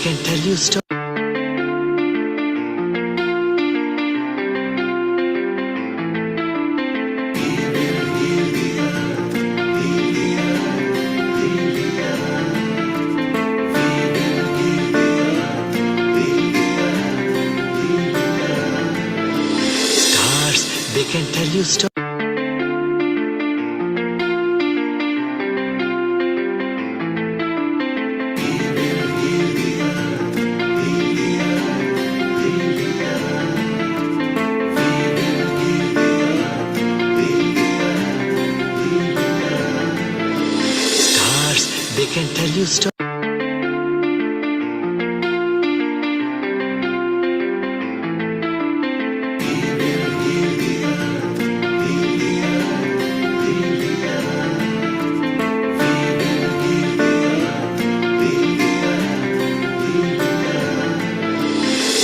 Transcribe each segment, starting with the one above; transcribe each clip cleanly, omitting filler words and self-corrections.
can tell you stories. Stars, they can tell you stories. They can tell you stories.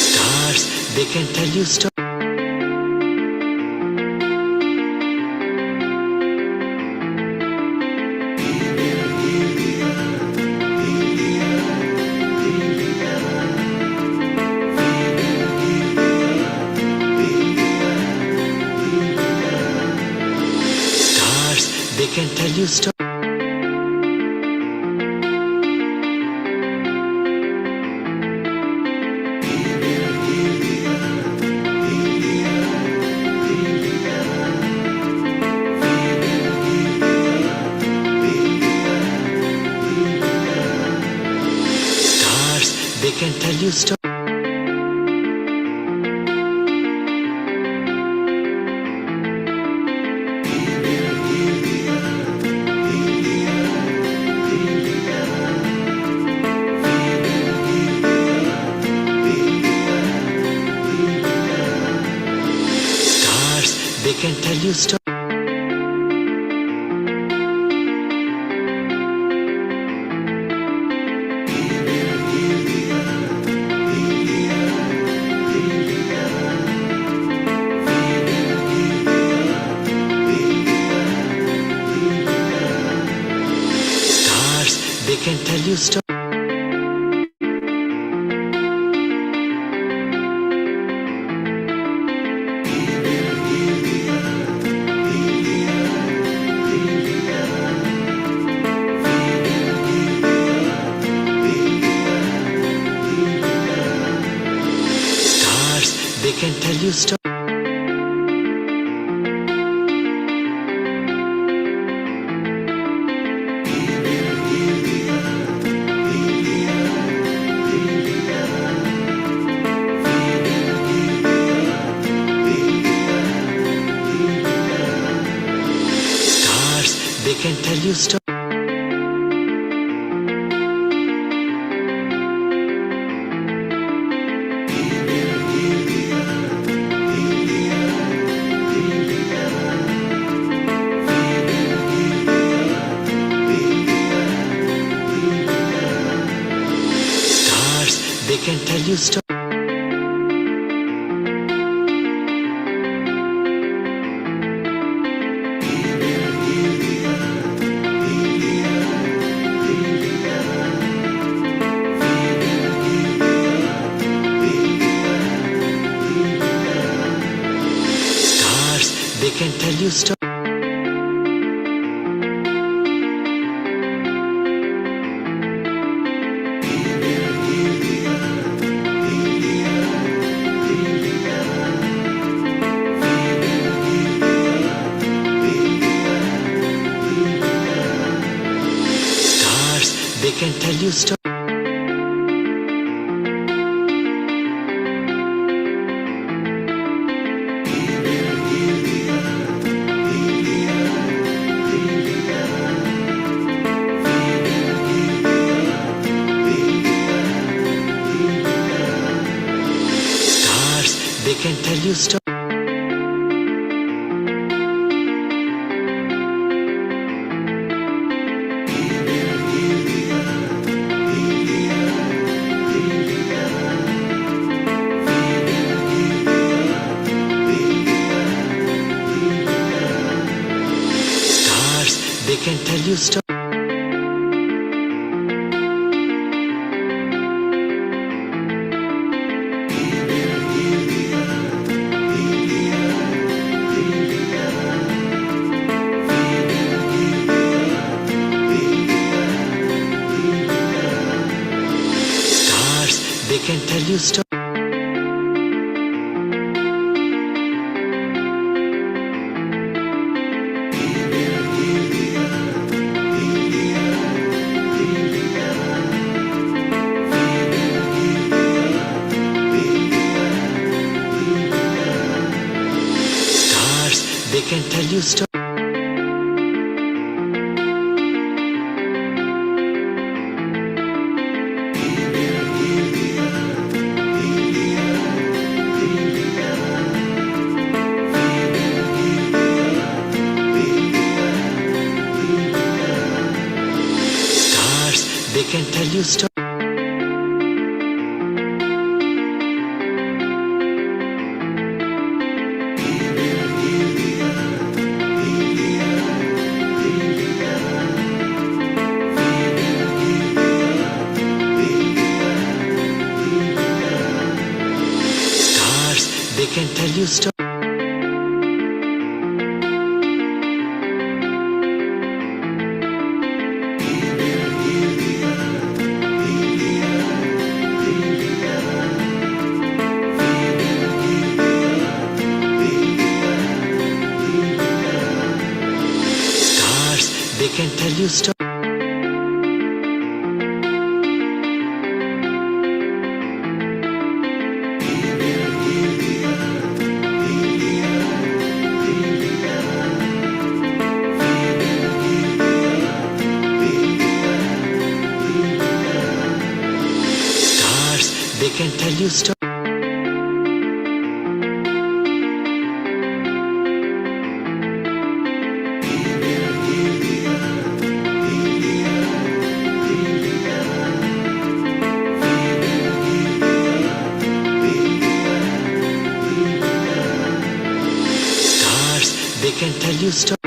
Stars, they can tell you stories. They can tell you stories. Stars, they can tell you stories. They can tell you stories. Stars, they can tell you stories. They can tell you stories. Stars, they can tell you stories. They can tell you stories. Stars, they can tell you stories. They can tell you stories. Stars, they can tell you stories. They can tell you stories. can tell you stories. Stars, they can tell you stories. They can tell you stories. Stars, they can tell you stories. They can tell you stories. Stars, they can tell you stories. They can tell you stories.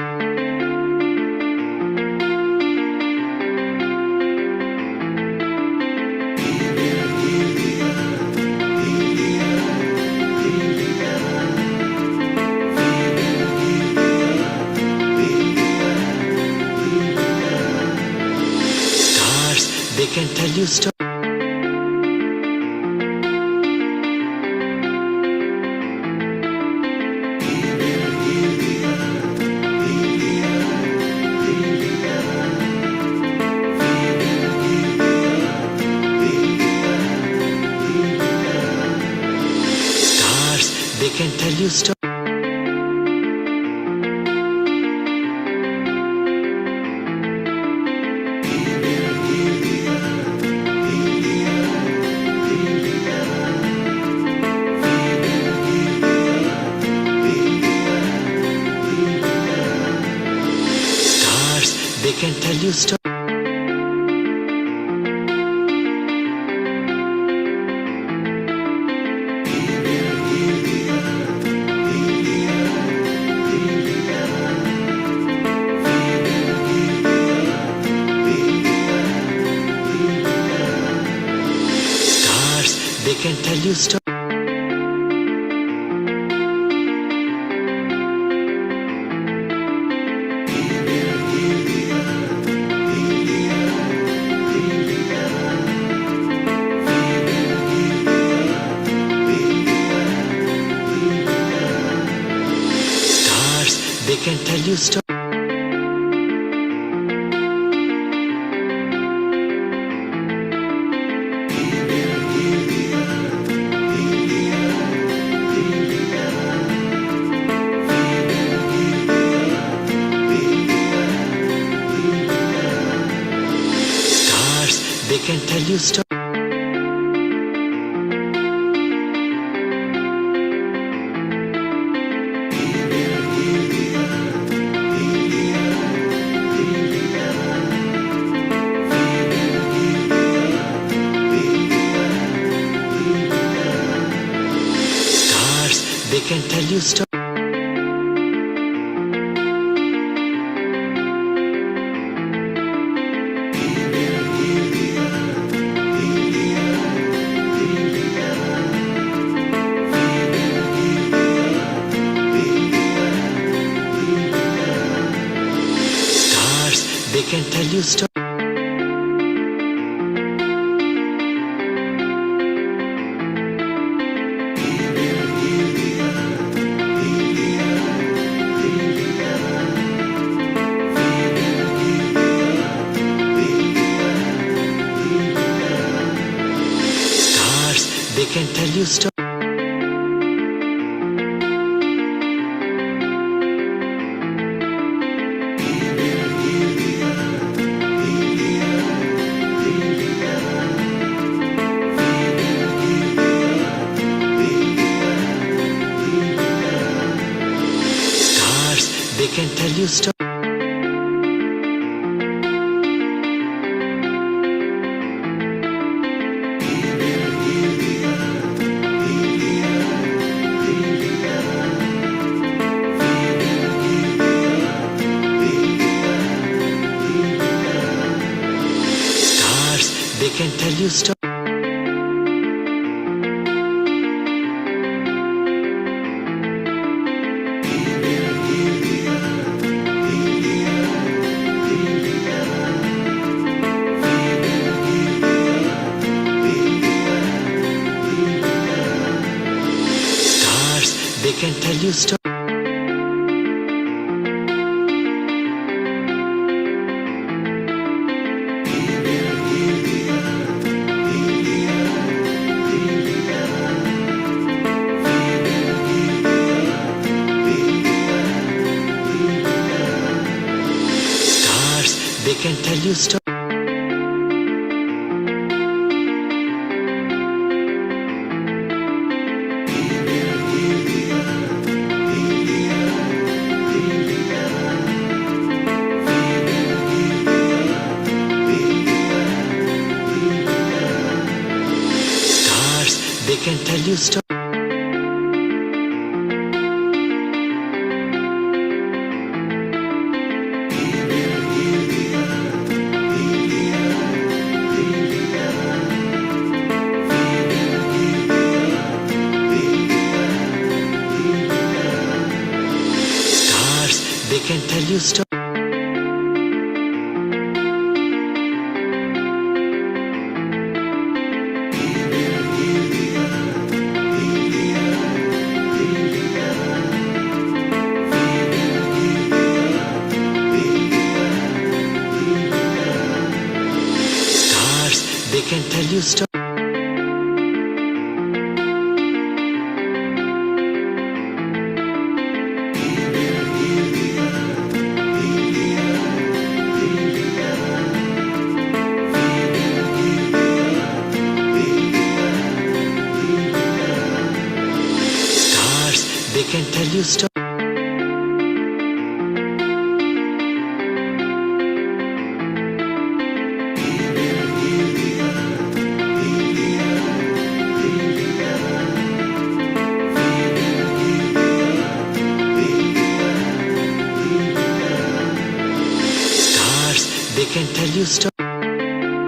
Stars, they can tell you stories. They can tell you stories. Stars, they can tell you stories. They can tell you stories. Stars, they can tell you stories. They can tell you stories. Stars, they can tell you stories. They can tell you stories. you stories. Stars, they can tell you stories. Stars, they can tell you stories. Stars, they can tell you stories. Stars, they can tell you stories. Stars, they can tell you stories. Stars, they can tell you stories. Stars, they can tell you stories. 'They can tell you stories. They can tell you stories. 'They can tell you stories.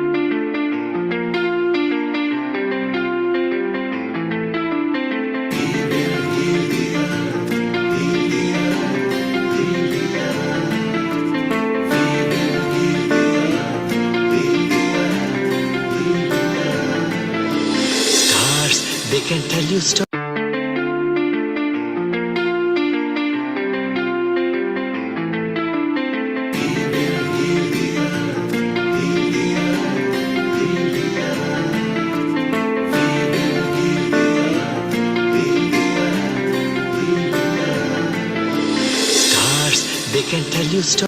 'They can tell you stories.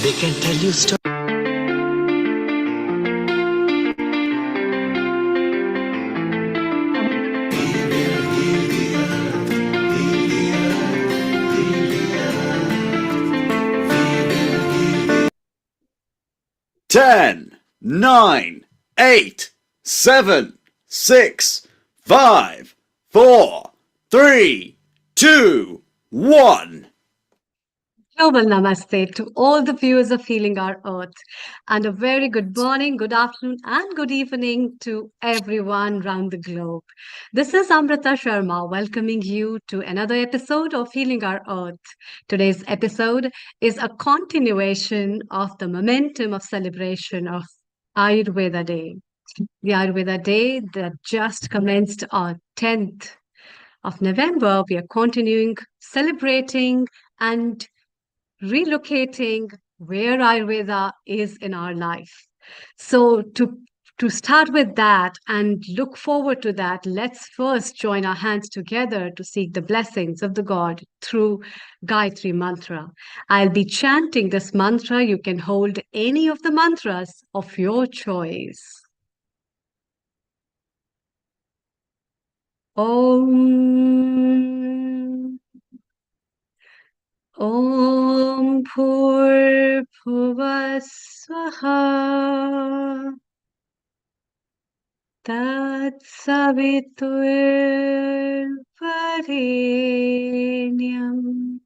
'They can tell you stories. 10, 9, 8, 7, 6, 5, 4, 3, 2, 1. Global Namaste to all the viewers of Healing Our Earth, and a very good morning, good afternoon, and good evening to everyone around the globe. This is Amrita Sharma welcoming you to another episode of Healing Our Earth. Today's episode is a continuation of the momentum of celebration of Ayurveda Day. The Ayurveda Day that just commenced on 10th of November. We are continuing celebrating and relocating where Ayurveda is in our life. So to start with that and look forward to that, let's first join our hands together to seek the blessings of the God through Gayatri Mantra. I'll be chanting this mantra. You can hold any of the mantras of your choice. Om Om Bhurbhuva Swaha Tatsaviturvarenyam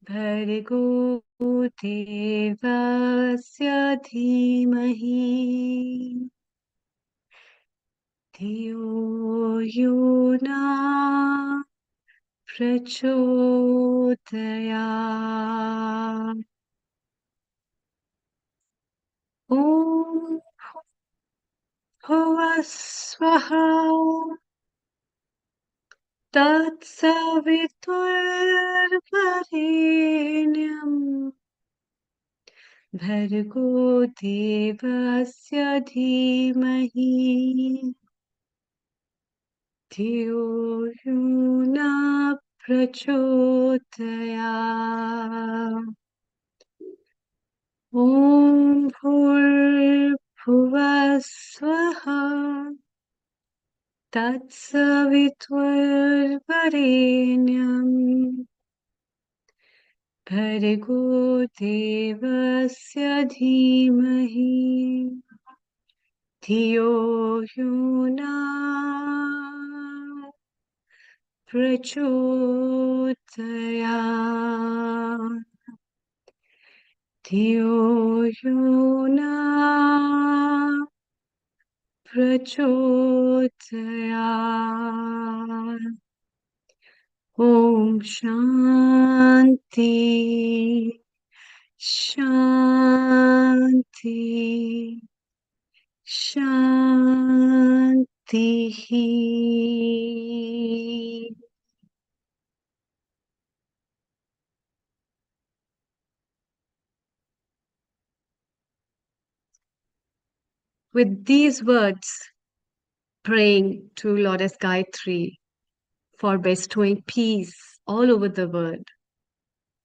Bhargo Devasya Dhimahi Dhiyo Yuna Prachodaya Om Bhuva Swaha Tatsaviturvarenyam Bhargo Devasya Dhimahi Dhiyo Yuna Prachodaya Om Bhurbhuva Swaha Tatsaviturvarenyam Bhargo Devasya Dhimahi Dhiyo Yuna Prachodaya Dhiyo Yuna Prachodaya Om Shanti Shanti Shanti. With these words, praying to Lotus Gayatri for bestowing peace all over the world,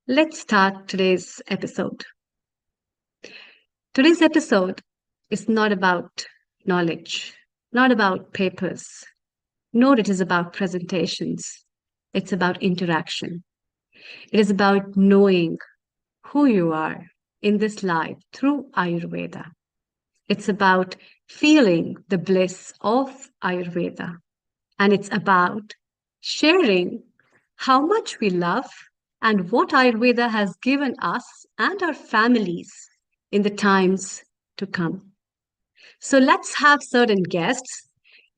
let's start today's episode. Today's episode is not about knowledge, not about papers, nor it is about presentations. It's about interaction. It is about knowing who you are in this life through Ayurveda. It's about feeling the bliss of Ayurveda. And it's about sharing how much we love and what Ayurveda has given us and our families in the times to come. So let's have certain guests.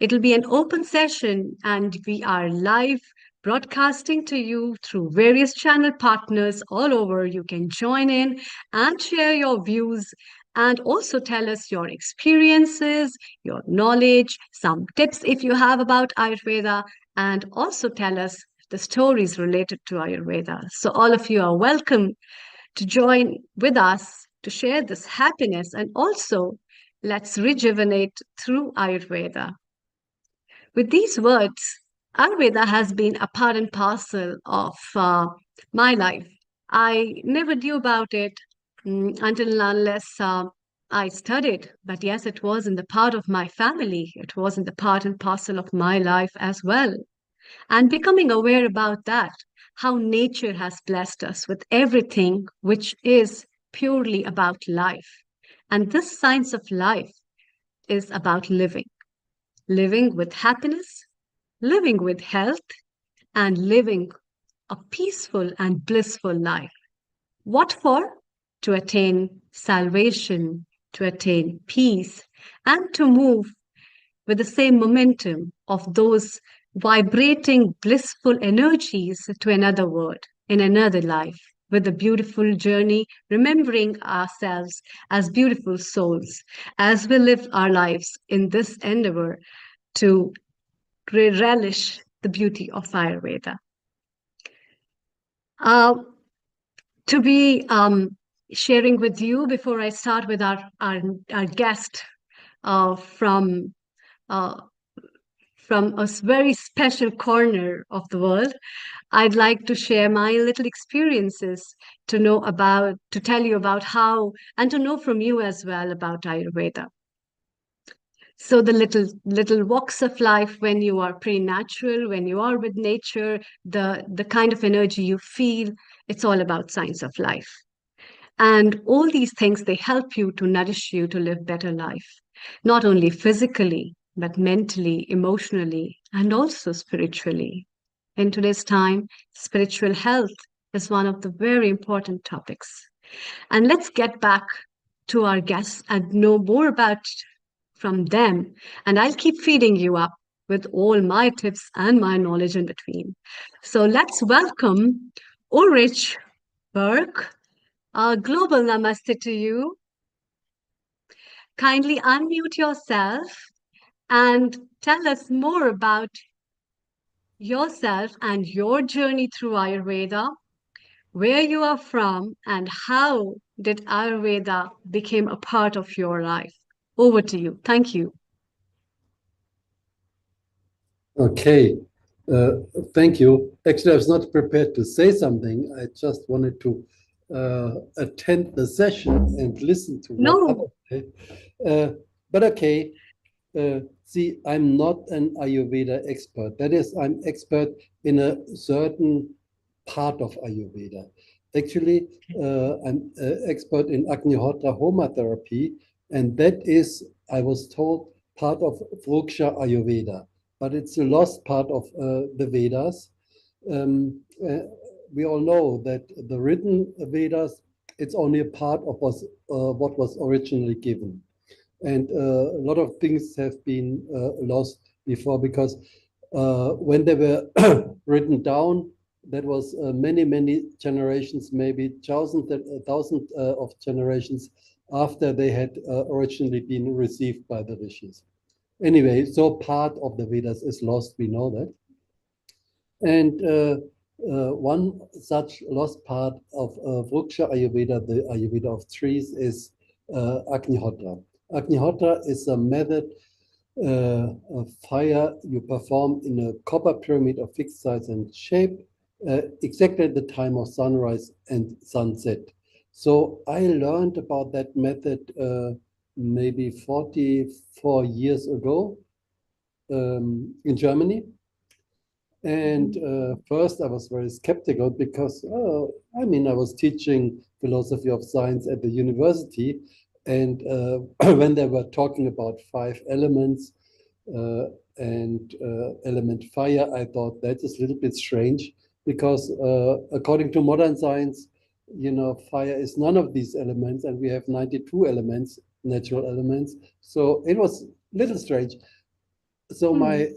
It'll be an open session, and we are live broadcasting to you through various channel partners all over. You can join in and share your views and also tell us your experiences, your knowledge, some tips if you have about Ayurveda, and also tell us the stories related to Ayurveda. So all of you are welcome to join with us to share this happiness, and also let's rejuvenate through Ayurveda. With these words, Ayurveda has been a part and parcel of my life. I never knew about it until and unless I studied. But yes, it was in the part of my family. It was in the part and parcel of my life as well. And becoming aware about that, how nature has blessed us with everything which is purely about life. And this science of life is about living with happiness, living with health, and living a peaceful and blissful life. What for? To attain salvation, to attain peace, and to move with the same momentum of those vibrating blissful energies to another world, in another life. with a beautiful journey, remembering ourselves as beautiful souls as we live our lives in this endeavor to relish the beauty of Ayurveda. Uh, to be sharing with you before I start with our guest uh, from uh, from a very special corner of the world. I'd like to share my little experiences to tell you about how, and to know from you as well about Ayurveda. So the little walks of life when you are pre-natural, when you are with nature, the kind of energy you feel, it's all about science of life. And all these things, they help you to nourish you to live better life, not only physically, but mentally, emotionally, and also spiritually. In today's time, spiritual health is one of the very important topics. And let's get back to our guests and know more about from them. And I'll keep feeding you up with all my tips and my knowledge in between. So let's welcome Ulrich Burke. A global namaste to you. Kindly unmute yourself and tell us more about yourself and your journey through Ayurveda, where you are from, and how did Ayurveda become a part of your life. Over to you. Thank you. Okay, uh, thank you. Actually, I was not prepared to say something. I just wanted to attend the session and listen to what No. others say. But okay, see, I'm not an Ayurveda expert. That is, I'm expert in a certain part of Ayurveda. Actually, I'm expert in Agnihotra Homa therapy, and that is, I was told, part of Vriksha Ayurveda, but it's a lost part of the Vedas. Um, uh, we all know that the written Vedas, it's only a part of what was originally given. And a lot of things have been lost before because when they were written down, that was many generations, maybe thousand of generations after they had originally been received by the rishis. Anyway, so part of the Vedas is lost, we know that. And one such lost part of Vriksha Ayurveda, the Ayurveda of trees, is Agnihotra. Agnihotra is a method of fire you perform in a copper pyramid of fixed size and shape, exactly at the time of sunrise and sunset. So I learned about that method maybe 44 years ago in Germany. And first, I was very skeptical because, I mean, I was teaching philosophy of science at the university. And when they were talking about 5 elements and element fire, I thought that is a little bit strange because according to modern science, you know, fire is none of these elements, and we have 92 elements, natural elements. So it was a little strange. So my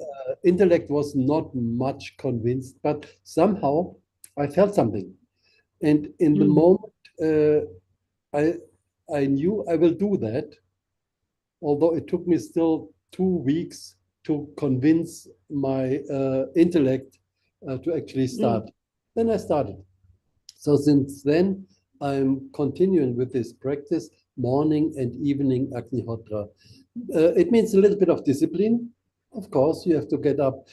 intellect was not much convinced, but somehow I felt something. And in the moment, I knew I will do that, although it took me still 2 weeks to convince my intellect to actually start. Then I started. So since then, I'm continuing with this practice, morning and evening Agnihotra. It means a little bit of discipline. Of course, you have to get up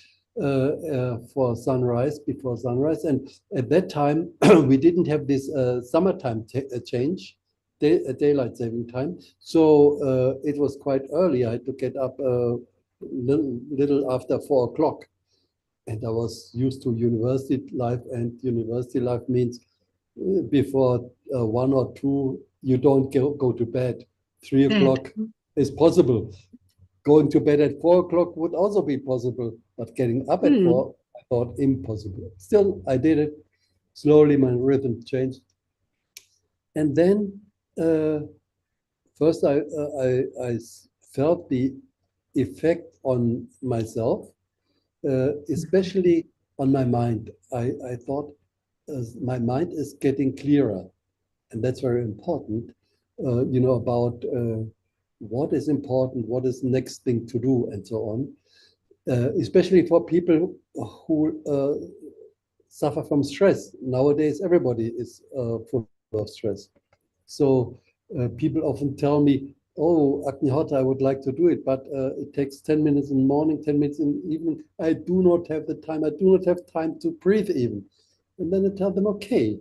for sunrise, before sunrise. And at that time, we didn't have this summertime change, daylight saving time. So it was quite early. I had to get up little after 4 o'clock. And I was used to university life, and university life means before 1 or 2, you don't go to bed. 3 o'clock is possible. Going to bed at 4 o'clock would also be possible, but getting up at 4, I thought impossible. Still, I did it. Slowly, my rhythm changed. And then first, I felt the effect on myself, especially on my mind. I thought, my mind is getting clearer, and that's very important. About what is important, what is next thing to do, and so on. Especially for people who suffer from stress. Nowadays, everybody is full of stress. So people often tell me, "Oh, Agnihota, I would like to do it, but it takes 10 minutes in the morning, 10 minutes in the evening. I do not have the time. I do not have time to breathe even." And then I tell them, "Okay,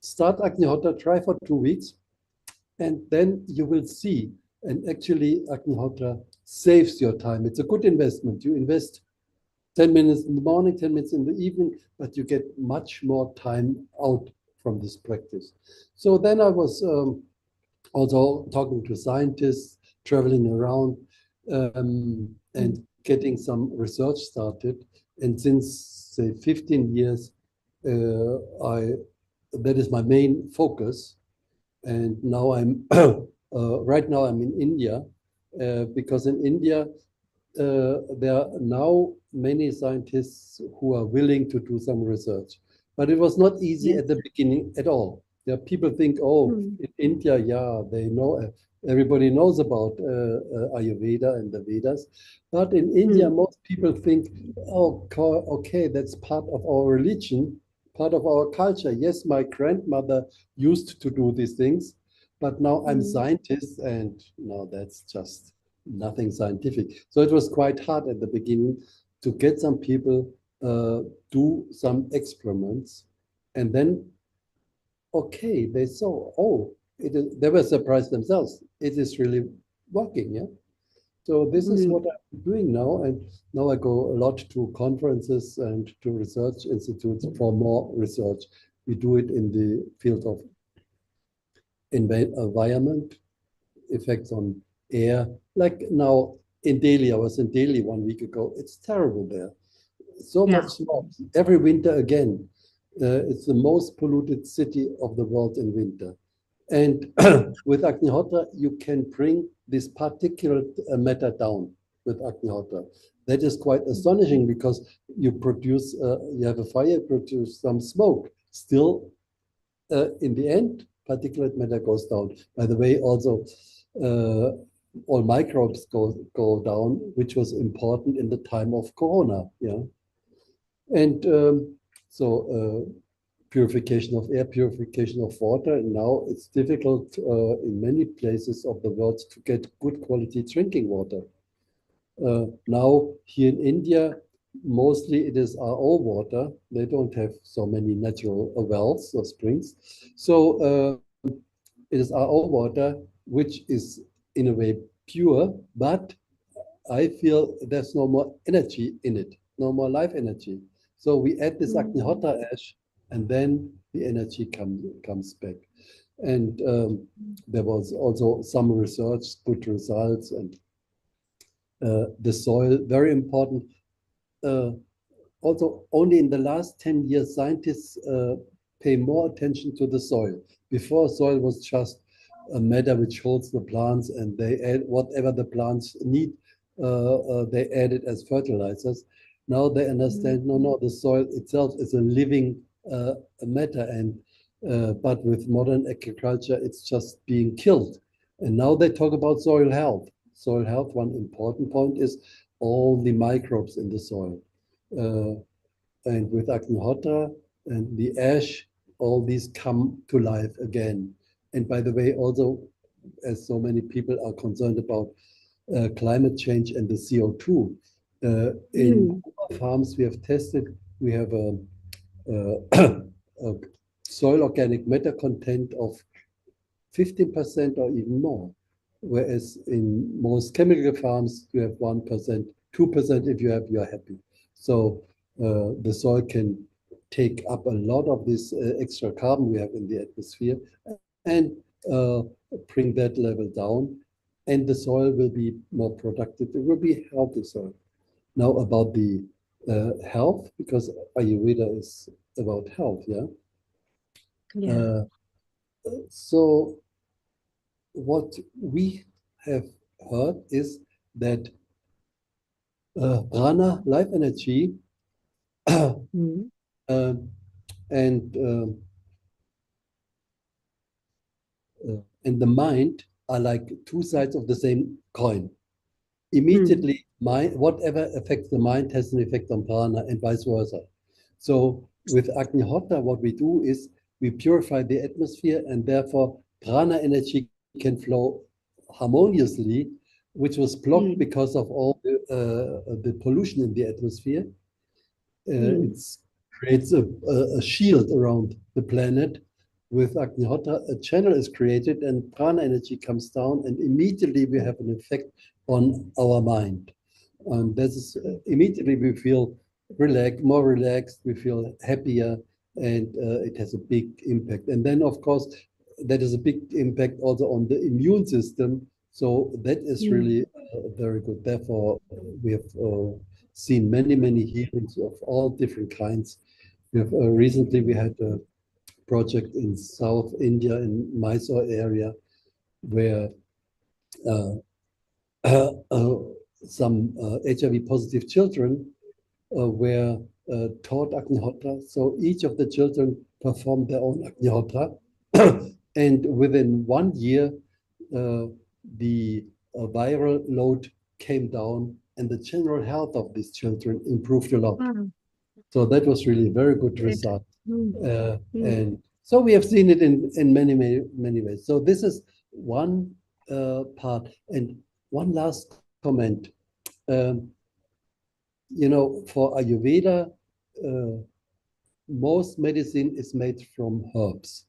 start Agnihota, try for 2 weeks, and then you will see." And actually, Agnihota saves your time. It's a good investment. You invest 10 minutes in the morning, 10 minutes in the evening, but you get much more time out from this practice. So then I was also talking to scientists, traveling around, and getting some research started. And since, say, 15 years, that is my main focus. And now I'm right now I'm in India, because in India there are now many scientists who are willing to do some research. But it was not easy at the beginning at all. Yeah, people think, oh, in India, yeah, they know, everybody knows about Ayurveda and the Vedas. But in India, most people think, oh, okay, that's part of our religion, part of our culture. Yes, my grandmother used to do these things, but now I'm scientist, and no, that's just nothing scientific. So it was quite hard at the beginning to get some people do some experiments, and then okay, they saw, oh, they were surprised themselves. It is really working, yeah. So this is what I'm doing now, and now I go a lot to conferences and to research institutes for more research. We do it in the field of environment, effects on air. Like now in Delhi, I was in Delhi 1 week ago. It's terrible there. So much smoke. Every winter again. It's the most polluted city of the world in winter. And with Agnihotra, you can bring this particulate matter down with Agnihotra. That is quite astonishing because you produce, you have a fire, produce some smoke. Still, in the end, particulate matter goes down. By the way, also, all microbes go down, which was important in the time of Corona. Yeah, and purification of air, purification of water. And now it's difficult in many places of the world to get good quality drinking water. Now here in India, mostly it is RO water. They don't have so many natural wells or springs. So it is RO water, which is in a way pure, but I feel there's no more energy in it, no more life energy. So we add this Agnihotra ash, and then the energy comes back. And there was also some research, good results, and the soil, very important. Also, only in the last 10 years, scientists pay more attention to the soil. Before, soil was just a matter which holds the plants, and they add whatever the plants need, they add it as fertilizers. Now they understand, no, the soil itself is a living matter, and but with modern agriculture, it's just being killed. And now they talk about soil health. Soil health, one important point is all the microbes in the soil. And with Agnihotra and the ash, all these come to life again. And by the way, also, as so many people are concerned about climate change and the CO2, in farms we have tested, we have a soil organic matter content of 15% or even more. Whereas in most chemical farms, you have 1%, 2% if you have, you're happy. So the soil can take up a lot of this extra carbon we have in the atmosphere and bring that level down, and the soil will be more productive. It will be healthy soil. Now about the health, because Ayurveda is about health, yeah? Yeah. So what we have heard is that prana, life energy, and the mind are like two sides of the same coin. Mm. Immediately, whatever affects the mind has an effect on prana and vice versa. So with Agnihotra, what we do is we purify the atmosphere, and therefore prana energy can flow harmoniously, which was blocked Mm. because of all the pollution in the atmosphere. Mm. It creates a shield around the planet. With Agnihotra, a channel is created and prana energy comes down, and immediately we have an effect on our mind. This is immediately we feel more relaxed, we feel happier, and it has a big impact. And then, of course, that is a big impact also on the immune system. So that is Mm. really very good. Therefore, we have seen many healings of all different kinds. We have recently we had a project in South India in Mysore area where uh, some HIV positive children were taught Agnihotra. So each of the children performed their own Agnihotra. And within 1 year, the viral load came down and the general health of these children improved a lot. Wow. So that was really a very good Great. result. Mm. Mm. And so we have seen it in many ways. So this is one part. And one last comment. Um, for Ayurveda, most medicine is made from herbs.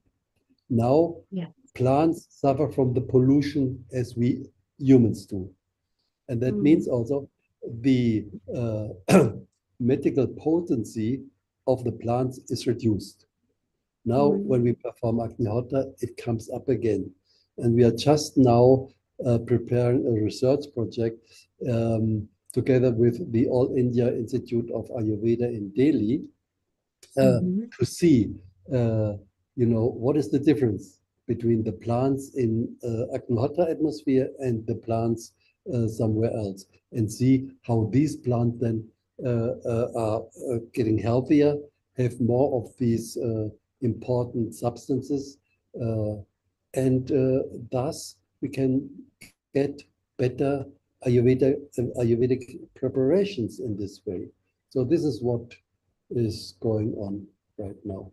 Now, Yeah. plants suffer from the pollution as we humans do. And that means Mm. also the medical potency of the plants is reduced. Now, when Mm. we perform Agnihotra, it comes up again. And we are just now preparing a research project together with the All India Institute of Ayurveda in Delhi Mhm. to see, what is the difference between the plants in Agnihotra atmosphere and the plants somewhere else, and see how these plants then are getting healthier, have more of these important substances, uh, and thus we can get better Ayurvedic preparations in this way. So this is what is going on right now.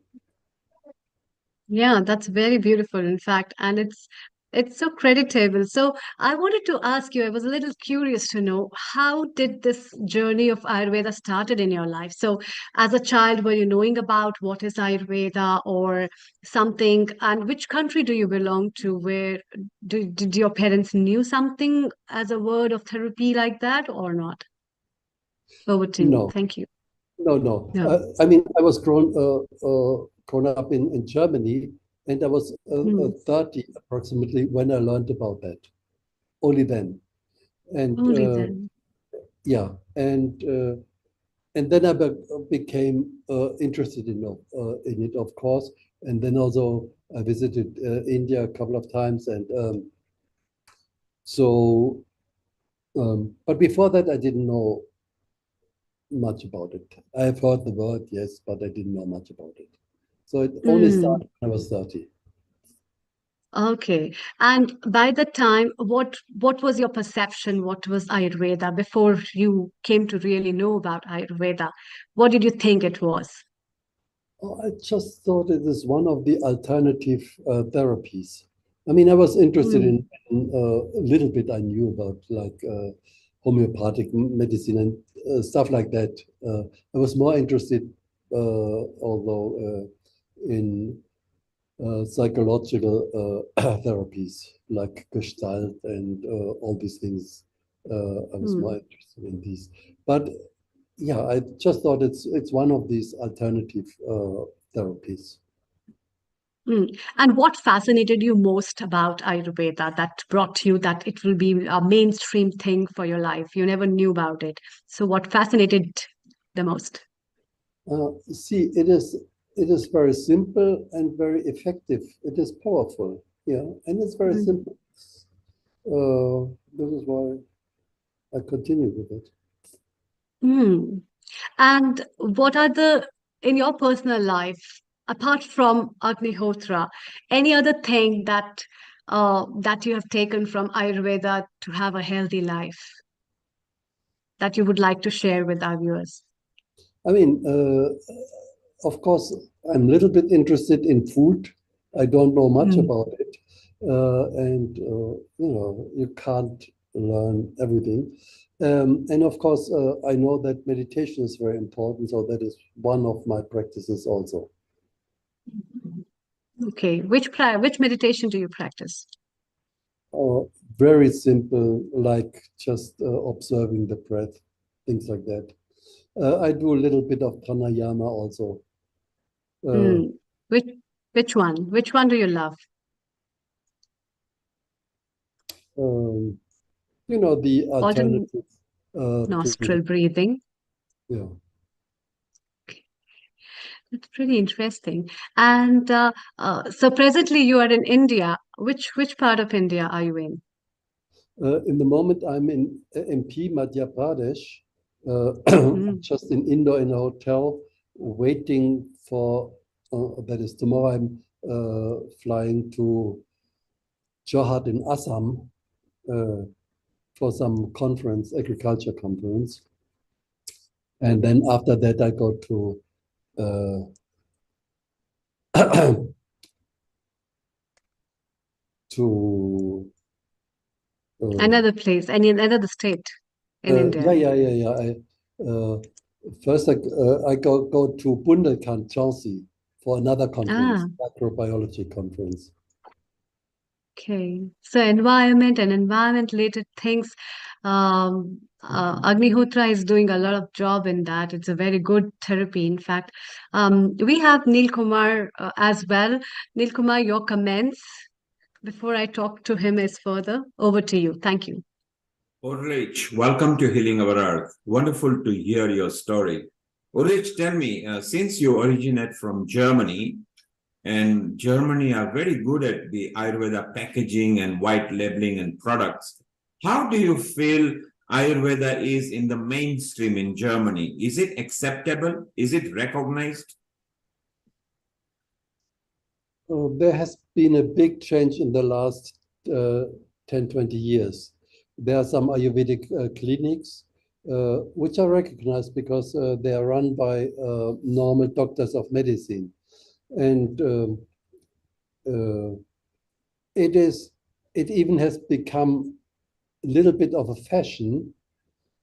Yeah, that's very beautiful, in fact, and it's so creditable. So I wanted to ask you, I was a little curious to know how did this journey of Ayurveda started in your life? So as a child, were you knowing about what is Ayurveda or something? And which country do you belong to? Where did your parents knew something as a word of therapy like that or not? Over to you. No, Thank you. no. No. I mean, I was grown up in Germany, and I was Hmm. 30 approximately when I learned about that. Only then, and Only then. yeah, and then I became interested in it, of course. And then also I visited India a couple of times, and so. But before that, I didn't know much about it. I've heard the word, yes, but I didn't know much about it. So it only Hmm. started when I was 30. Okay. And by the time, what was your perception? What was Ayurveda before you came to really know about Ayurveda? What did you think it was? Oh, I just thought it is one of the alternative therapies. I mean, I was interested Mm, in a little bit I knew about like homeopathic medicine and stuff like that. I was more interested, although, in psychological therapies like Gestalt and all these things. I was more mm, interested in these, but yeah, I just thought it's one of these alternative therapies. mm. And what fascinated you most about Ayurveda that brought you that it will be a mainstream thing for your life? You never knew about it. So what fascinated the most? See, it is very simple and very effective. It is powerful, yeah, and it's very Mm, simple. This is why I continue with it. mm. And what are in your personal life? apart from Agnihotra, any other thing that that you have taken from Ayurveda to have a healthy life that you would like to share with our viewers? I mean, of course, I'm a little bit interested in food. I don't know much Mm. about it. You can't learn everything. And of course, I know that meditation is very important. So that is one of my practices also. Okay, which meditation do you practice? Uh, Very simple, like just observing the breath, things like that. I do a little bit of pranayama also. Mm. Which which one? Which one do you love? Um, the Alternate alternative to, nostril breathing. yeah. That's pretty interesting. And so presently you are in India. Which part of India are you in? In the moment, I'm in MP, Madhya Pradesh, Mm. just in Indore in a hotel, waiting for, that is tomorrow, I'm flying to Jorhat in Assam for some conference, agriculture conference. And then after that, I go to to Another place, any another state in yeah, India. yeah, yeah, yeah. First, I go to Bundelkhand, Jhansi, for another conference, Ah, microbiology conference. okay. So environment and environment related things. Agnihotra is doing a lot of job in that. It's a very good therapy. In fact, we have Neil Kumar as well. Neil Kumar, your comments before I talk to him is further. Over to you. Thank you. Ulrich, welcome to Healing Our Earth. Wonderful to hear your story. Ulrich, tell me, since you originate from Germany, and Germany are very good at the Ayurveda packaging and white labeling and products, how do you feel Ayurveda is in the mainstream in Germany? Is it acceptable? Is it recognized? There has been a big change in the last 10, 20 years. There are some Ayurvedic clinics which are recognized because they are run by normal doctors of medicine. And it even has become a little bit of a fashion,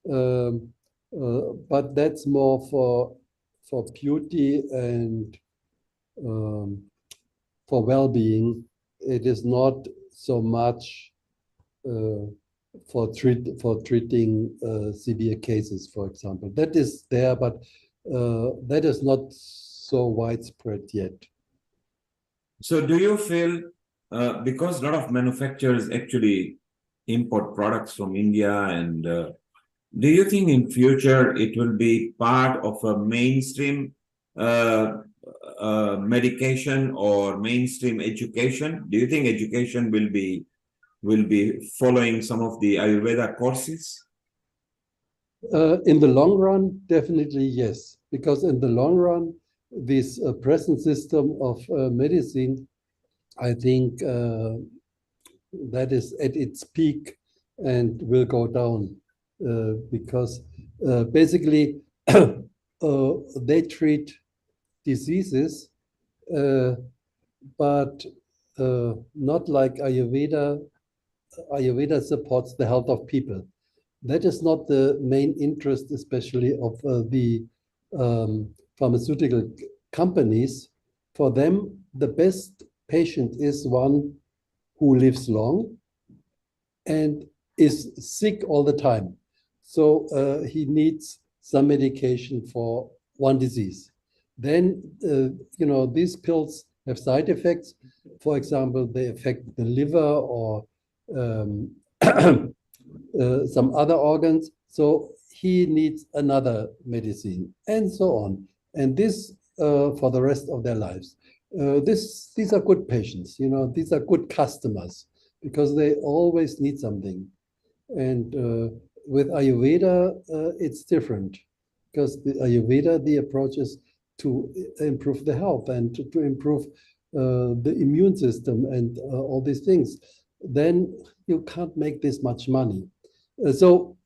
but that's more for beauty and for well-being. It is not so much for treating severe cases, for example. That is there, but that is not so widespread yet. So do you feel, because a lot of manufacturers actually import products from India, and do you think in future it will be part of a mainstream medication or mainstream education? Do you think education will be following some of the Ayurveda courses? In the long run, definitely yes, because in the long run, this present system of medicine, I think that is at its peak and will go down because basically they treat diseases, but not like Ayurveda. Ayurveda supports the health of people. That is not the main interest, especially of the pharmaceutical companies. For them, the best patient is one who lives long and is sick all the time. So he needs some medication for one disease. Then, these pills have side effects. For example, they affect the liver or some other organs. So he needs another medicine and so on. And this for the rest of their lives. These are good patients, these are good customers because they always need something. And with Ayurveda, it's different because the Ayurveda, the approach is to improve the health and to improve the immune system and all these things, then you can't make this much money. So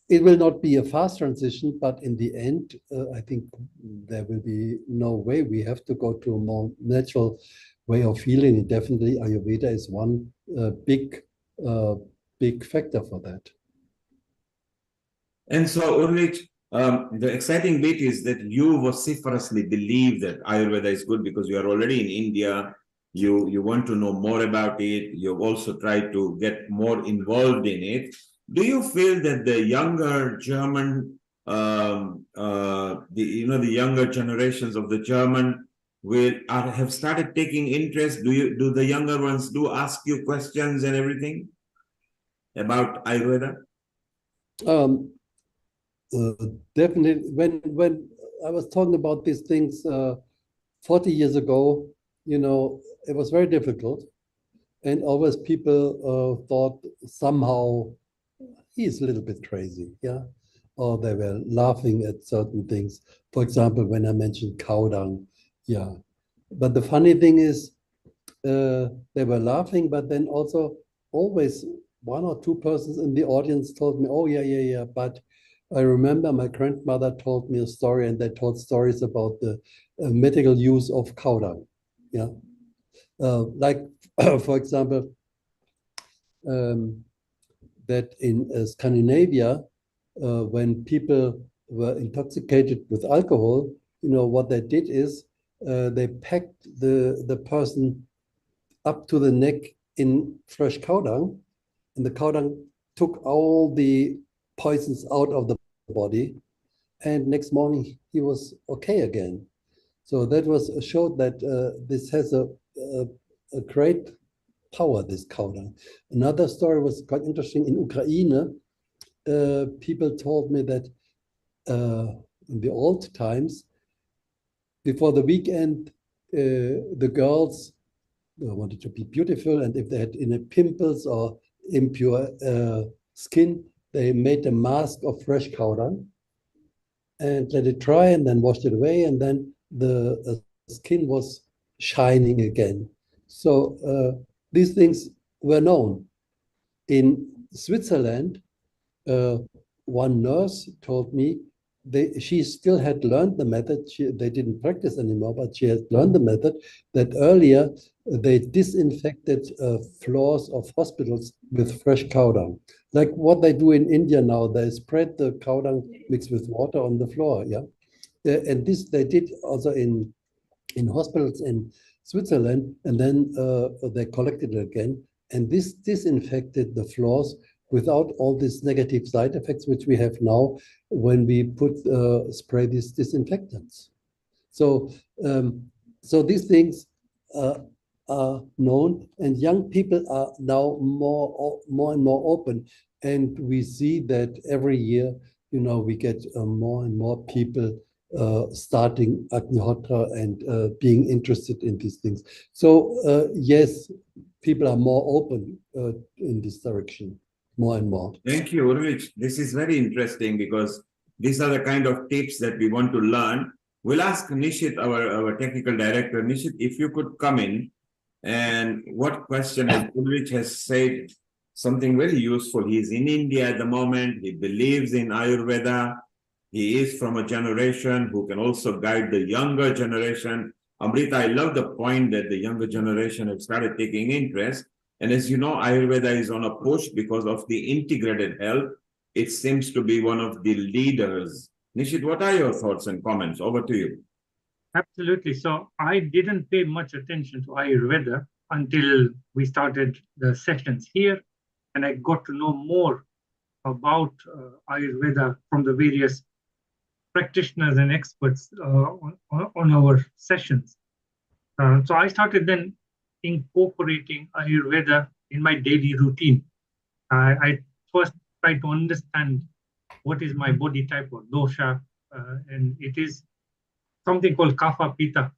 it will not be a fast transition, but in the end, I think there will be no way. We have to go to a more natural way of healing. And definitely, Ayurveda is one big factor for that. And so, Ulrich, the exciting bit is that you vociferously believe that Ayurveda is good because you are already in India. You want to know more about it. You've also tried to get more involved in it. Do you feel that the younger German, the younger generations of the German have started taking interest? Do the younger ones ask you questions and everything about Ayurveda? Definitely. When I was talking about these things 40 years ago, it was very difficult, and always people thought somehow he's a little bit crazy, yeah, or they were laughing at certain things. For example, when I mentioned cow dung, yeah. But the funny thing is, they were laughing, but then also always one or two persons in the audience told me, "Oh yeah." But I remember my grandmother told me a story, and they told stories about the medical use of cow dung, yeah. Like, for example, that in Scandinavia, when people were intoxicated with alcohol, what they did is they packed the person up to the neck in fresh cow dung, and the cow dung took all the poisons out of the body, and next morning he was okay again. So that showed that this has a great power, this cow dung. Another story was quite interesting. In Ukraine, people told me that in the old times, before the weekend, the girls wanted to be beautiful, and if they had any pimples or impure skin, they made a mask of fresh cow dung and let it dry, and then washed it away, and then the skin was shining again. So these things were known. In Switzerland, one nurse told me she still had learned the method. They didn't practice anymore, but she had learned the method that earlier they disinfected floors of hospitals with fresh cow dung. Like what they do in India now, they spread the cow dung mixed with water on the floor, yeah. And this they did also in hospitals in Switzerland, and then they collected it again, and this disinfected the floors without all these negative side effects which we have now when we spray these disinfectants. So these things are known, and young people are now more and more open, and we see that every year, we get more and more people starting Agnihotra and being interested in these things. So yes, people are more open in this direction, more and more. Thank you, Ulrich. This is very interesting because these are the kind of tips that we want to learn. We'll ask Nishit, our technical director. Nishit, if you could come in, and what question, as Ulrich has said, something very useful. He's in India at the moment. He believes in Ayurveda. He is from a generation who can also guide the younger generation. Amrita, I love the point that the younger generation have started taking interest. And as you know, Ayurveda is on a push because of the integrated health. It seems to be one of the leaders. Nishit, what are your thoughts and comments? Over to you. Absolutely. So I didn't pay much attention to Ayurveda until we started the sessions here, and I got to know more about Ayurveda from the various practitioners and experts on our sessions. So I started then incorporating Ayurveda in my daily routine. I first try to understand what is my body type or dosha, and it is something called kapha pitta.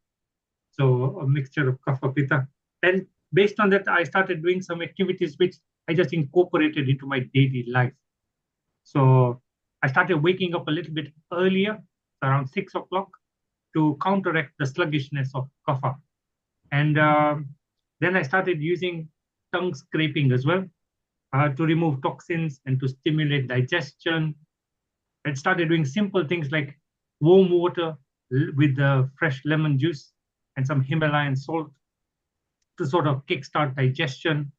So a mixture of kapha pitta. And based on that, I started doing some activities which I just incorporated into my daily life. So I started waking up a little bit earlier, around 6 o'clock, to counteract the sluggishness of kapha. And then I started using tongue scraping as well to remove toxins and to stimulate digestion. I started doing simple things like warm water with the fresh lemon juice and some Himalayan salt to sort of kickstart digestion.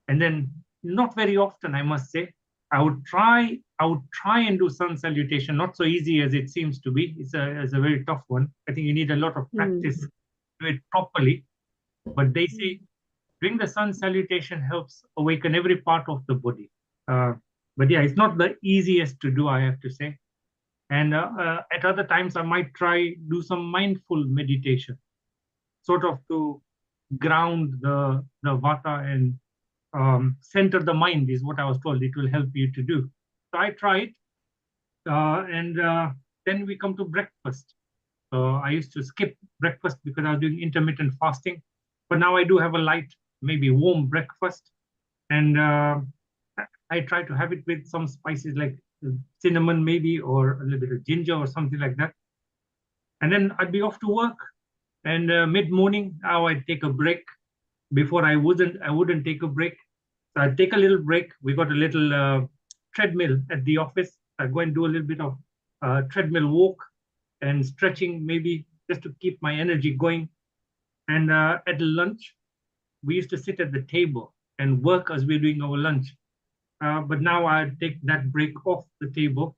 And then not very often, I must say, I would try and do sun salutation, not so easy as it seems to be. It's a very tough one. I think you need a lot of practice to do it properly. But they say doing the sun salutation helps awaken every part of the body. But yeah, it's not the easiest to do, I have to say. And at other times, I might do some mindful meditation, sort of to ground the vata and center the mind is what I was told. It will help you to do. So I tried, and then we come to breakfast. So I used to skip breakfast because I was doing intermittent fasting, but now I do have a light, maybe warm breakfast, and I try to have it with some spices like cinnamon maybe, or a little bit of ginger or something like that. And then I'd be off to work, and mid-morning now I'd take a break. Before I wouldn't take a break. So I'd take a little break. We got a little treadmill at the office. I'd go and do a little bit of treadmill walk and stretching, maybe just to keep my energy going. And at lunch, we used to sit at the table and work as we're doing our lunch. But now I take that break off the table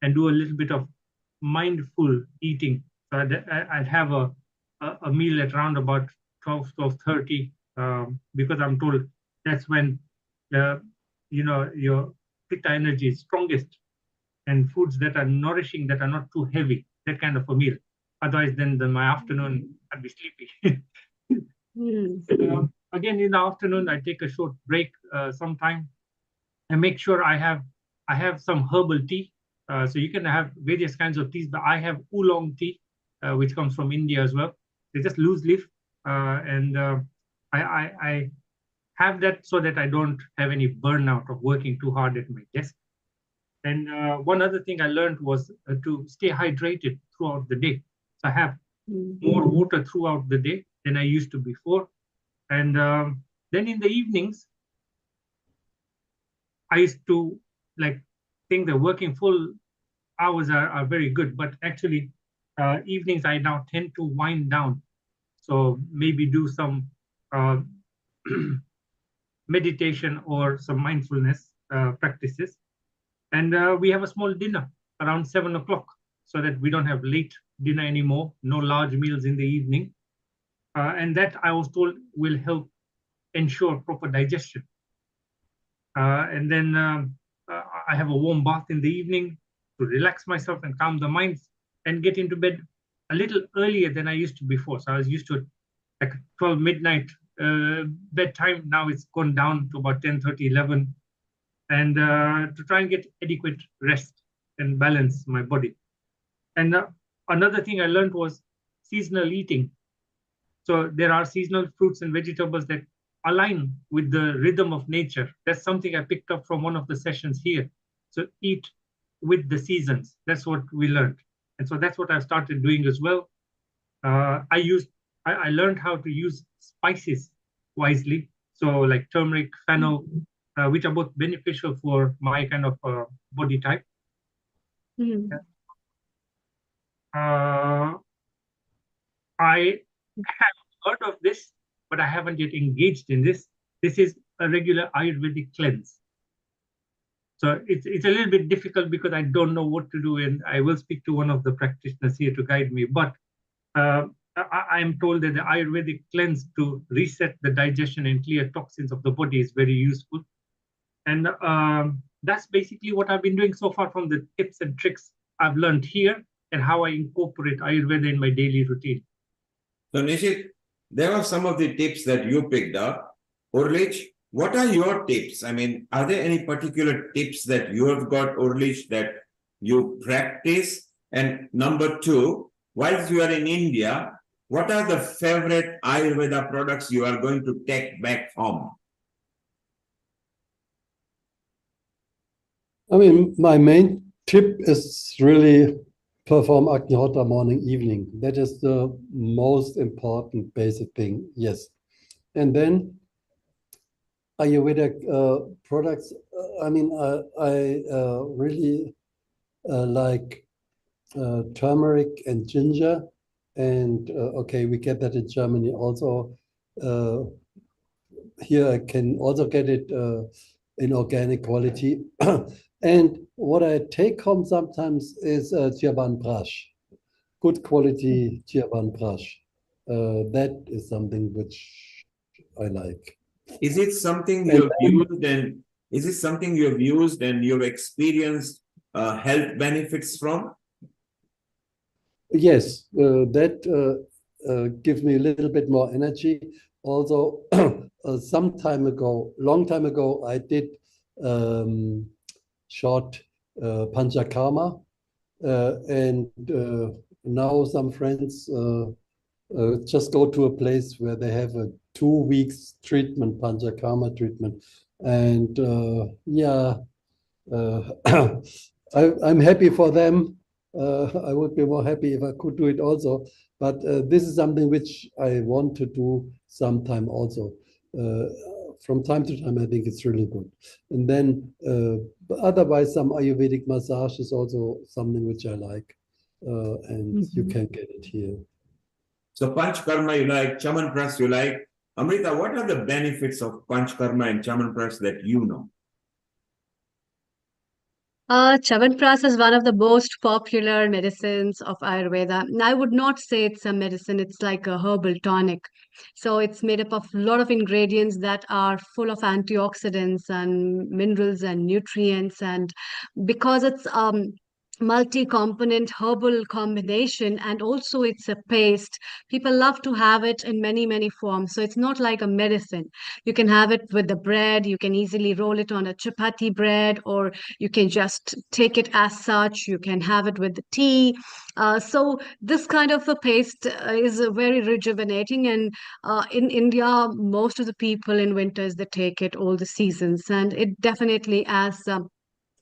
and do a little bit of mindful eating. So I'd have a meal at around about 12:30, because I'm told that's when your pitta energy is strongest, and foods that are nourishing, that are not too heavy, that kind of a meal. Otherwise, then my afternoon I'd be sleepy. Again, in the afternoon, I take a short break sometime. I make sure I have some herbal tea. So you can have various kinds of teas, but I have oolong tea, which comes from India as well. It's just loose leaf, and I have that so that I don't have any burnout of working too hard at my desk. And one other thing I learned was to stay hydrated throughout the day. So I have more water throughout the day than I used to before. And then in the evenings, I used to think that working full hours are very good, but actually evenings I now tend to wind down. So maybe do some meditation or some mindfulness practices. And we have a small dinner around 7 o'clock so that we don't have late dinner anymore, no large meals in the evening. And that I was told will help ensure proper digestion. And then I have a warm bath in the evening to relax myself and calm the mind, and get into bed a little earlier than I used to before. So I was used to like 12 midnight bedtime. Now it's gone down to about 10:30, 11, and to try and get adequate rest and balance my body. And another thing I learned was seasonal eating. So there are seasonal fruits and vegetables that align with the rhythm of nature. That's something I picked up from one of the sessions here. So eat with the seasons. That's what we learned. And so that's what I've started doing as well. I learned how to use spices wisely. So like turmeric, fennel, which are both beneficial for my kind of body type. I have heard of this, but I haven't yet engaged in this. This is a regular Ayurvedic cleanse. So it's a little bit difficult because I don't know what to do, and I will speak to one of the practitioners here to guide me. But I am told that the Ayurvedic cleanse to reset the digestion and clear toxins of the body is very useful. And that's basically what I've been doing so far from the tips and tricks I've learned here, and how I incorporate Ayurveda in my daily routine. So Nishit, there are some of the tips that you picked up. Urlich, what are your tips? I mean, are there any particular tips that you have got, Urlich, that you practice? And number two, whilst you are in India, what are the favorite Ayurveda products you are going to take back home? I mean, my main tip is really perform Agnihotra morning, evening. That is the most important basic thing, yes. And then Ayurvedic products, I mean, I really like turmeric and ginger. And okay, we get that in Germany also. Here I can also get it in organic quality. And what I take home sometimes is Chyaban Prash, good quality Chyaban Prash. That is something which I like. Is it something And you've then- used and is it something you've used and you've experienced health benefits from? Yes, that gives me a little bit more energy. Also, long time ago, I did short Panchakarma, and now some friends just go to a place where they have a 2 weeks treatment, Panchakarma treatment, and yeah, I'm happy for them. I would be more happy if I could do it also. But this is something which I want to do sometime also. From time to time, I think it's really good. And then otherwise, some Ayurvedic massage is also something which I like. And you can get it here. So Panchkarma you like, Chamanprash you like. Amrita, what are the benefits of Panchkarma and Chamanprash that you know? Chyawanprash is one of the most popular medicines of Ayurveda. And I would not say it's a medicine, it's like a herbal tonic. So it's made up of a lot of ingredients that are full of antioxidants and minerals and nutrients. And because it's multi-component herbal combination, and also it's a paste, people love to have it in many forms. So it's not like a medicine. You can have it with the bread, you can easily roll it on a chapati bread, or you can just take it as such. You can have it with the tea. So this kind of a paste is very rejuvenating. And in India, most of the people in winters, they take it all the seasons. And it definitely, as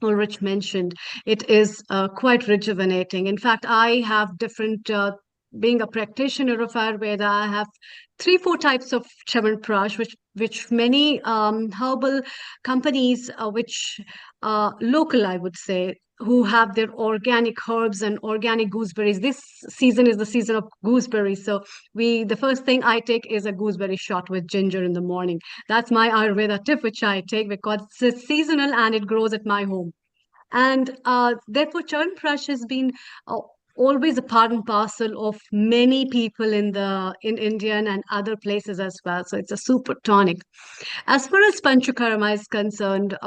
Ulrich mentioned, it is quite rejuvenating. In fact, I have different, being a practitioner of Ayurveda, I have 3, 4 types of Chyawanprash, which many herbal companies, which local, I would say, who have their organic herbs and organic gooseberries. This season is the season of gooseberries. So the first thing I take is a gooseberry shot with ginger in the morning. That's my Ayurveda tip, which I take because it's seasonal and it grows at my home. And therefore, Chyawanprash has been always a part and parcel of many people in Indian and other places as well. So it's a super tonic. As far as Panchakarma is concerned,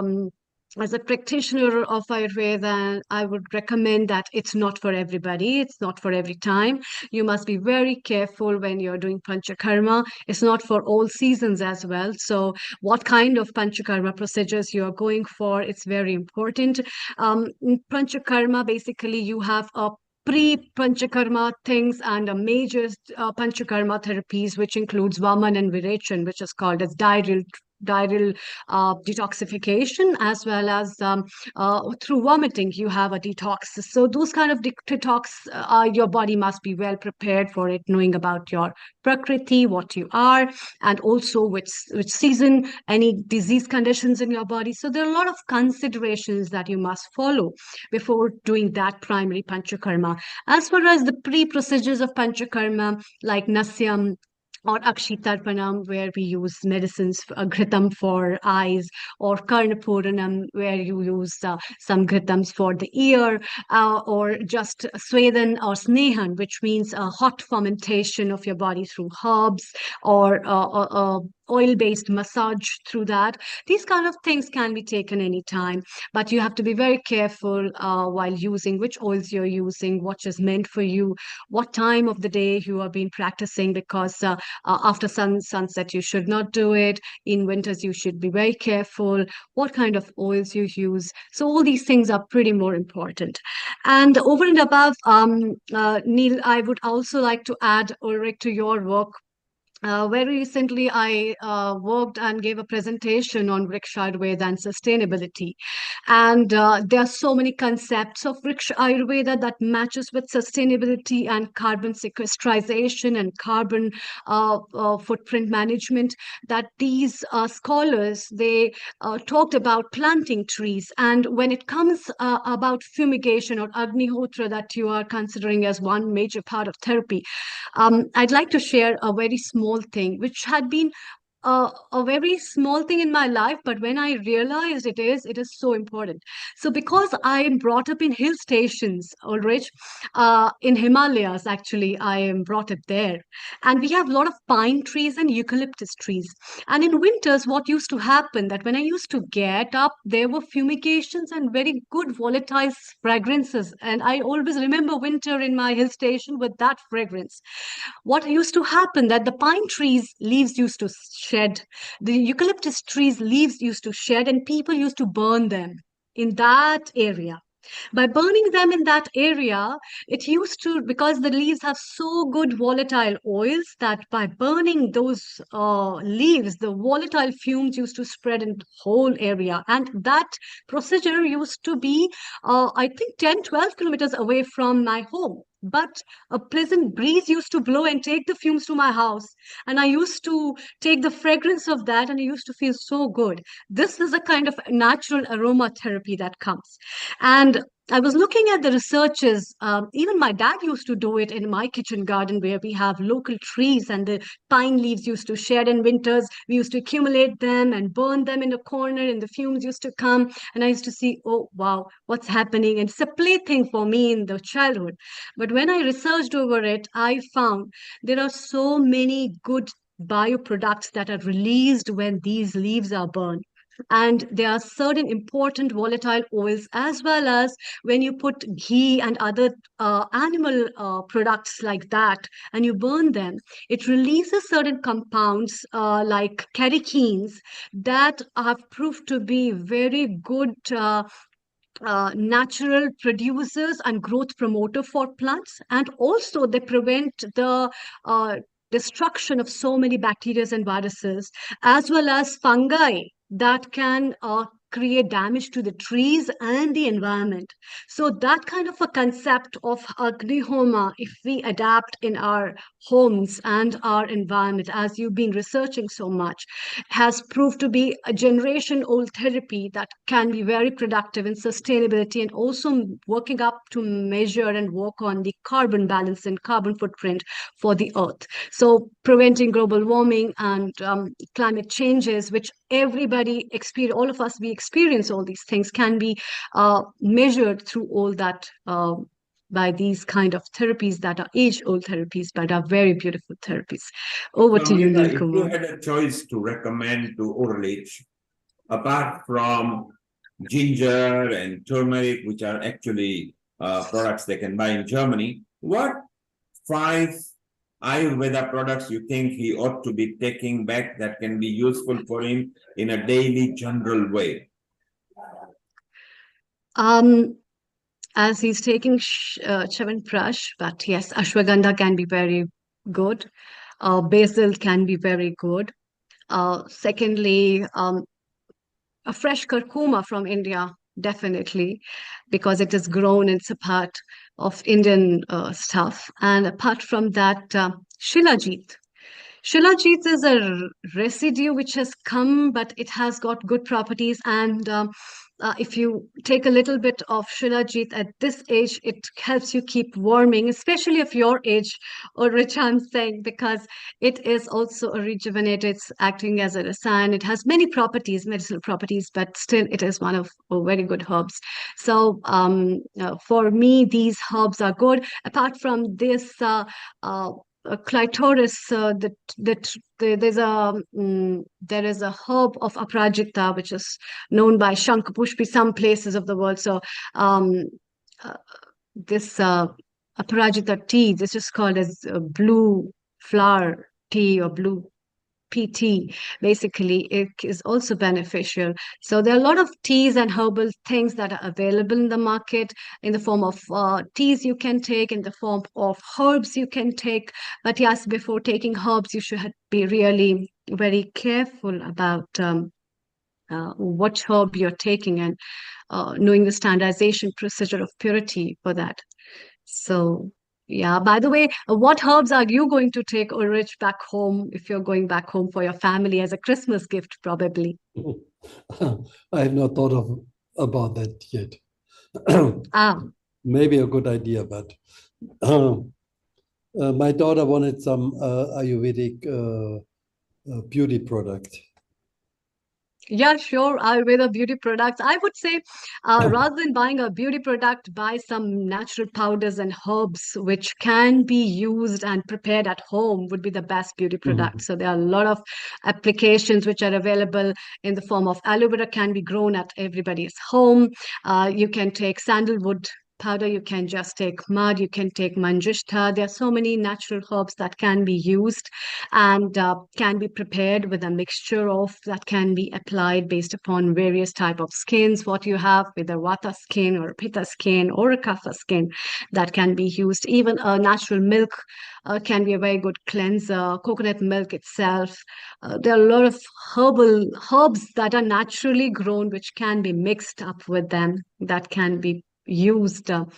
as a practitioner of Ayurveda, I would recommend that it's not for everybody. It's not for every time. You must be very careful when you're doing Panchakarma. It's not for all seasons as well. So what kind of Panchakarma procedures you are going for, it's very important. In Panchakarma, basically, you have a pre-Panchakarma things and a major Panchakarma therapies, which includes Vaman and Virechan, which is called as diarrheal detoxification, as well as through vomiting, you have a detox. So those kind of detox, your body must be well prepared for it, knowing about your prakriti, what you are, and also which season, any disease conditions in your body. So there are a lot of considerations that you must follow before doing that primary Panchakarma. As far as the pre-procedures of Panchakarma, like Nasyam, or Akshitarpanam, where we use medicines, Ghritam for eyes, or Karnapuranam, where you use some Ghritams for the ear, or just Swedan or Snehan, which means a hot fermentation of your body through herbs, or oil-based massage through that. These kind of things can be taken anytime, but you have to be very careful while using which oils you're using, what is meant for you, what time of the day you have been practicing, because after sunset, you should not do it. In winters, you should be very careful what kind of oils you use. So all these things are pretty more important. And over and above, Neil, I would also like to add, Ulrich, to your work, very recently, I worked and gave a presentation on Vriksha Ayurveda and sustainability. And there are so many concepts of Vriksha Ayurveda that matches with sustainability and carbon sequestration and carbon footprint management, that these scholars, they talked about planting trees. And when it comes about fumigation or Agnihotra that you are considering as one major part of therapy, I'd like to share a very small thing, which had been a very small thing in my life, but when I realized it is so important. So, because I am brought up in hill stations, Ulrich, in Himalayas, actually, I am brought up there, and we have a lot of pine trees and eucalyptus trees. And in winters, what used to happen that when I used to get up, there were fumigations and very good volatile fragrances, and I always remember winter in my hill station with that fragrance. What used to happen that the pine trees leaves used to shed, the eucalyptus trees leaves used to shed, and people used to burn them in that area. By burning them in that area, it used to, because the leaves have so good volatile oils, that by burning those leaves, the volatile fumes used to spread in the whole area. And that procedure used to be, I think, 10, 12 kilometers away from my home. But a pleasant breeze used to blow and take the fumes to my house. And I used to take the fragrance of that, and I used to feel so good. This is a kind of natural aromatherapy that comes. And I was looking at the researches. Even my dad used to do it in my kitchen garden, where we have local trees and the pine leaves used to shed in winters. We used to accumulate them and burn them in a corner, and the fumes used to come. And I used to see, oh, wow, what's happening? And it's a plaything for me in the childhood. But when I researched over it, I found there are so many good bioproducts that are released when these leaves are burned. And there are certain important volatile oils, as well as when you put ghee and other animal products like that and you burn them, it releases certain compounds like catechins that have proved to be very good natural producers and growth promoter for plants. And also they prevent the destruction of so many bacteria and viruses, as well as fungi that can create damage to the trees and the environment. So that kind of a concept of Agnihoma, if we adapt in our homes and our environment, as you've been researching so much, has proved to be a generation old therapy that can be very productive in sustainability, and also working up to measure and work on the carbon balance and carbon footprint for the earth. So preventing global warming and climate changes, which everybody experience, all of us, we experience all these things, can be measured through all that by these kind of therapies that are age-old therapies, but are very beautiful therapies. Over So, to you, Amrita, Neil if you Kumar. had a choice to recommend to Urlich, apart from ginger and turmeric, which are actually products they can buy in Germany, what 5 Ayurveda products you think he ought to be taking back that can be useful for him in a daily general way? As he's taking Chyawanprash, but yes, ashwagandha can be very good. Basil can be very good. Secondly, a fresh curcuma from India, definitely, because it is grown, it's a part of Indian stuff. And apart from that, Shilajit. Shilajit is a residue which has come, but it has got good properties. And if you take a little bit of Shilajit at this age, it helps you keep warming, especially of your age, or Rich, I'm saying, because it is also a rejuvenator. It's acting as a rasayan. It has many properties, medicinal properties, but still it is one of very good herbs. So for me, these herbs are good. Apart from this, clitoris, there is a herb of Aprajita which is known by Shankapushpi some places of the world. So uh, this Aparajita tea, this is called as blue flower tea or blue PT. Basically, it is also beneficial. So there are a lot of teas and herbal things that are available in the market in the form of teas you can take, in the form of herbs you can take. But yes, before taking herbs, you should be really very careful about what herb you're taking, and knowing the standardization procedure of purity for that. So, yeah, by the way, what herbs are you going to take, Ulrich, back home if you're going back home for your family as a Christmas gift, probably? I have not thought about that yet. Ah, Maybe a good idea, but my daughter wanted some Ayurvedic beauty product. yeah, sure. Ayurveda beauty products. I would say, rather than buying a beauty product, buy some natural powders and herbs which can be used and prepared at home would be the best beauty product. So there are a lot of applications which are available in the form of aloe vera, can be grown at everybody's home. You can take sandalwood powder, you can just take mud, you can take manjishta. There are so many natural herbs that can be used and can be prepared with a mixture of that can be applied based upon various type of skins what you have, whether vata skin or pitta skin or a kapha skin, that can be used. Even a natural milk can be a very good cleanser. Coconut milk itself, there are a lot of herbs that are naturally grown which can be mixed up with them, that can be used up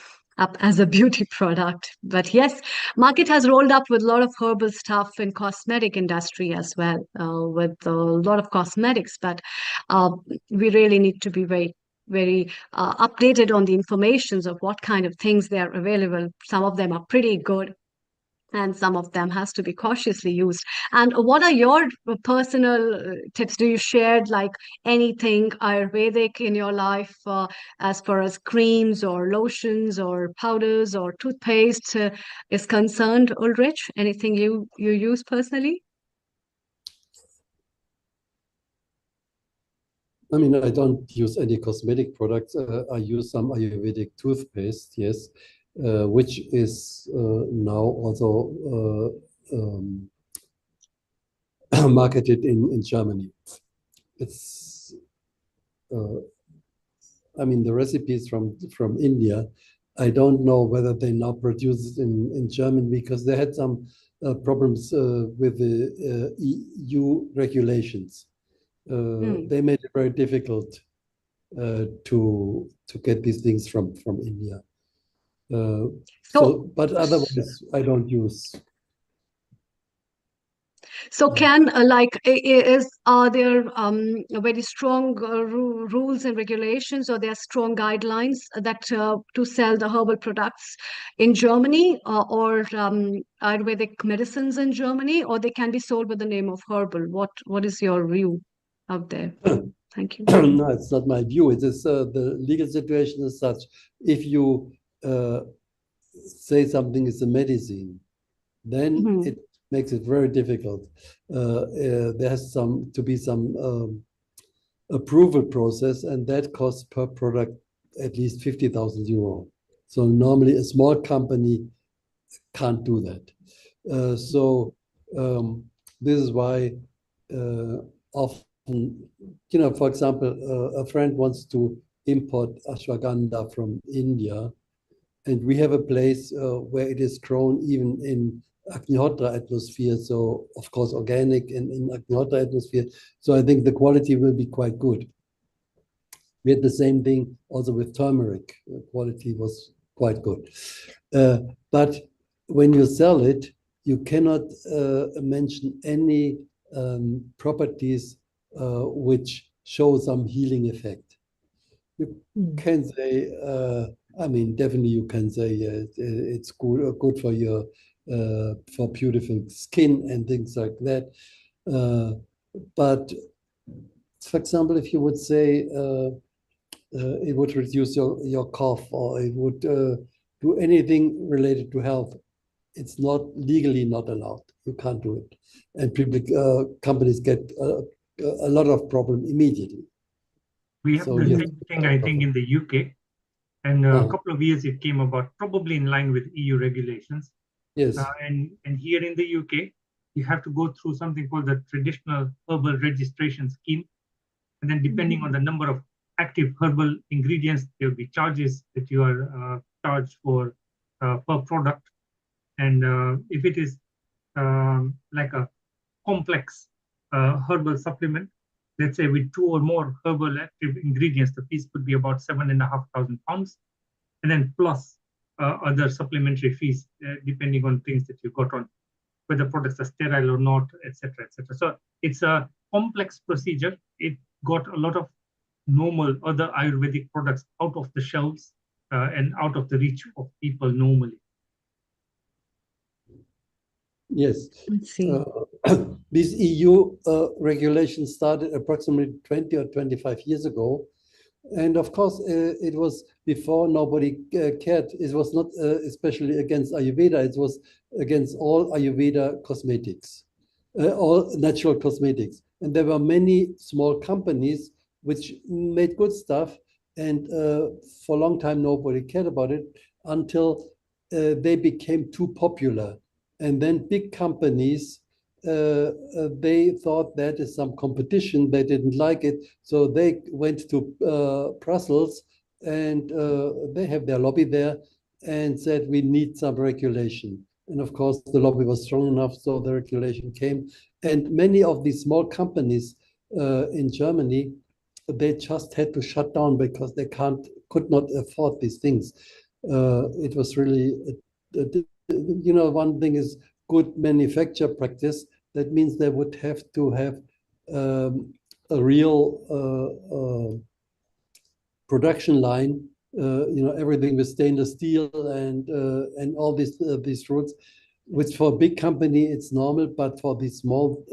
as a beauty product. But yes, market has rolled up with a lot of herbal stuff in cosmetic industry as well, with a lot of cosmetics. But we really need to be very updated on the informations of what kind of things they are available. Some of them are pretty good, and some of them has to be cautiously used. And what are your personal tips? Do you share like anything Ayurvedic in your life, as far as creams or lotions or powders or toothpaste is concerned, Ulrich? Anything you use personally? I mean, I don't use any cosmetic products. I use some Ayurvedic toothpaste, yes, which is now also marketed in Germany. It's, I mean, the recipes from India. I don't know whether they now produce it in Germany, because they had some problems with the EU regulations. They made it very difficult to get these things from India. But otherwise, I don't use. So can are there very strong rules and regulations, or there are strong guidelines that to sell the herbal products in Germany, or Ayurvedic medicines in Germany, or they can be sold with the name of herbal? What is your view out there? Thank you. No, it's not my view. It is the legal situation is such. If you say something is a medicine, then it makes it very difficult. There has to be some approval process, and that costs per product at least 50,000 euro. So normally a small company can't do that. This is why often, for example, a friend wants to import ashwagandha from India, and we have a place where it is grown even in Agnihotra atmosphere, so of course organic and in Agnihotra atmosphere. So I think the quality will be quite good. We had the same thing also with turmeric. The quality was quite good. But when you sell it, you cannot mention any properties which show some healing effect. You can say, I mean, definitely you can say it's good for your for beautiful skin and things like that. But for example, if you would say it would reduce your cough, or it would do anything related to health, it's not legally not allowed. You can't do it, and people, companies get a lot of problem immediately. We have the same thing, I think, in the UK, and a couple of years it came about, probably in line with EU regulations. Yes. And here in the UK, you have to go through something called the traditional herbal registration scheme. And then depending on the number of active herbal ingredients, there will be charges that you are charged for per product. And if it is like a complex herbal supplement, let's say with 2 or more herbal active ingredients, the fees could be about £7,500, and then plus other supplementary fees, depending on things that you got on, whether products are sterile or not, etc., etc. So it's a complex procedure. It got a lot of normal other Ayurvedic products out of the shelves and out of the reach of people normally. Yes. Let's see. These EU regulations started approximately 20 or 25 years ago. And of course, it was before nobody cared. It was not especially against Ayurveda. It was against all Ayurveda cosmetics, all natural cosmetics. And there were many small companies which made good stuff. And for a long time, nobody cared about it until they became too popular. And then big companies, they thought that is some competition. They didn't like it. So they went to Brussels, and they have their lobby there and said, we need some regulation. And of course, the lobby was strong enough, so the regulation came. And many of these small companies in Germany, they just had to shut down because they could not afford these things. It was really, one thing is good manufacture practice. That means they would have to have a real production line, everything with stainless steel and all these rules, which for a big company it's normal, but for these small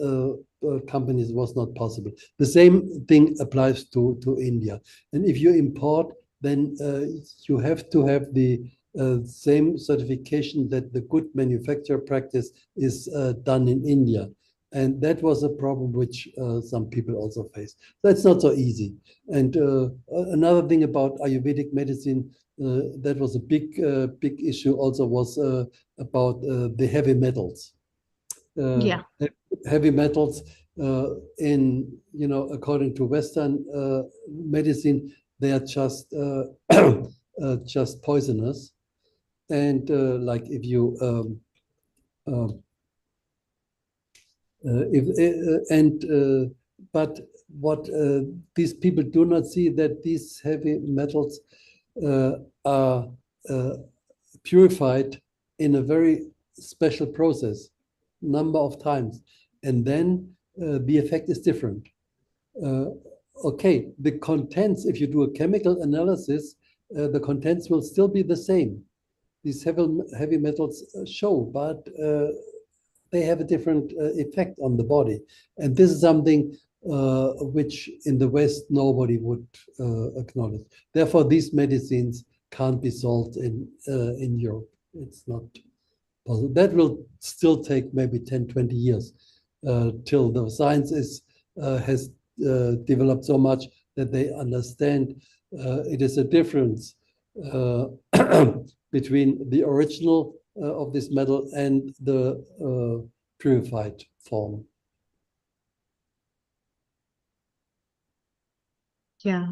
companies was not possible. The same thing applies to India. And if you import, then you have to have the same certification that the good manufacturer practice is done in India. And that was a problem which some people also face. That's not so easy. And another thing about Ayurvedic medicine that was a big issue also was about the heavy metals. Yeah. Heavy metals according to Western medicine, they are just poisonous. And like if you but what these people do not see, that these heavy metals are purified in a very special process, number of times, and then the effect is different. Okay, the contents, if you do a chemical analysis, the contents will still be the same. These heavy metals show, but they have a different effect on the body. And this is something which in the West nobody would acknowledge. Therefore, these medicines can't be sold in Europe. It's not possible. That will still take maybe 10, 20 years till the science has developed so much that they understand it is a difference between the original of this metal and the purified form. Yeah.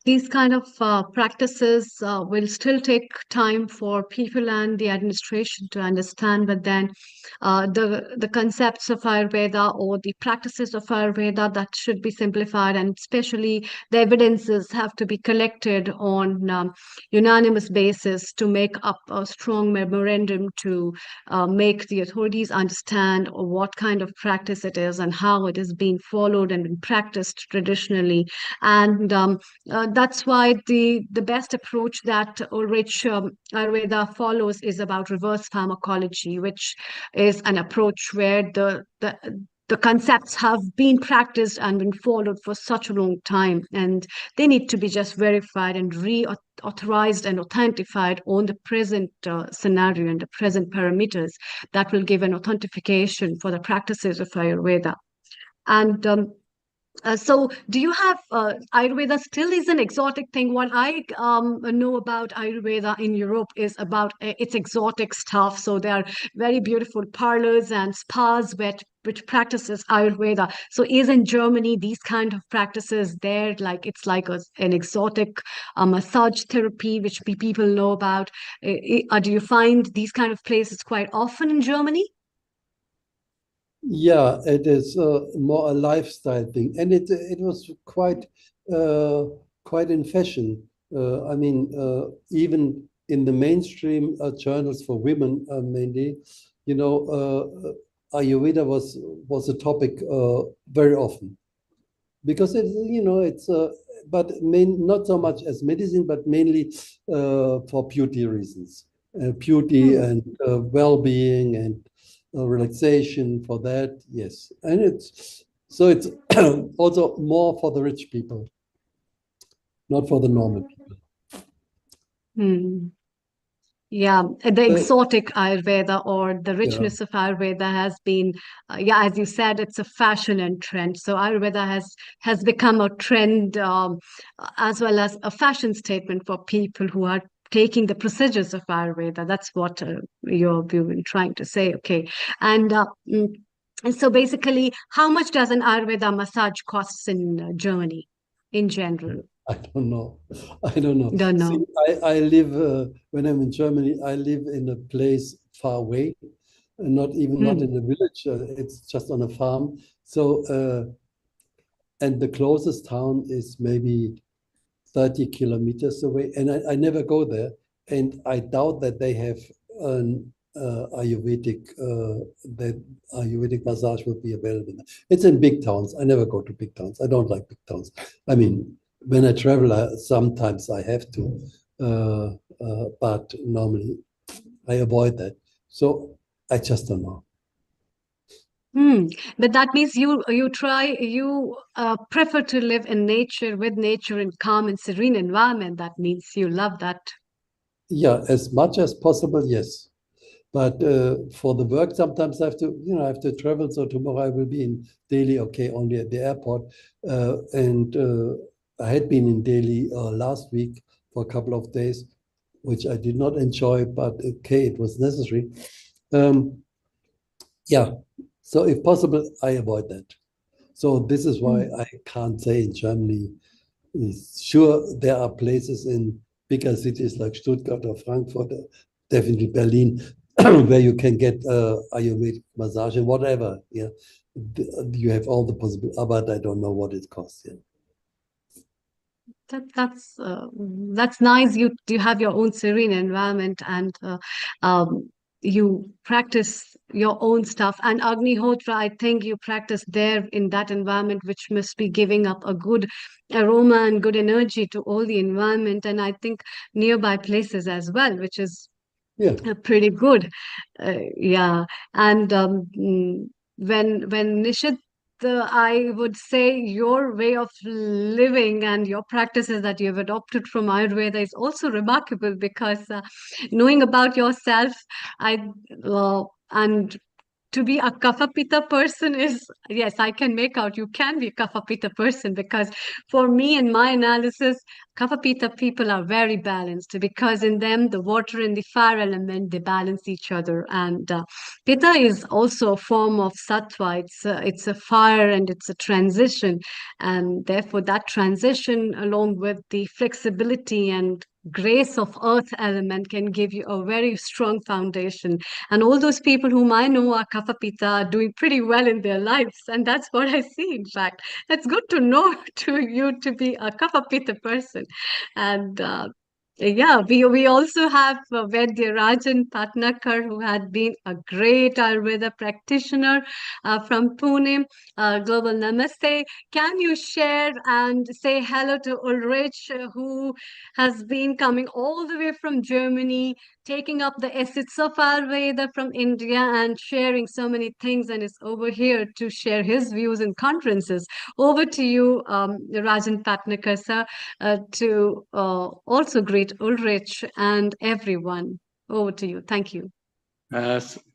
These kind of practices will still take time for people and the administration to understand, but then the concepts of Ayurveda or the practices of Ayurveda, that should be simplified, and especially the evidences have to be collected on unanimous basis to make up a strong memorandum to make the authorities understand what kind of practice it is and how it is being followed and been practiced traditionally. And that's why the best approach that enrich Ayurveda follows is about reverse pharmacology, which is an approach where the concepts have been practiced and been followed for such a long time, and they need to be just verified and reauthorized and authenticated on the present scenario and the present parameters that will give an authentication for the practices of Ayurveda. And So do you have Ayurveda still is an exotic thing? What I know about Ayurveda in Europe is about its exotic stuff. So there are very beautiful parlors and spas which practices Ayurveda. So is in Germany these kind of practices there? Like it's like an exotic massage therapy which people know about. Do you find these kind of places quite often in Germany? Yeah, it is more a lifestyle thing, and it was quite in fashion. I mean, even in the mainstream journals for women, mainly, you know, Ayurveda was a topic very often because it's but not so much as medicine, but mainly for beauty reasons, beauty Hmm. and well-being and relaxation for that. Yes, and it's also more for the rich people, not for the normal people. Hmm. Yeah, the Uh, exotic Ayurveda or the yeah, richness of Ayurveda has been, yeah, as you said, it's a fashion and trend. So Ayurveda has become a trend as well as a fashion statement for people who are taking the procedures of Ayurveda. That's what you've been trying to say. Okay, and and so basically, how much does an Ayurveda massage cost in Germany in general? I don't know. I don't know. Don't See, know. I live when I'm in Germany. I live in a place far away, and not Hmm. in a village. It's just on a farm. So and the closest town is maybe 30 kilometers away, and I never go there. And I doubt that they have an that Ayurvedic massage would be available. It's in big towns. I never go to big towns. I don't like big towns. I mean, when I travel, sometimes I have to, but normally I avoid that. So I just don't know. Hmm. But that means you prefer to live in nature with nature in calm and serene environment. That means you love that. Yeah, as much as possible, yes. But for the work, sometimes I have to travel. So tomorrow I will be in Delhi, okay, only at the airport. And I had been in Delhi last week for a couple of days, which I did not enjoy, but okay, it was necessary. Um, yeah, so if possible, I avoid that. So this is why Hmm. I can't say in Germany. Sure, there are places in bigger cities like Stuttgart or Frankfurt, definitely Berlin, where you can get Ayurvedic massage and whatever. Yeah, you have all the possible, but I don't know what it costs. Yeah. That's nice. You have your own serene environment and you practice your own stuff. And Agnihotra, I think you practice there in that environment, which must be giving up a good aroma and good energy to all the environment. And I think nearby places as well, which is Yeah. pretty good. Yeah. And when Nishit, I would say your way of living and your practices that you have adopted from Ayurveda is also remarkable because knowing about yourself, I and to be a kapha pitta person is, yes, I can make out you can be a kapha pitta person because for me in my analysis, kapha pitta people are very balanced because in them the water and the fire element they balance each other, and pitta is also a form of sattva. It's a fire and it's a transition, and therefore that transition along with the flexibility and grace of earth element can give you a very strong foundation, and all those people whom I know are Kapha Pitta are doing pretty well in their lives. And that's what I see, in fact. It's good to know to you to be a Kapha Pitta person. And yeah, we also have Vaidya Rajan Patnakar, who had been a great Ayurveda practitioner from Pune. Global Namaste. Can you share and say hello to Ulrich, who has been coming all the way from Germany, taking up the essence of Ayurveda from India and sharing so many things, and is over here to share his views in conferences. Over to you, Rajan Patnakar, sir, to also greet Ulrich and everyone. Over to you. Thank you.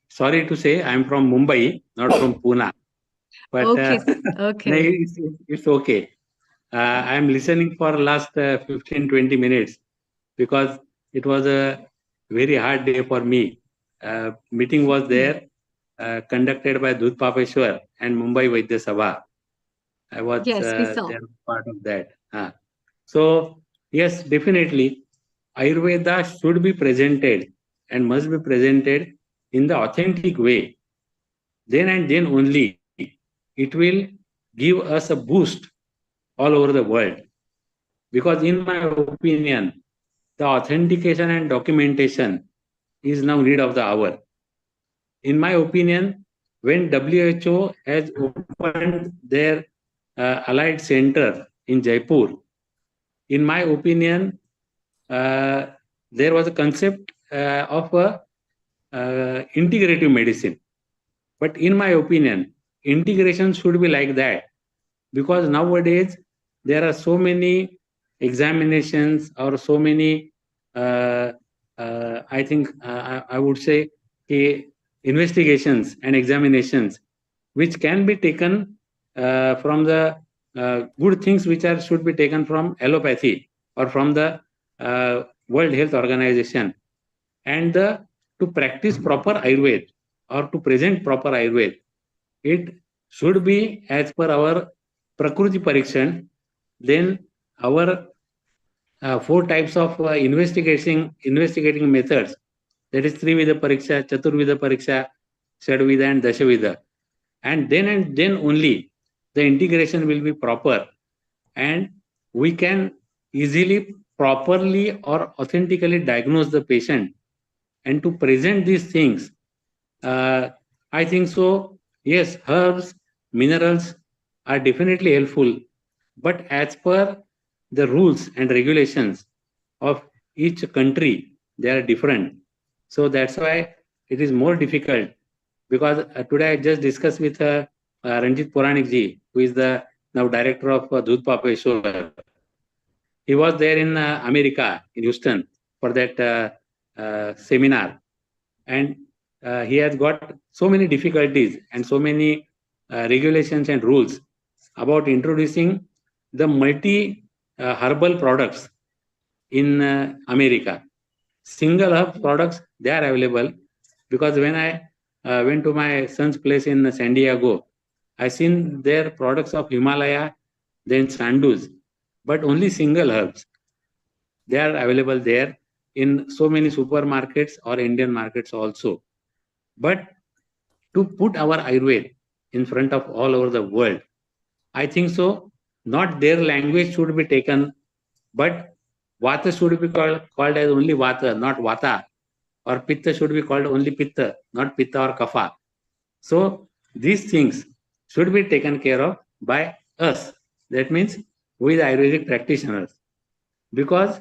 Sorry to say, I'm from Mumbai, not from Pune. But Okay, no, okay. it's okay. I'm listening for last 15, 20 minutes because it was a very hard day for me. Meeting was there, conducted by Dudh Papeshwar and Mumbai Vaidya Sabha. I was Yes, we saw. there part of that. So yes, definitely, Ayurveda should be presented and must be presented in the authentic way. Then and then only it will give us a boost all over the world. Because in my opinion, the authentication and documentation is now need of the hour. In my opinion, when WHO has opened their allied center in Jaipur, in my opinion, there was a concept of a integrative medicine. But in my opinion, integration should be like that because nowadays there are so many examinations or so many, I think I would say, investigations and examinations which can be taken from the good things which are should be taken from allopathy or from the World Health Organization, and to practice proper Ayurveda or to present proper Ayurveda, it should be as per our Prakruti Parikshan. Then our four types of investigating methods, that is Trivida Pariksha, Chaturvida Pariksha, Shadvida and Dashavida. And then only the integration will be proper and we can easily, properly or authentically diagnose the patient and to present these things. I think so. Yes, herbs, minerals are definitely helpful, but as per the rules and regulations of each country, they are different. So that's why it is more difficult. Because today I just discussed with Ranjit Puranik ji, who is the now director of Dudh Papeshwar. He was there in America, in Houston, for that seminar, and he has got so many difficulties and so many regulations and rules about introducing the multi herbal products in America. Single herb products, they are available, because when I went to my son's place in San Diego, I seen their products of Himalaya, then Sandus, but only single herbs. They are available there in so many supermarkets or Indian markets also. But to put our Ayurveda in front of all over the world, I think so, not their language should be taken, but Vata should be called as only Vata, not Vata, or Pitta should be called only Pitta, not Pitta or Kapha. So these things should be taken care of by us. That means we the Ayurvedic practitioners. Because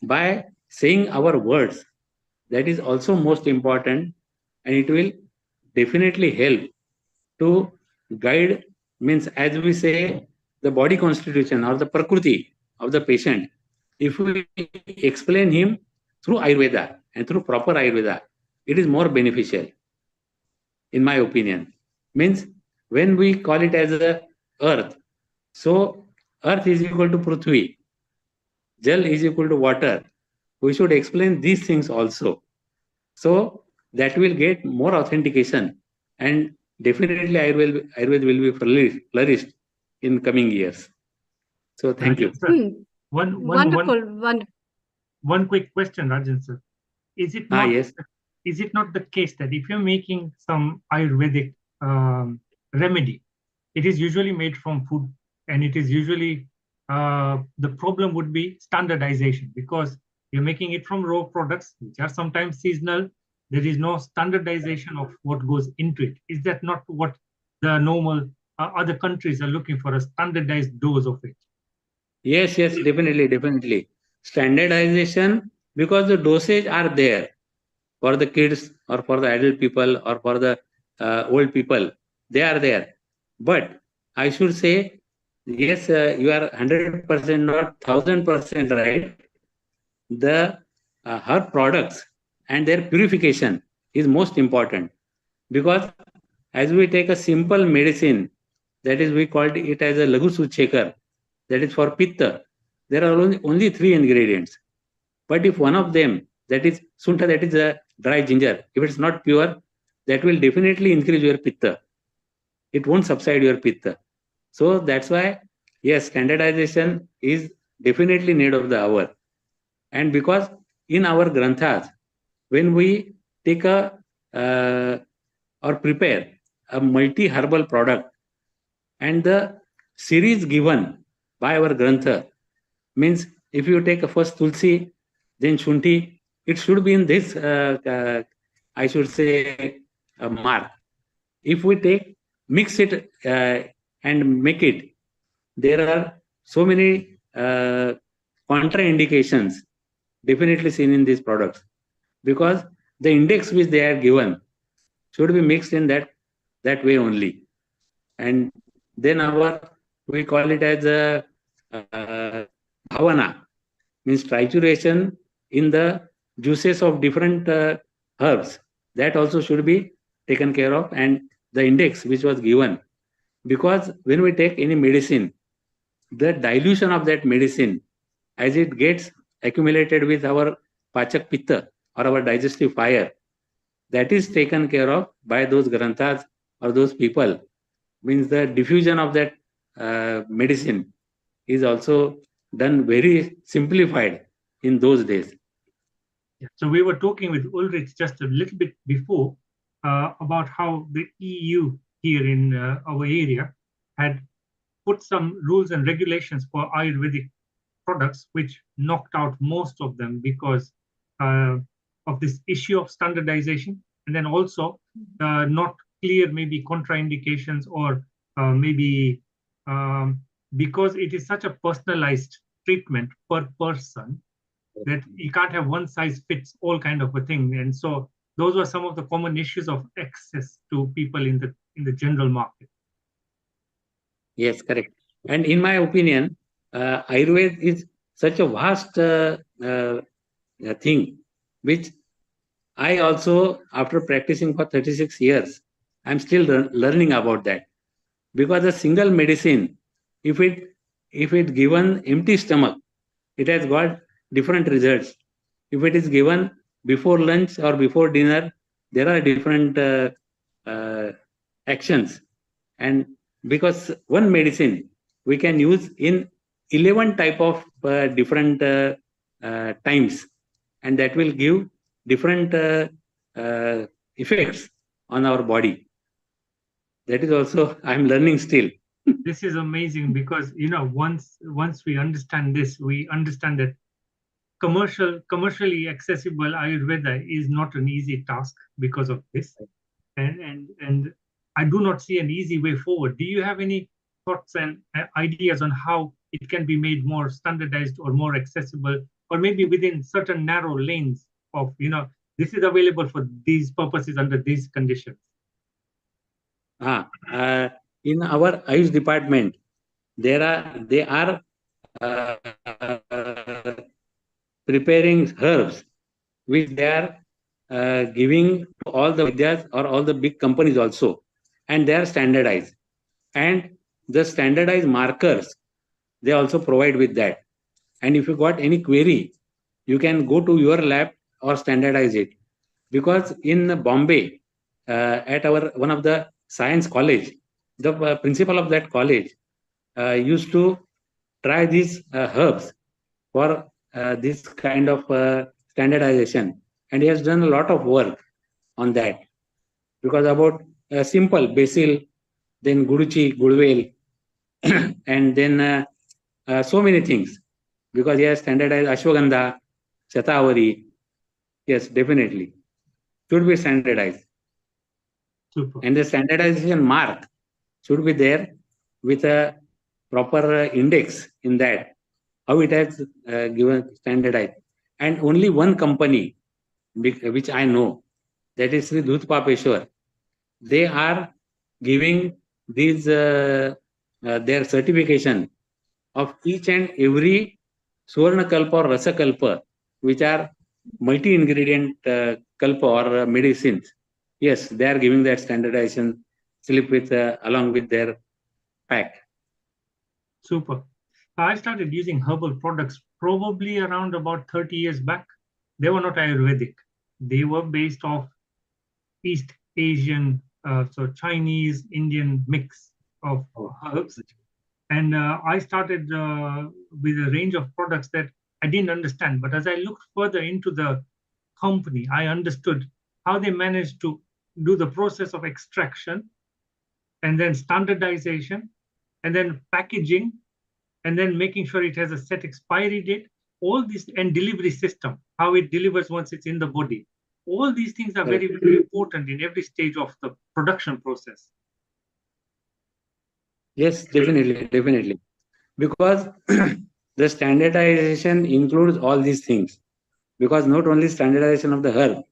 by saying our words, that is also most important, and it will definitely help to guide, means as we say, the body constitution or the prakruti of the patient. If we explain him through Ayurveda and through proper Ayurveda, it is more beneficial, in my opinion. Means when we call it as a earth, so earth is equal to Prithvi, Jal is equal to water. We should explain these things also. So that will get more authentication, and definitely Ayurveda will be flourished in coming years. So thank you. Sir, Hmm. one quick question, Rajan sir. Is it not Yes. is it not the case that if you're making some Ayurvedic remedy, it is usually made from food, and it is usually the problem would be standardization, because you're making it from raw products which are sometimes seasonal. There is no standardization of what goes into it. Is that not what the normal other countries are looking for, a standardized dose of it? Yes, definitely. Standardization, because the dosage are there for the kids or for the adult people or for the old people. They are there. But I should say, yes, you are 100% not 1000% right. The herb products and their purification is most important, because as we take a simple medicine that is, we called it as a Lagu Suchekar, that is for Pitta. There are only 3 ingredients. But if one of them, that is Sunta, that is a dry ginger, if it's not pure, that will definitely increase your Pitta. It won't subside your Pitta. So that's why, yes, standardization is definitely need of the hour. And because in our granthas, when we take a or prepare a multi-herbal product, and the series given by our grantha means, if you take a first tulsi, then shunti, it should be in this, I should say, mark. If we take, mix it and make it, there are so many contraindications definitely seen in these products, because the index which they are given should be mixed in that way only. And then we call it as a bhavana, means trituration in the juices of different herbs. That also should be taken care of, and the index which was given. Because when we take any medicine, the dilution of that medicine, as it gets accumulated with our pachak pitta or our digestive fire, that is taken care of by those granthas or those people. Means the diffusion of that medicine is also done very simplified in those days. Yeah. So we were talking with Ulrich just a little bit before about how the EU here in our area had put some rules and regulations for Ayurvedic products, which knocked out most of them because of this issue of standardization, and then also not clear maybe contraindications, or maybe because it is such a personalized treatment per person that you can't have one size fits all kind of a thing. And so those were some of the common issues of access to people in the general market. Yes, correct. And in my opinion, Ayurveda is such a vast thing, which I also, after practicing for 36 years, I'm still learning about that. Because a single medicine, if it given empty stomach, it has got different results. If it is given before lunch or before dinner, there are different actions. And because one medicine we can use in 11 type of different times, and that will give different effects on our body. That is also I'm learning still. This is amazing, because once we understand this, we understand that commercially accessible Ayurveda is not an easy task because of this, and I do not see an easy way forward. Do you have any thoughts and ideas on how it can be made more standardized or more accessible, or maybe within certain narrow lanes of this is available for these purposes under these conditions? In our Ayush department, they are preparing herbs which they are giving to all the Vidyas or all the big companies also, and they are standardized. And the standardized markers, they also provide with that. And if you got any query, you can go to your lab or standardize it. Because in Bombay, at one of the science college, the principal of that college used to try these herbs for this kind of standardization, and he has done a lot of work on that. Because about simple basil, then guduchi, gudvel, and then so many things. Because he has standardized ashwagandha, shatavari. Yes, definitely should be standardized. Super. And the standardization mark should be there with a proper index in that, how it has given standardized. And only one company, which I know, that is Sri Dudpapeshwar, they are giving these their certification of each and every Suvarna Kalpa or Rasa Kalpa, which are multi-ingredient kalpa or medicines. Yes, they are giving that standardization slip with along with their pack. Super. I started using herbal products probably around about 30 years back. They were not Ayurvedic. They were based off East Asian, so Chinese, Indian mix of herbs. And I started with a range of products that I didn't understand. But as I looked further into the company, I understood how they managed to do the process of extraction and then standardization and then packaging and then making sure it has a set expiry date, all this, and delivery system, how it delivers once it's in the body. All these things are very, very important in every stage of the production process. Yes, definitely. Because the standardization includes all these things. Because not only standardization of the herb,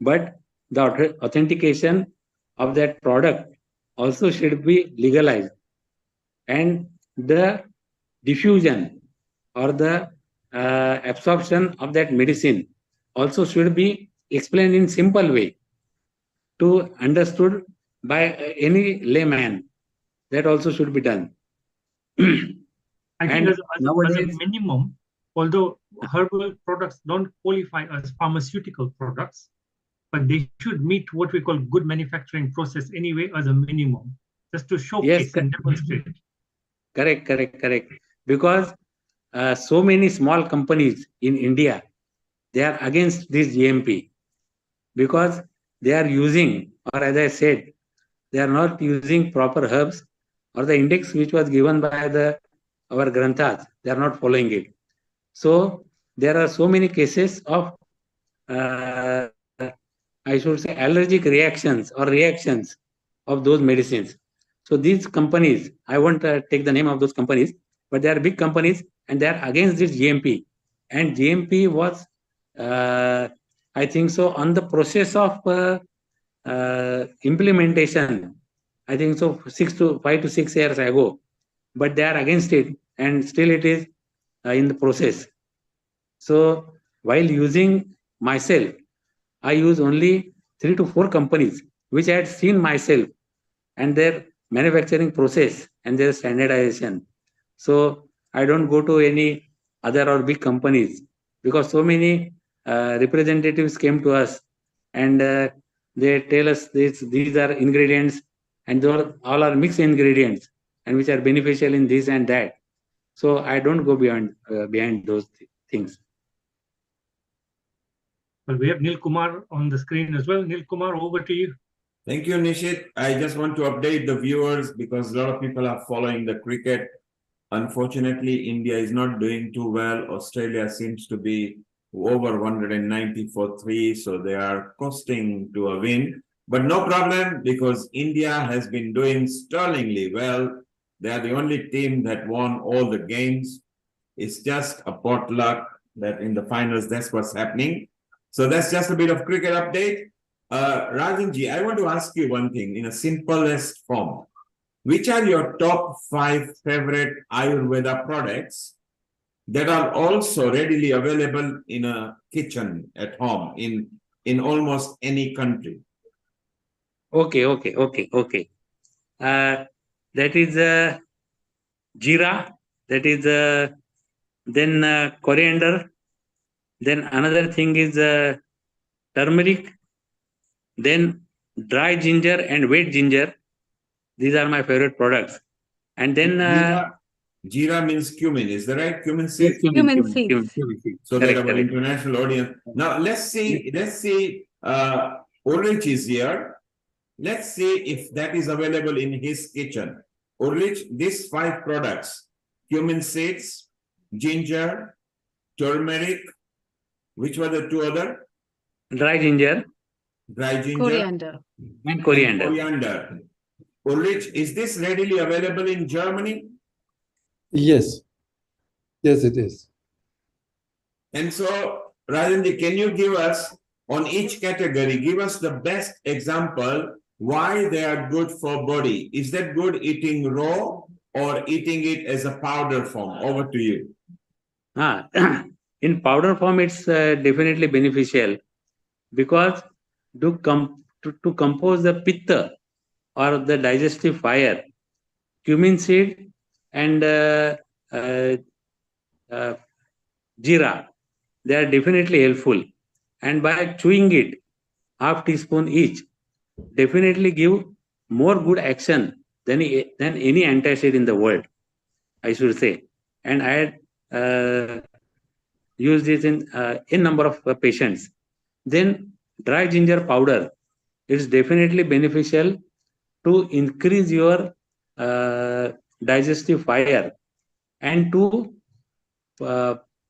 but the authentication of that product also should be legalized. And the diffusion or the absorption of that medicine also should be explained in simple way to understood by any layman. That also should be done. I think And as a nowadays, minimum, although herbal products don't qualify as pharmaceutical products, but they should meet what we call good manufacturing process anyway as a minimum, just to showcase and demonstrate. Correct. Because so many small companies in India, they are against this GMP because they are using, or as I said, they are not using proper herbs or the index which was given by our granthas. They are not following it. So there are so many cases of I should say allergic reactions or reactions of those medicines. So these companies, I won't take the name of those companies, but they are big companies and they are against this GMP. And GMP was, I think so, on the process of implementation, I think so 5 to 6 years ago, but they are against it and still it is in the process. So while using myself, I use only 3 to 4 companies which I had seen myself and their manufacturing process and their standardization. So I don't go to any other or big companies because so many representatives came to us and they tell us these are ingredients and all are mixed ingredients and which are beneficial in this and that. So I don't go behind those things. Well, we have Nil Kumar on the screen as well. Nil Kumar, over to you. Thank you, Nishit. I just want to update the viewers because a lot of people are following the cricket. Unfortunately, India is not doing too well. Australia seems to be over 190 for 3, so they are coasting to a win. But no problem because India has been doing sterlingly well. They are the only team that won all the games. It's just a potluck that in the finals, that's what's happening. So that's just a bit of cricket update. Rajanji, I want to ask you one thing in a simplest form. Which are your top 5 favorite Ayurveda products that are also readily available in a kitchen at home in almost any country? Okay. That is jeera, that is then coriander, then another thing is turmeric, then dry ginger and wet ginger. These are my favorite products. And then jeera means cumin, is that right? Cumin seeds? Cumin seeds. So that our international audience. Now let's see Ulrich is here. Let's see if that is available in his kitchen. Ulrich, these 5 products, cumin seeds, ginger, turmeric, which were the 2 other? Dry ginger. Coriander. And coriander. Ulrich, is this readily available in Germany? Yes. Yes, it is. And so, Rajendi, can you give us, on each category, give us the best example why they are good for body? Is that good eating raw or eating it as a powder form? Over to you. In powder form, it's definitely beneficial because to compose the pitta or the digestive fire, cumin seed and jeera. They are definitely helpful. And by chewing it, half teaspoon each, definitely give more good action than any antacid in the world, I should say. And I had used this in number of patients. Then dry ginger powder, it's definitely beneficial to increase your digestive fire and to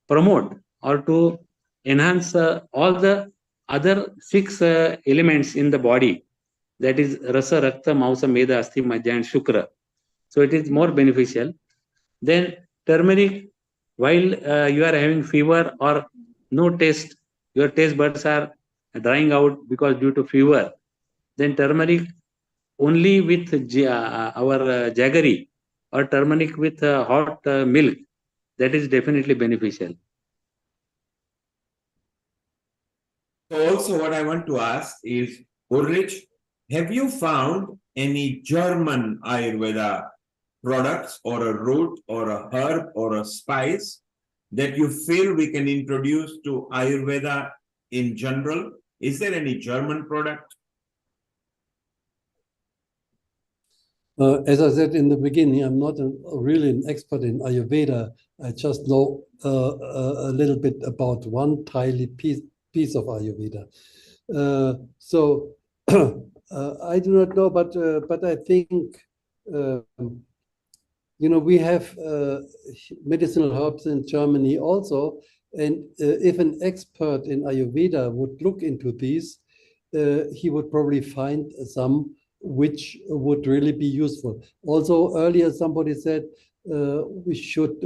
promote or to enhance all the other 6 elements in the body, that is rasa, rakta, mausa, meda, asti, majja and shukra. So it is more beneficial. Then turmeric, while you are having fever or no taste, your taste buds are drying out because due to fever, then turmeric only with our jaggery or turmeric with hot milk, that is definitely beneficial. So also what I want to ask is, Ulrich, have you found any German Ayurveda products or a root or a herb or a spice that you feel we can introduce to Ayurveda in general? Is there any German product? As I said in the beginning, I'm not really an expert in Ayurveda. I just know a little bit about one tiny piece of Ayurveda. So I do not know, but I think we have medicinal herbs in Germany also, and if an expert in Ayurveda would look into these, he would probably find some which would really be useful. Also, earlier somebody said we should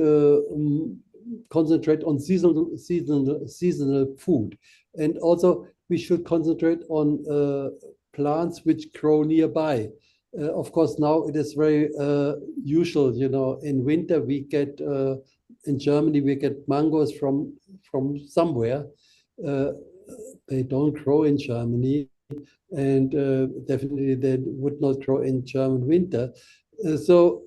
concentrate on seasonal food, and also we should concentrate on plants which grow nearby. Of course, now it is very usual. In winter we get in Germany we get mangoes from somewhere. They don't grow in Germany, and definitely they would not grow in German winter. So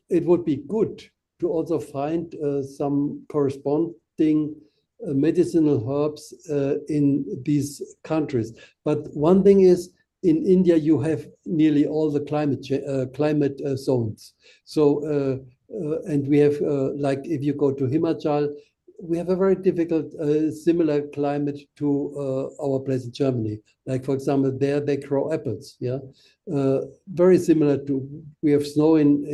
it would be good to also find some corresponding medicinal herbs in these countries. But one thing is, in India, you have nearly all the climate zones. So, and we have, like if you go to Himachal, we have a very difficult, similar climate to our place in Germany. Like, for example, there they grow apples, yeah? Very similar to, we have snow in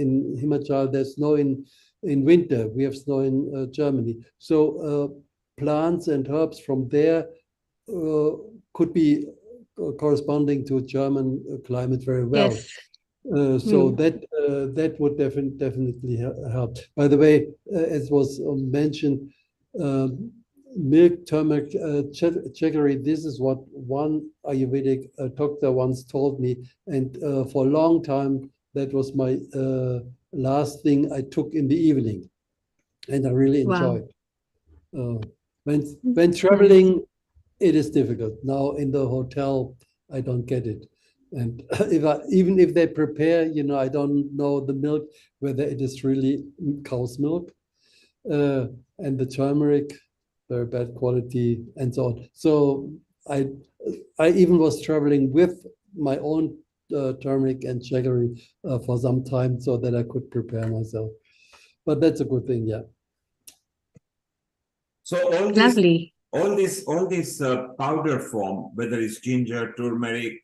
Himachal, there's snow in winter, we have snow in Germany. So plants and herbs from there could be corresponding to German climate very well. Yes. So that would definitely help. By the way, as was mentioned, milk, turmeric, jaggery, this is what one Ayurvedic doctor once told me, and for a long time that was my last thing I took in the evening, and I really enjoyed. When traveling, it is difficult. Now in the hotel, I don't get it. And even if they prepare, I don't know the milk, whether it is really cow's milk. And the turmeric, very bad quality, and so on. So I even was traveling with my own turmeric and jaggery for some time so that I could prepare myself. But that's a good thing, yeah. So all this powder form, whether it's ginger, turmeric,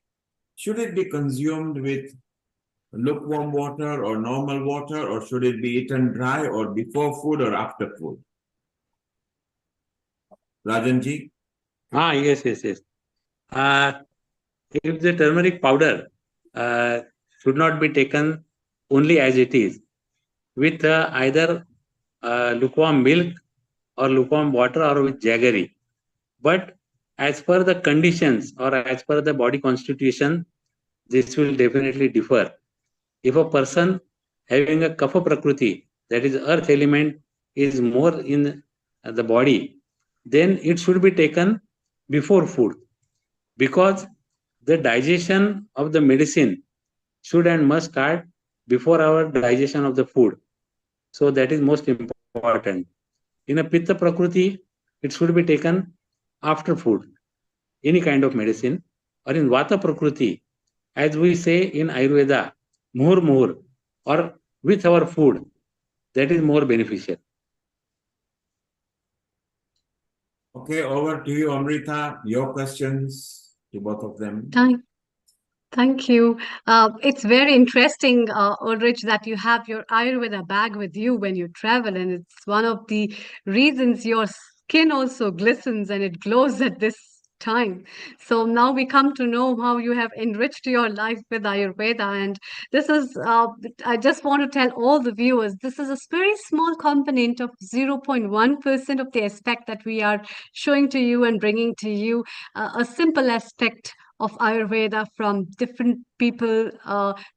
should it be consumed with lukewarm water or normal water, or should it be eaten dry or before food or after food? Rajanji? Yes. If the turmeric powder should not be taken only as it is, with either lukewarm milk or lukewarm water or with jaggery. But as per the conditions or as per the body constitution, this will definitely differ. If a person having a kapha prakriti, that is earth element, is more in the body, then it should be taken before food, because the digestion of the medicine should and must start before our digestion of the food. So that is most important. In a Pitta Prakriti, it should be taken after food, any kind of medicine. Or in Vata Prakriti, as we say in Ayurveda, muhur muhur, or with our food, that is more beneficial. Okay, over to you, Amrita. Your questions to both of them. Thank you. It's very interesting, Ulrich, that you have your Ayurveda bag with you when you travel, and it's one of the reasons your skin also glistens and it glows at this time. So now we come to know how you have enriched your life with Ayurveda, and this is, I just want to tell all the viewers, this is a very small component of 0.1% of the aspect that we are showing to you and bringing to you, a simple aspect of Ayurveda from different people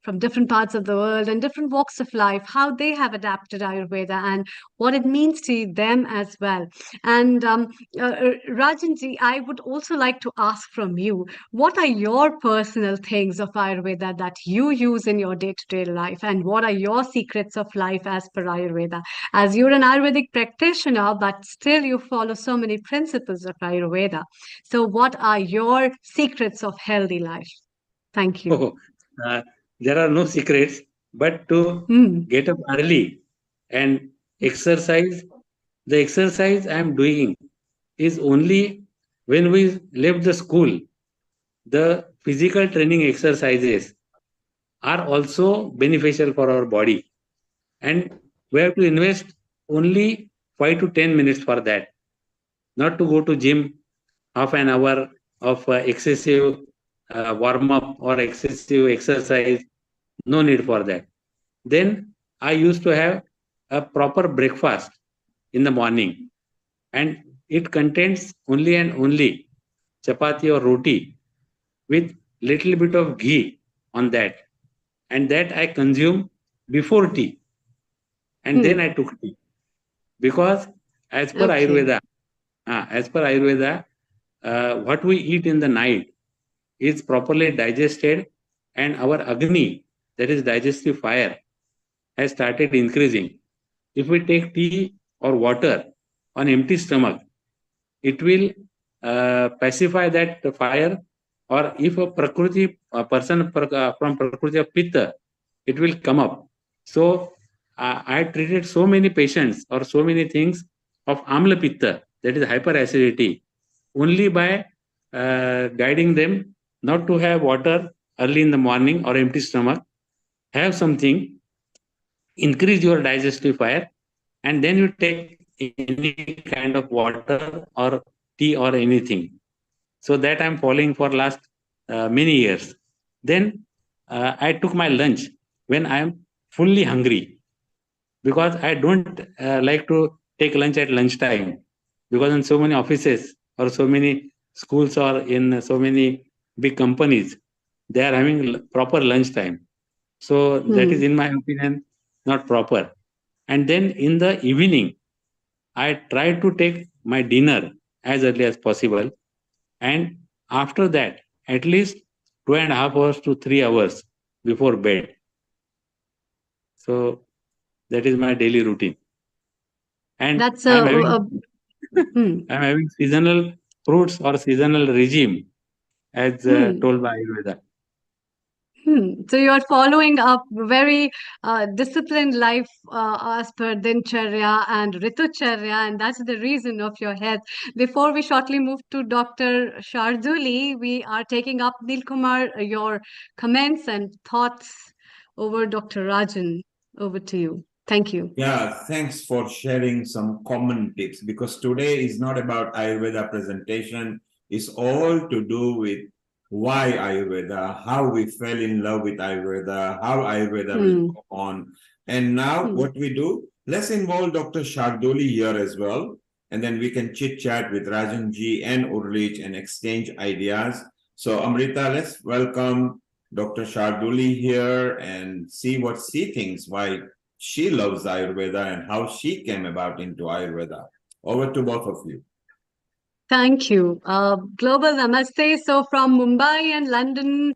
from different parts of the world and different walks of life, how they have adapted Ayurveda and what it means to them as well. And Rajanji, I would also like to ask from you, what are your personal things of Ayurveda that you use in your day-to-day life, and what are your secrets of life as per Ayurveda? As you're an Ayurvedic practitioner, but still you follow so many principles of Ayurveda. So what are your secrets of healthy life? Thank you. Oh, there are no secrets, but to get up early and exercise. The exercise I am doing is only when we left the school. The physical training exercises are also beneficial for our body, and we have to invest only 5 to 10 minutes for that. Not to go to gym half an hour of excessive warm up or excessive exercise. No need for that. Then I used to have a proper breakfast in the morning, and it contains only and only chapati or roti with little bit of ghee on that, and that I consume before tea, and then I took tea, because as per Ayurveda, what we eat in the night is properly digested, and our Agni, that is digestive fire, has started increasing. If we take tea or water on empty stomach, it will pacify that fire. Or if a person from Prakriti of Pitta, it will come up. So I treated so many patients or so many things of Amla Pitta, that is hyperacidity, only by guiding them not to have water early in the morning or empty stomach, have something, increase your digestive fire, and then you take any kind of water or tea or anything. So that I'm following for last many years. Then I took my lunch when I am fully hungry, because I don't like to take lunch at lunchtime, because in so many offices or so many schools or in so many big companies, they are having proper lunch time. So that is, in my opinion, not proper. And then in the evening, I try to take my dinner as early as possible. And after that, at least 2.5 hours to 3 hours before bed. So that is my daily routine. And That's I'm having seasonal fruits or seasonal regime, as told by Ayurveda. So you are following a very disciplined life as per Dincharya and Ritucharya, and that's the reason of your health. Before we shortly move to Dr. Sharduli, we are taking up, Nilkumar, your comments and thoughts over Dr. Rajan. Over to you. Thank you. Yeah, thanks for sharing some common tips, because today is not about Ayurveda presentation. It's all to do with why Ayurveda, how we fell in love with Ayurveda, how Ayurveda will go on. And now what we do, let's involve Dr. Sharduli here as well. And then we can chit chat with Rajanji and Urlich and exchange ideas. So Amrita, let's welcome Dr. Sharduli here and see what she thinks, why she loves Ayurveda and how she came about into Ayurveda. Over to both of you. Thank you. Global Namaste. So from Mumbai and London,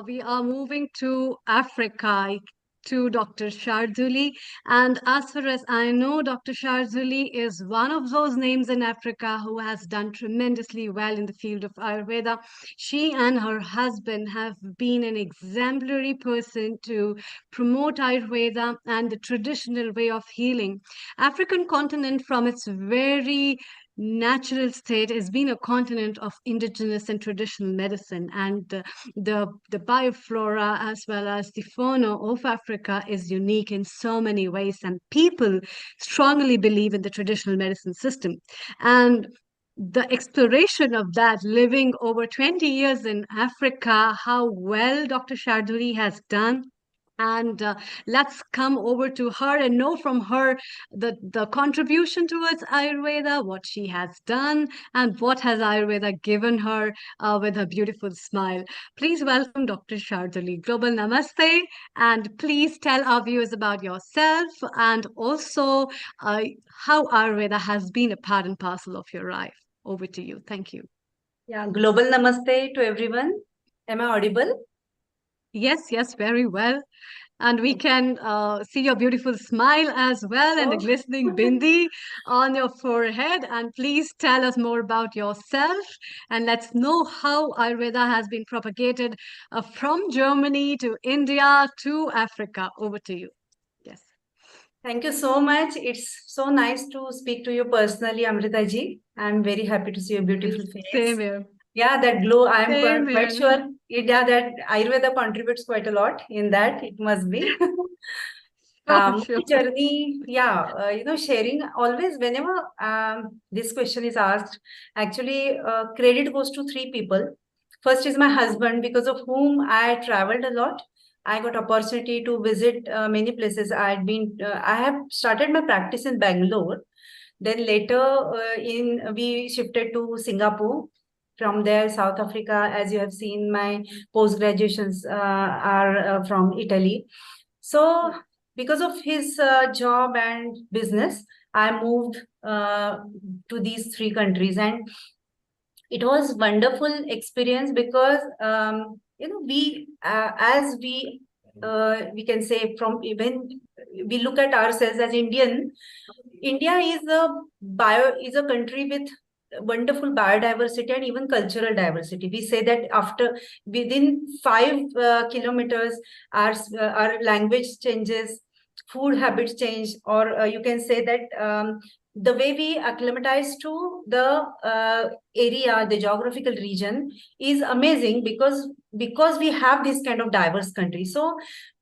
we are moving to Africa to Dr. Sharduli. And as far as I know, Dr. Sharduli is one of those names in Africa who has done tremendously well in the field of Ayurveda. She and her husband have been an exemplary person to promote Ayurveda and the traditional way of healing. African continent from its very natural state has been a continent of indigenous and traditional medicine, and the bioflora as well as the fauna of Africa is unique in so many ways, and people strongly believe in the traditional medicine system. And the exploration of that, living over 20 years in Africa, how well Dr. Sharduli has done. And let's come over to her and know from her the contribution towards Ayurveda, what she has done, and what has Ayurveda given her with her beautiful smile. Please welcome Dr. Sharduli. Global Namaste, and please tell our viewers about yourself and also how Ayurveda has been a part and parcel of your life. Over to you. Thank you. Yeah, global namaste to everyone. Am I audible? Yes, very well. And we can see your beautiful smile as well and the Oh. glistening bindi on your forehead. And please tell us more about yourself and let's know how Ayurveda has been propagated from Germany to India to Africa. Over to you. Yes. Thank you so much. It's so nice to speak to you personally, Amrita ji. I'm very happy to see your beautiful face. Same here. Yeah, that glow, I'm Same quite here. sure that Ayurveda contributes quite a lot in that. It must be. Sure. Journey, sharing always whenever this question is asked, actually credit goes to three people. First is my husband, because of whom I traveled a lot. I got opportunity to visit many places. I have started my practice in Bangalore. Then later we shifted to Singapore. From there, South Africa, as you have seen, my post-graduations are from Italy. So because of his job and business, I moved to these three countries. And it was wonderful experience because, we can say, from when we look at ourselves as Indian, India is a country with wonderful biodiversity and even cultural diversity. We say that within 5 kilometers, our language changes, food habits change, or you can say that the way we acclimatize to the area, the geographical region is amazing because we have this kind of diverse country. So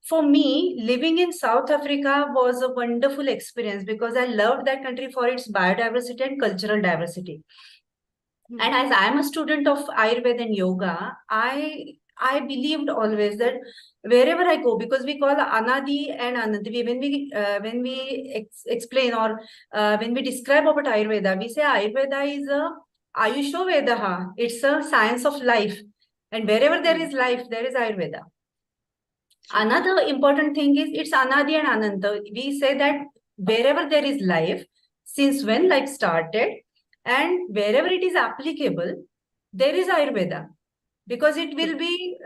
for me, living in South Africa was a wonderful experience because I loved that country for its biodiversity and cultural diversity. And as I am a student of Ayurveda and yoga, I believed always that wherever I go, because we call Anadi and Anandi, when we explain or when we describe about Ayurveda, we say Ayurveda is a Ayusho Vedaha. It's a science of life. And wherever there is life, there is Ayurveda. Another important thing is it's Anadi and Ananta. We say that wherever there is life, since when life started, and wherever it is applicable, there is Ayurveda. Because it will be,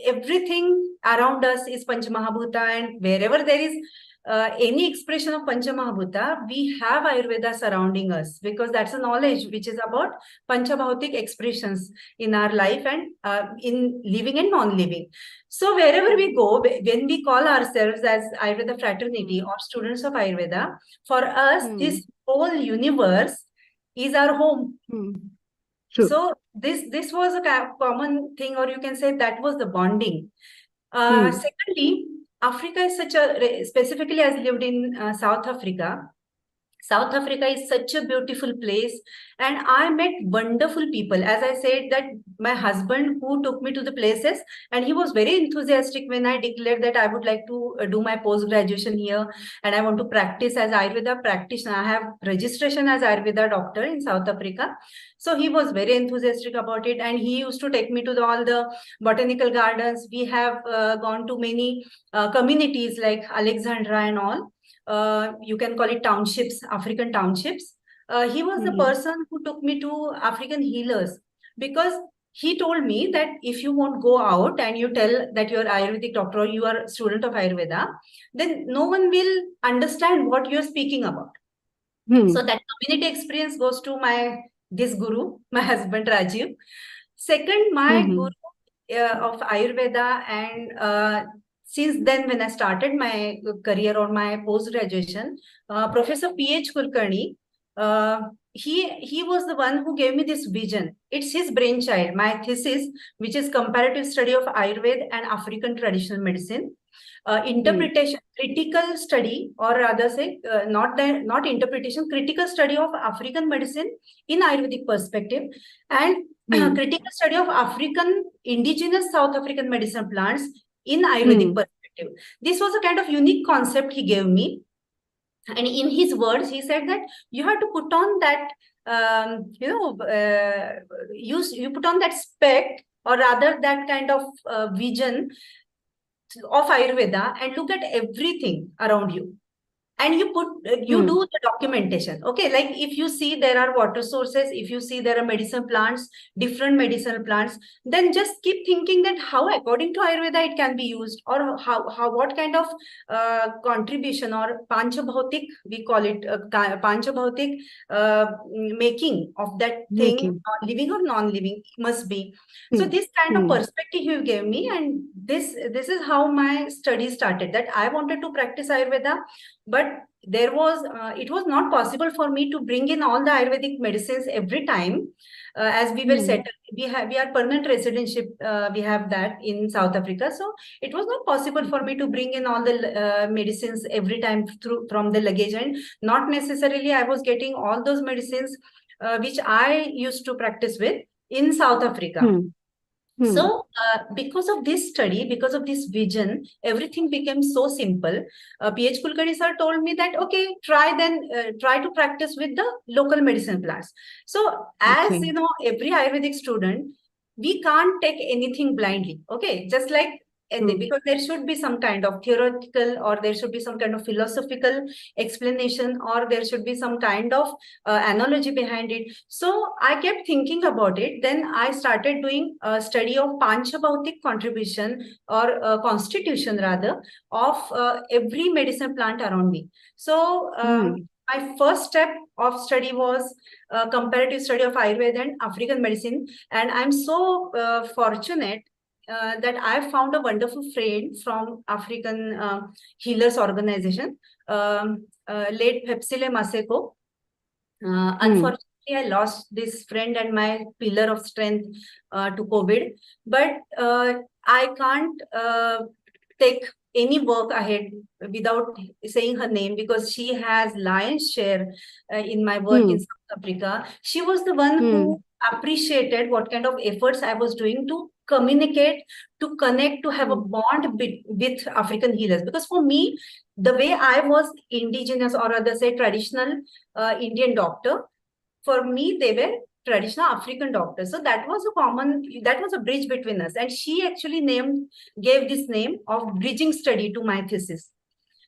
everything around us is Panchamahabhuta, and wherever there is any expression of Panchamahabhuta, we have Ayurveda surrounding us, because that's a knowledge which is about Panchabhautik expressions in our life and in living and non-living. So wherever we go, when we call ourselves as Ayurveda fraternity or students of Ayurveda, for us, this whole universe is our home. True. So this was a common thing, or you can say that was the bonding. Secondly, Africa is specifically as lived in South Africa. South Africa is such a beautiful place, and I met wonderful people. As I said, that my husband who took me to the places, and he was very enthusiastic when I declared that I would like to do my post-graduation here and I want to practice as Ayurveda practitioner. I have registration as Ayurveda doctor in South Africa. So he was very enthusiastic about it, and he used to take me to all the botanical gardens. We have gone to many communities like Alexandra and all. You can call it townships, African townships. He was the person who took me to African healers, because he told me that if you won't go out and you tell that you're Ayurvedic doctor or you are a student of Ayurveda, then no one will understand what you're speaking about. So that community experience goes to this guru, my husband Rajiv. Second, my guru of Ayurveda, and since then, when I started my career or my post-graduation, Professor PH Kulkarni, he was the one who gave me this vision. It's his brainchild. My thesis, which is comparative study of Ayurveda and African traditional medicine, interpretation, critical study, or rather say, not interpretation, critical study of African medicine in Ayurvedic perspective, and critical study of African indigenous South African medicine plants in Ayurvedic perspective. This was a kind of unique concept he gave me. And in his words, he said that you have to put on that, you put on that spec, or rather that kind of vision of Ayurveda, and look at everything around you. And you do the documentation. Okay, like if you see there are water sources, if you see there are medicine plants, different medicinal plants, then just keep thinking that how according to Ayurveda it can be used, or what kind of contribution or panchabhautik, we call it panchabhautik making of that thing, living or non-living must be. So this kind of perspective you gave me, and this is how my study started, that I wanted to practice Ayurveda, but it was not possible for me to bring in all the Ayurvedic medicines every time, as we were settled. We are permanent residentship. We have that in South Africa, so it was not possible for me to bring in all the medicines every time from the luggage, and not necessarily I was getting all those medicines which I used to practice with in South Africa. So because of this study, because of this vision, everything became so simple. PH Kulkarni sir told me that, okay, try to practice with the local medicine plants. So as you know, every Ayurvedic student, we can't take anything blindly. Okay, just like because there should be some kind of theoretical, or there should be some kind of philosophical explanation, or there should be some kind of analogy behind it. So I kept thinking about it. Then I started doing a study of panchabhautik contribution, or constitution rather, of every medicine plant around me. So my first step of study was comparative study of Ayurveda and African medicine. And I'm so fortunate that I found a wonderful friend from African Healers Organization, late Pepsile Maseko. Unfortunately, I lost this friend and my pillar of strength to COVID, but I can't take any work ahead without saying her name, because she has lion's share in my work in South Africa. She was the one who appreciated what kind of efforts I was doing to communicate, to connect, to have a bond with African healers. Because for me, the way I was indigenous, or rather say traditional Indian doctor, for me, they were traditional African doctors. So that was a bridge between us. And she actually gave this name of bridging study to my thesis.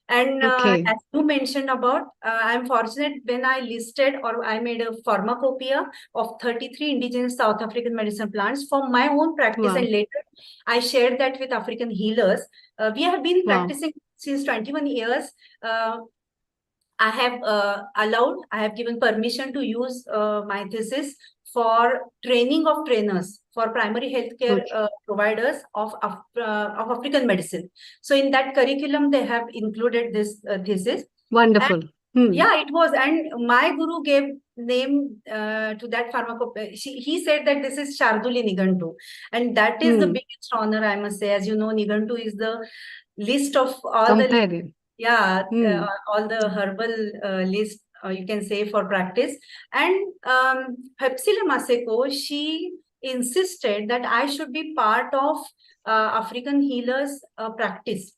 And as you mentioned about, I'm fortunate when I listed, or I made a pharmacopoeia of 33 indigenous South African medicine plants for my own practice. And later I shared that with African healers. We have been practicing since 21 years. I have given permission to use my thesis for training of trainers, for primary healthcare providers of African medicine. So in that curriculum, they have included this thesis. Wonderful. Yeah, it was. And my guru gave name to that pharmacopoeia. He said that this is Sharduli Nigantu. And that is the biggest honor, I must say. As you know, Nigantu is the list of all all the herbal list, you can say, for practice. And Pepsile Maseko, she insisted that I should be part of African healers practice.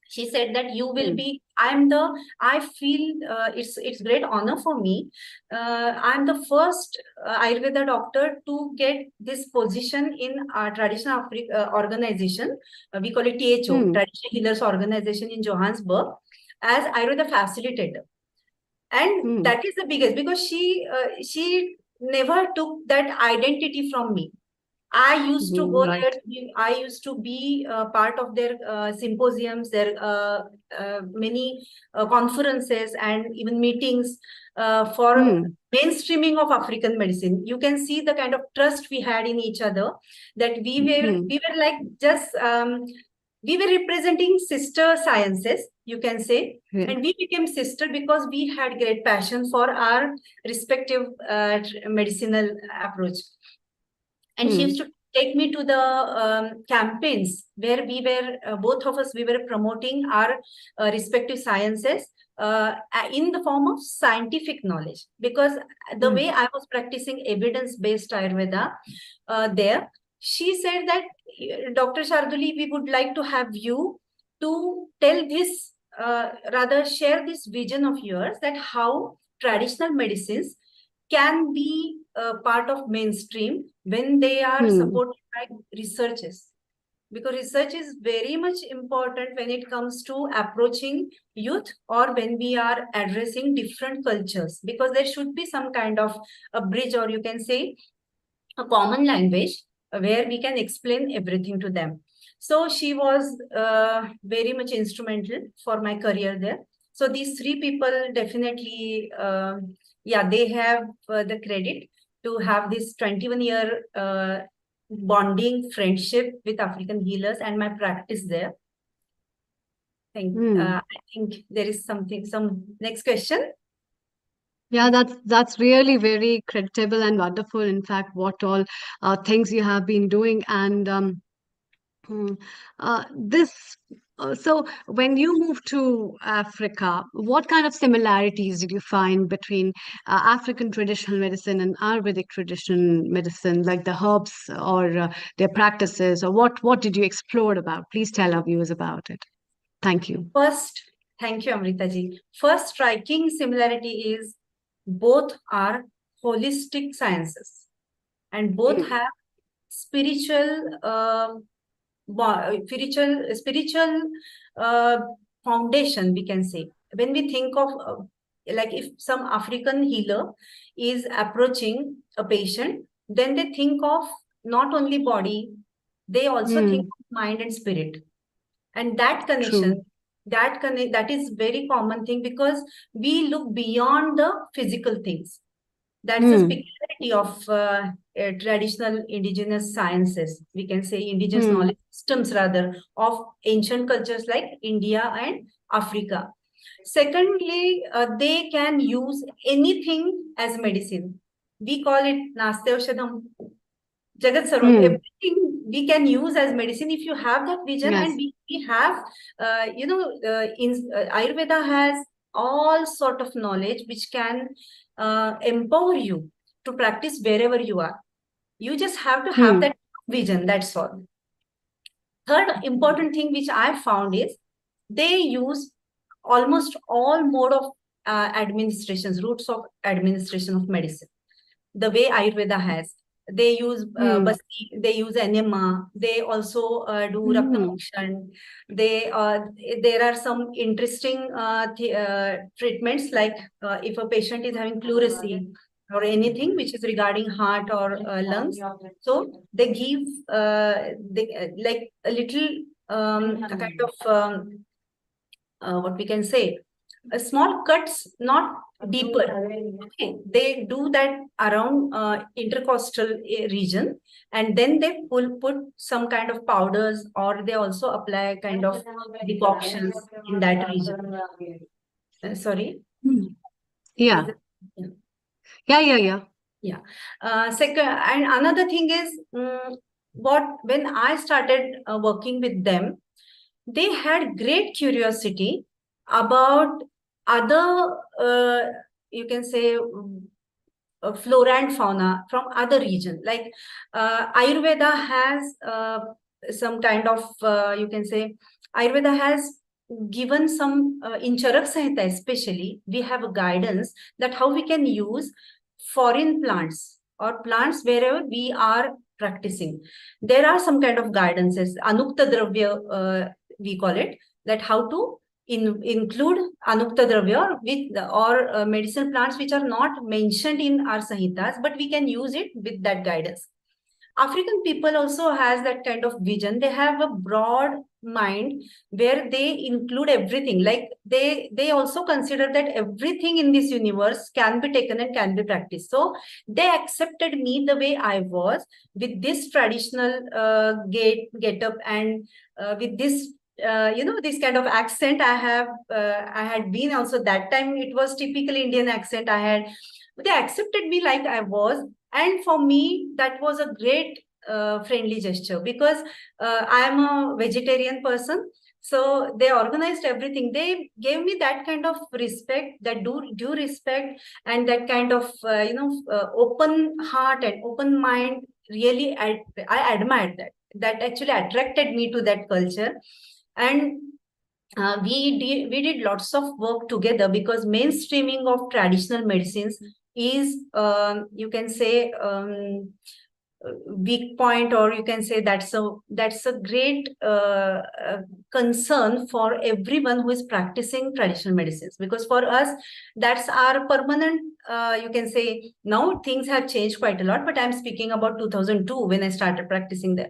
She said that you will be, I feel it's great honor for me. I'm the first Ayurveda doctor to get this position in our traditional organization. We call it THO, Traditional Healers Organization in Johannesburg, as Ayurveda facilitator. And that is the biggest, because she never took that identity from me. I used to go Right. there. I used to be part of their symposiums, their many conferences and even meetings for mainstreaming of African medicine. You can see the kind of trust we had in each other, that we were like just we were representing sister sciences, you can say, and we became sister because we had great passion for our respective medicinal approach. And she used to take me to the campaigns where we were, both of us, we were promoting our respective sciences in the form of scientific knowledge. Because the way I was practicing evidence-based Ayurveda there, she said that, Dr. Sharduli, we would like to have you to tell this, rather share this vision of yours, that how traditional medicines can be part of mainstream when they are supported by researches. Because research is very much important when it comes to approaching youth, or when we are addressing different cultures, because there should be some kind of a bridge, or you can say a common language where we can explain everything to them. So she was very much instrumental for my career there. So these three people definitely, yeah, they have the credit to have this 21-year bonding friendship with African healers and my practice there. I think there is some next question. Yeah, that's really very creditable and wonderful. In fact, what all things you have been doing, and so when you moved to Africa, what kind of similarities did you find between African traditional medicine and Ayurvedic traditional medicine, like the herbs or their practices, or what did you explore about? Please tell our viewers about it. Thank you. First, thank you, Amrita ji. First striking similarity is both are holistic sciences, and both have spiritual foundation, we can say. When we think of like if some African healer is approaching a patient, then they think of not only body, they also think of mind and spirit. And that connection, that is very common thing, because we look beyond the physical things. That's the peculiarity of traditional indigenous sciences. We can say indigenous knowledge systems, rather, of ancient cultures like India and Africa. Secondly, they can use anything as medicine. We call it Naste Aushadham, Jagat Sarvam. Everything we can use as medicine if you have that vision. Yes. And we have, Ayurveda has all sort of knowledge which can empower you to practice wherever you are. You just have to have that vision, that's all. Third important thing which I found is they use almost all mode of administrations, routes of administration of medicine, the way Ayurveda has. They use basti, they use enema, they also do Rakta Mokshan. There are some interesting treatments, like if a patient is having pleurisy or anything which is regarding heart or lungs, so they give like a little kind of what we can say, a small cuts, not deeper. Okay. They do that around intercostal region, and then they put some kind of powders, or they also apply kind of decoctions in that region. Sorry. Yeah. Yeah. Second, and another thing is when I started working with them, they had great curiosity about other, you can say, flora and fauna from other regions. Like Ayurveda has some kind of, you can say, Ayurveda has given some, in Charak Samhita especially, we have a guidance that how we can use foreign plants or plants wherever we are practicing. There are some kind of guidances, Anukta Dravya, we call it, that how to include Anukta Dravya or medicinal plants which are not mentioned in our Sahitas, but we can use it with that guidance. African people also has that kind of vision. They have a broad mind where they include everything. Like they also consider that everything in this universe can be taken and can be practiced. So they accepted me the way I was, with this traditional get up and with this this kind of accent I have. I had been also that time. It was typical Indian accent I had. They accepted me like I was. And for me, that was a great friendly gesture, because I am a vegetarian person. So they organized everything. They gave me that kind of respect, that due respect, and that kind of open heart and open mind. Really, I admired that. That actually attracted me to that culture. And we did lots of work together, because mainstreaming of traditional medicines is you can say weak point, or you can say that's a great concern for everyone who is practicing traditional medicines, because for us that's our permanent you can say. Now things have changed quite a lot, but I'm speaking about 2002 when I started practicing there.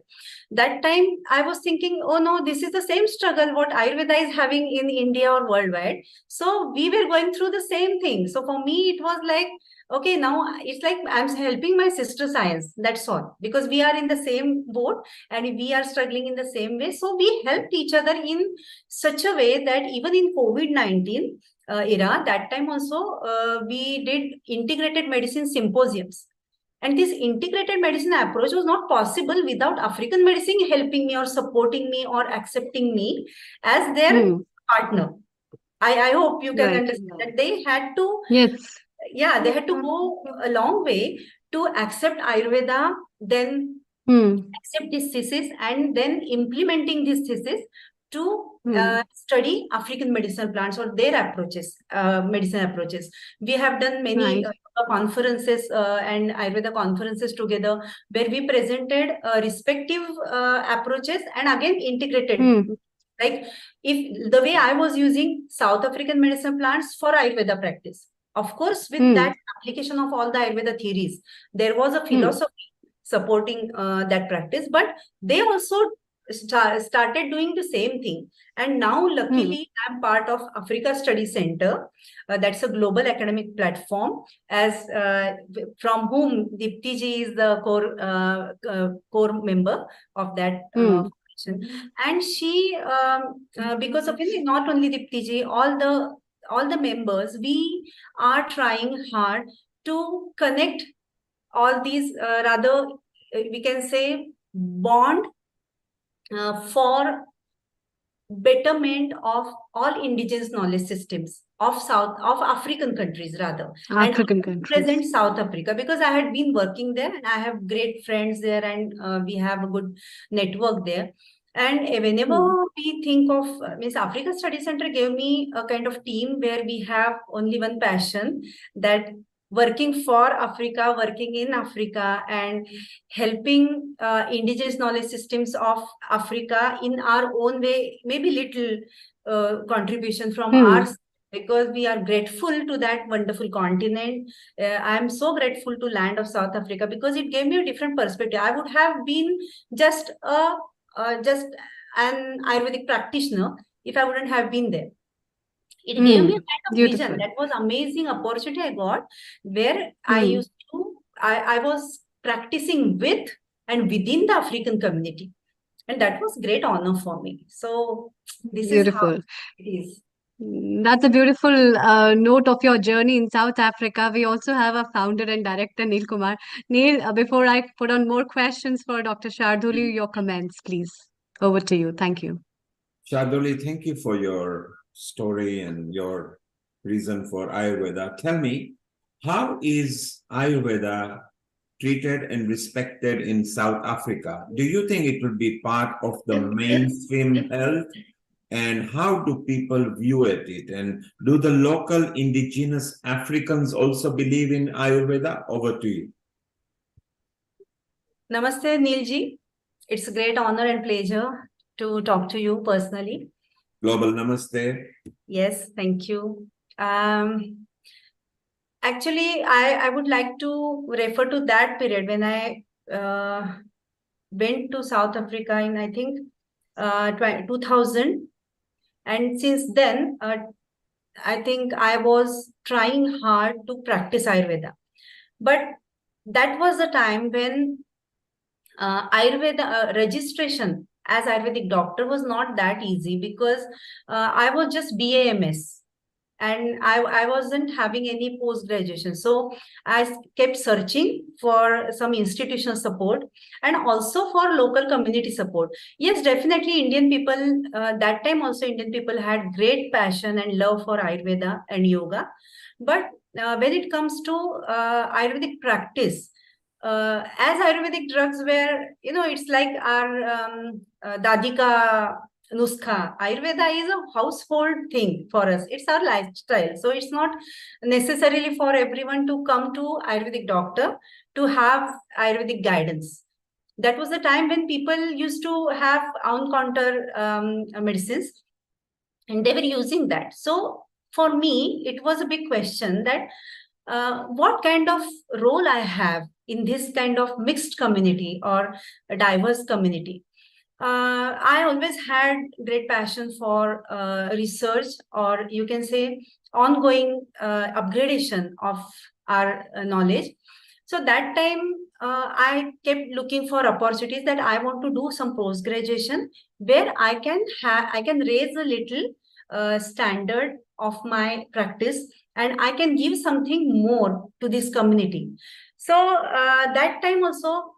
That time I was thinking, oh no, this is the same struggle what Ayurveda is having in India or worldwide. So we were going through the same thing. So for me it was like, okay, now it's like I'm helping my sister science, that's all, because we are in the same boat and we are struggling in the same way. So we helped each other in such a way that even in COVID-19 era, that time also we did integrated medicine symposiums. And this integrated medicine approach was not possible without African medicine helping me or supporting me or accepting me as their partner. I hope you can understand that they had to, they had to go a long way to accept Ayurveda, then accept this thesis, and then implementing this thesis to study African medicinal plants or their approaches, medicine approaches. We have done many conferences and Ayurveda conferences together, where we presented respective approaches and again integrated. Like if the way I was using South African medicine plants for Ayurveda practice, of course, with that application of all the Ayurveda theories, there was a philosophy supporting that practice, but they also started doing the same thing. And now, luckily, I'm part of Africa Study Center. That's a global academic platform, as from whom Deepti ji is the core member of that. And she, because of it, not only Deepti ji, all the members, we are trying hard to connect all these rather we can say bond for betterment of all indigenous knowledge systems of African countries, rather African countries. Present South Africa, because I had been working there and I have great friends there, and we have a good network there. And whenever we think of Africa Study Center gave me a kind of team where we have only one passion, that working for Africa, working in Africa, and helping indigenous knowledge systems of Africa in our own way, maybe little contribution from ours, because we are grateful to that wonderful continent. I am so grateful to land of South Africa, because it gave me a different perspective. I would have been just an Ayurvedic practitioner if I wouldn't have been there. It gave me a kind of vision. That was amazing opportunity I got, where I was practicing with and within the African community. And that was great honor for me. So this is how it is. That's a beautiful note of your journey in South Africa. We also have a founder and director, Neil Kumar. Neil, before I put on more questions for Dr. Sharduli, your comments, please. Over to you. Thank you. Sharduli, thank you for your story and your reason for Ayurveda. Tell me, how is Ayurveda treated and respected in South Africa? Do you think it will be part of the mainstream health? And how do people view it? And do the local indigenous Africans also believe in Ayurveda? Over to you. Namaste, Neilji. It's a great honor and pleasure to talk to you personally. Global Namaste. Yes, thank you. Actually, I would like to refer to that period when I went to South Africa in, I think, 2000. And since then, I think I was trying hard to practice Ayurveda. But that was the time when Ayurveda registration as Ayurvedic doctor was not that easy, because I was just BAMS and I wasn't having any post graduation. So I kept searching for some institutional support and also for local community support. Yes, definitely Indian people, that time also Indian people had great passion and love for Ayurveda and yoga. But when it comes to Ayurvedic practice, as Ayurvedic drugs were, it's like our Dadika Nuskha. Ayurveda is a household thing for us. It's our lifestyle. So it's not necessarily for everyone to come to Ayurvedic doctor to have Ayurvedic guidance. That was the time when people used to have on-counter medicines, and they were using that. So for me, it was a big question that what kind of role I have in this kind of mixed community or a diverse community. I always had great passion for research, or you can say ongoing upgradation of our knowledge. So that time I kept looking for opportunities that I want to do some post graduation where I can raise a little standard of my practice, and I can give something more to this community. So that time also,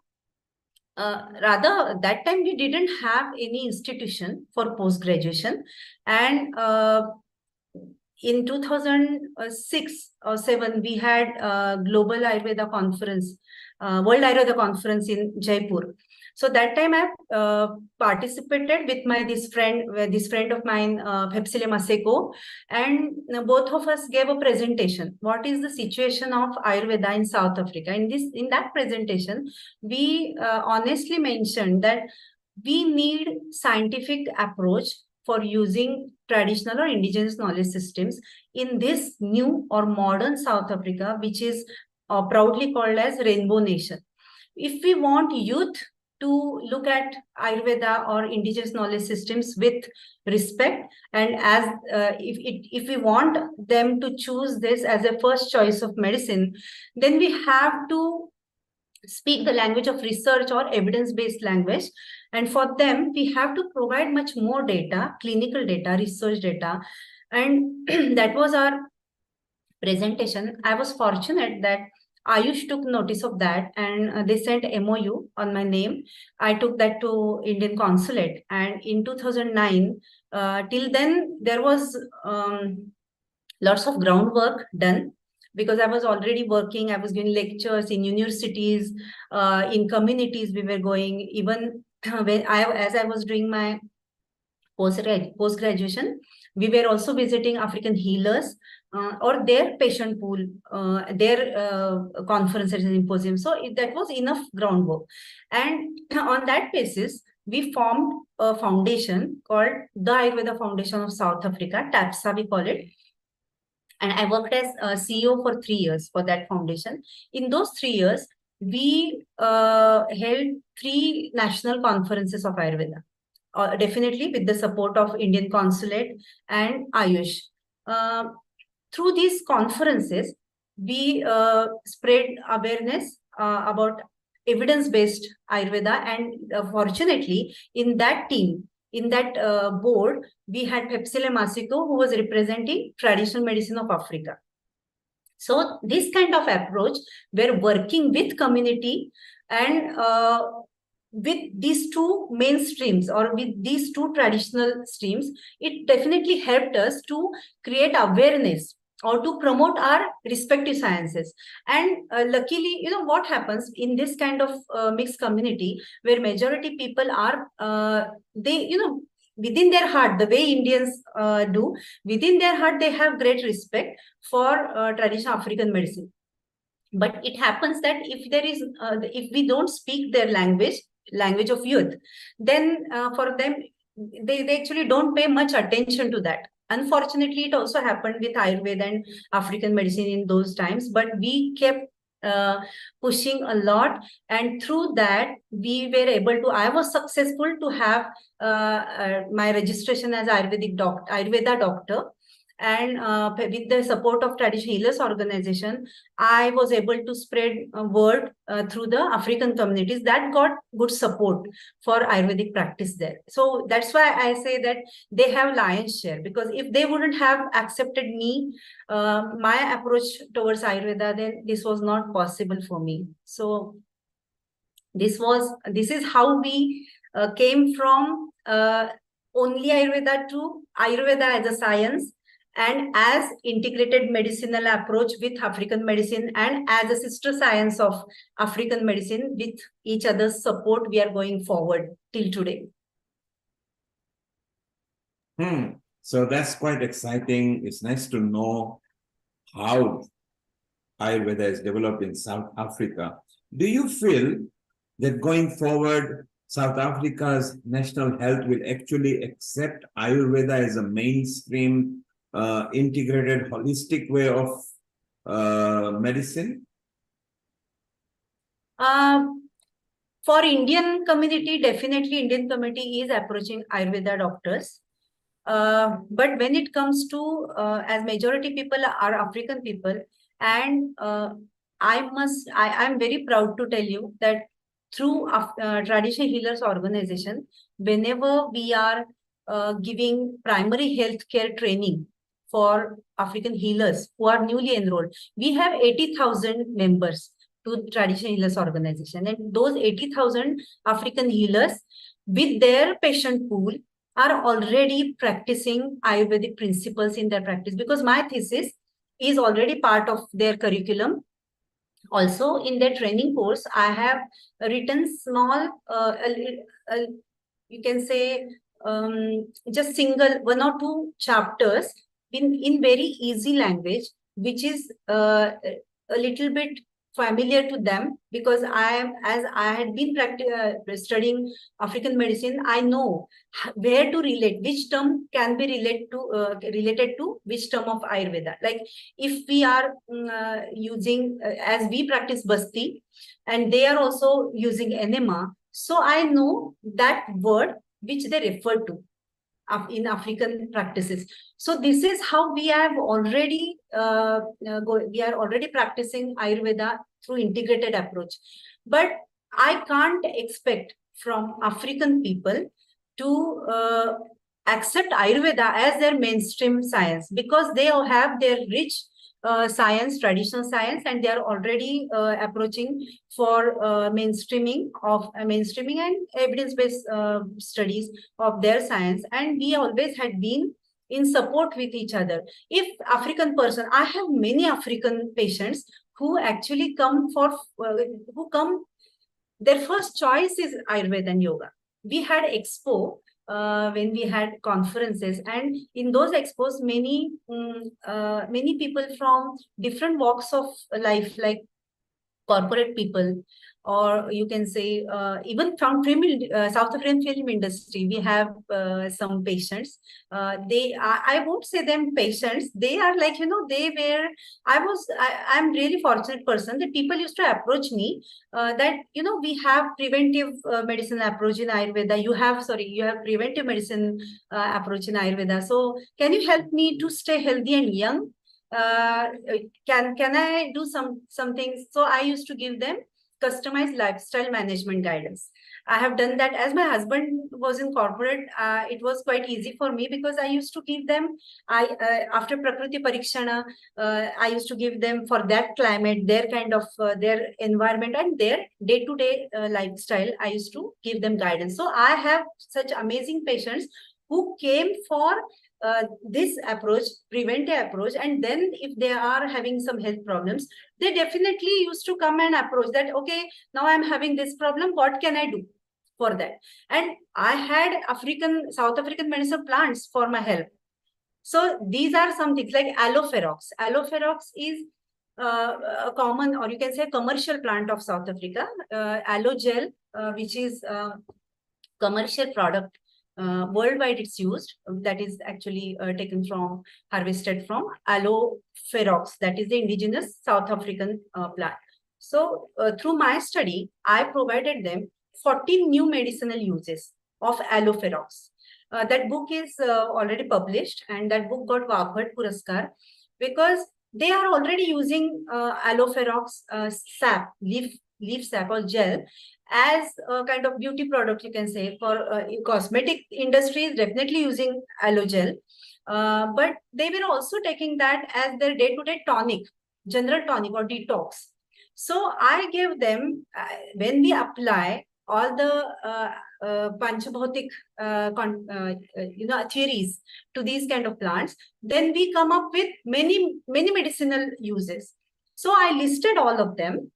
rather that time we didn't have any institution for post graduation, and in 2006 or 7 we had a global Ayurveda conference, World Ayurveda conference in Jaipur. So that time I participated with this friend of mine, Pepsile Maseko, and both of us gave a presentation. What is the situation of Ayurveda in South Africa? In that presentation, we honestly mentioned that we need scientific approach for using traditional or indigenous knowledge systems in this new or modern South Africa, which is proudly called as Rainbow Nation. If we want youth to look at Ayurveda or indigenous knowledge systems with respect, and as if we want them to choose this as a first choice of medicine, then we have to speak the language of research or evidence-based language. And for them, we have to provide much more data, clinical data, research data. And that was our presentation. I was fortunate that Ayush took notice of that, and they sent MOU on my name. I took that to Indian consulate, and in 2009, till then, there was lots of groundwork done, because I was already working. I was giving lectures in universities, in communities we were going. Even when as I was doing my post-graduation, we were also visiting African healers or their patient pool, their conferences and symposiums. So that was enough groundwork. And on that basis, we formed a foundation called the Ayurveda Foundation of South Africa, TAPSA we call it. And I worked as a CEO for 3 years for that foundation. In those 3 years, we held 3 national conferences of Ayurveda. Definitely with the support of Indian consulate and Ayush. Through these conferences, we spread awareness about evidence-based Ayurveda, and fortunately, in that team, in that board, we had Pepsile Masiko, who was representing traditional medicine of Africa. So this kind of approach, we're working with community and with these 2 mainstreams or with these 2 traditional streams, it definitely helped us to create awareness or to promote our respective sciences. And luckily, what happens in this kind of mixed community where majority people are, they, within their heart, the way Indians do, within their heart, they have great respect for traditional African medicine. But it happens that if there is, if we don't speak their language of youth, then for them, they actually don't pay much attention to that. Unfortunately, it also happened with Ayurveda and African medicine in those times, but we kept pushing a lot, and through that we were able to, I was successful to have my registration as Ayurveda doctor. And with the support of Traditional Healers Organization, I was able to spread word through the African communities that got good support for Ayurvedic practice there. So that's why I say that they have lion's share, because if they wouldn't have accepted me, my approach towards Ayurveda, then this was not possible for me. So this is how we came from only Ayurveda to Ayurveda as a science, and as integrated medicinal approach with African medicine, and as a sister science of African medicine. With each other's support, we are going forward till today. So that's quite exciting. It's nice to know how Ayurveda is developed in South Africa. Do you feel that going forward, South Africa's national health will actually accept Ayurveda as a mainstream, integrated, holistic way of medicine? For Indian community, definitely Indian community is approaching Ayurveda doctors. But when it comes to, as majority people are African people, and I'm very proud to tell you that through Traditional Healers Organization, whenever we are giving primary healthcare training for African healers who are newly enrolled, we have 80,000 members to Traditional Healers Organization, and those 80,000 African healers with their patient pool are already practicing Ayurvedic principles in their practice, because my thesis is already part of their curriculum. Also, in their training course, I have written small, you can say, just single 1 or 2 chapters in very easy language, which is a little bit familiar to them, because as I had been studying African medicine, I know where to relate, which term can be related to which term of Ayurveda. Like if we are using, as we practice Basti, and they are also using enema, so I know that word which they refer to in African practices. So this is how we have already we are already practicing Ayurveda through integrated approach. But I can't expect from African people to accept Ayurveda as their mainstream science, because they have their rich science, traditional science, and they are already approaching for mainstreaming and evidence-based studies of their science. And we always had been in support with each other. If African person, I have many African patients who actually come for their first choice is Ayurveda and yoga. We had expo when we had conferences, and in those expos, many people from different walks of life, like corporate people, or you can say even from South African film industry, we have some patients. I won't say them patients. They are like, they were. I'm really fortunate person that people used to approach me that we have preventive medicine approach in Ayurveda. You have preventive medicine approach in Ayurveda. So can you help me to stay healthy and young? Can I do some things? So I used to give them customized lifestyle management guidance. I have done that. As my husband was in corporate, it was quite easy for me, because I used to give them, after Prakriti Parikshana, I used to give them for that climate, their kind of, their environment and their day-to-day lifestyle, I used to give them guidance. So I have such amazing patients who came for this approach, preventive approach, and then if they are having some health problems, they definitely used to come and approach that, okay, now I'm having this problem, what can I do for that? And I had South African medicinal plants for my health. So these are some things like aloe ferox. Aloe ferox is a common, or you can say commercial plant of South Africa. Aloe gel, which is a commercial product worldwide it's used. That is actually taken from, harvested from aloe ferox, that is the indigenous South African plant. So through my study, I provided them 14 new medicinal uses of aloe ferox. That book is already published, and that book got Wabhart Puraskar because they are already using aloe ferox sap, leaf sap or gel, as a kind of beauty product, you can say. For cosmetic industry is definitely using aloe gel, but they were also taking that as their day-to-day tonic, general tonic or detox. So I gave them, when we apply all the Panchabhautik theories to these kind of plants, then we come up with many medicinal uses. So I listed all of them,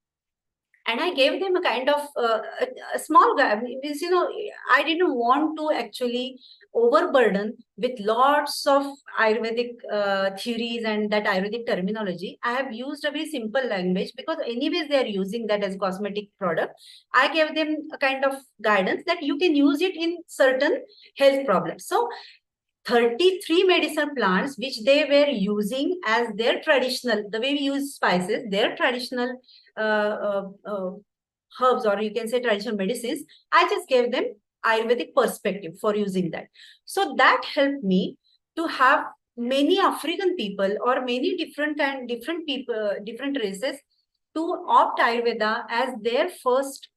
and I gave them a kind of a small guide. Because, I didn't want to actually overburden with lots of Ayurvedic theories and that Ayurvedic terminology. I have used a very simple language because anyways they are using that as cosmetic product. I gave them a kind of guidance that you can use it in certain health problems. So 33 medicinal plants which they were using as their traditional, the way we use spices, their traditional herbs, or you can say traditional medicines, I just gave them Ayurvedic perspective for using that. So that helped me to have many African people or many different people, different races, to opt Ayurveda as their first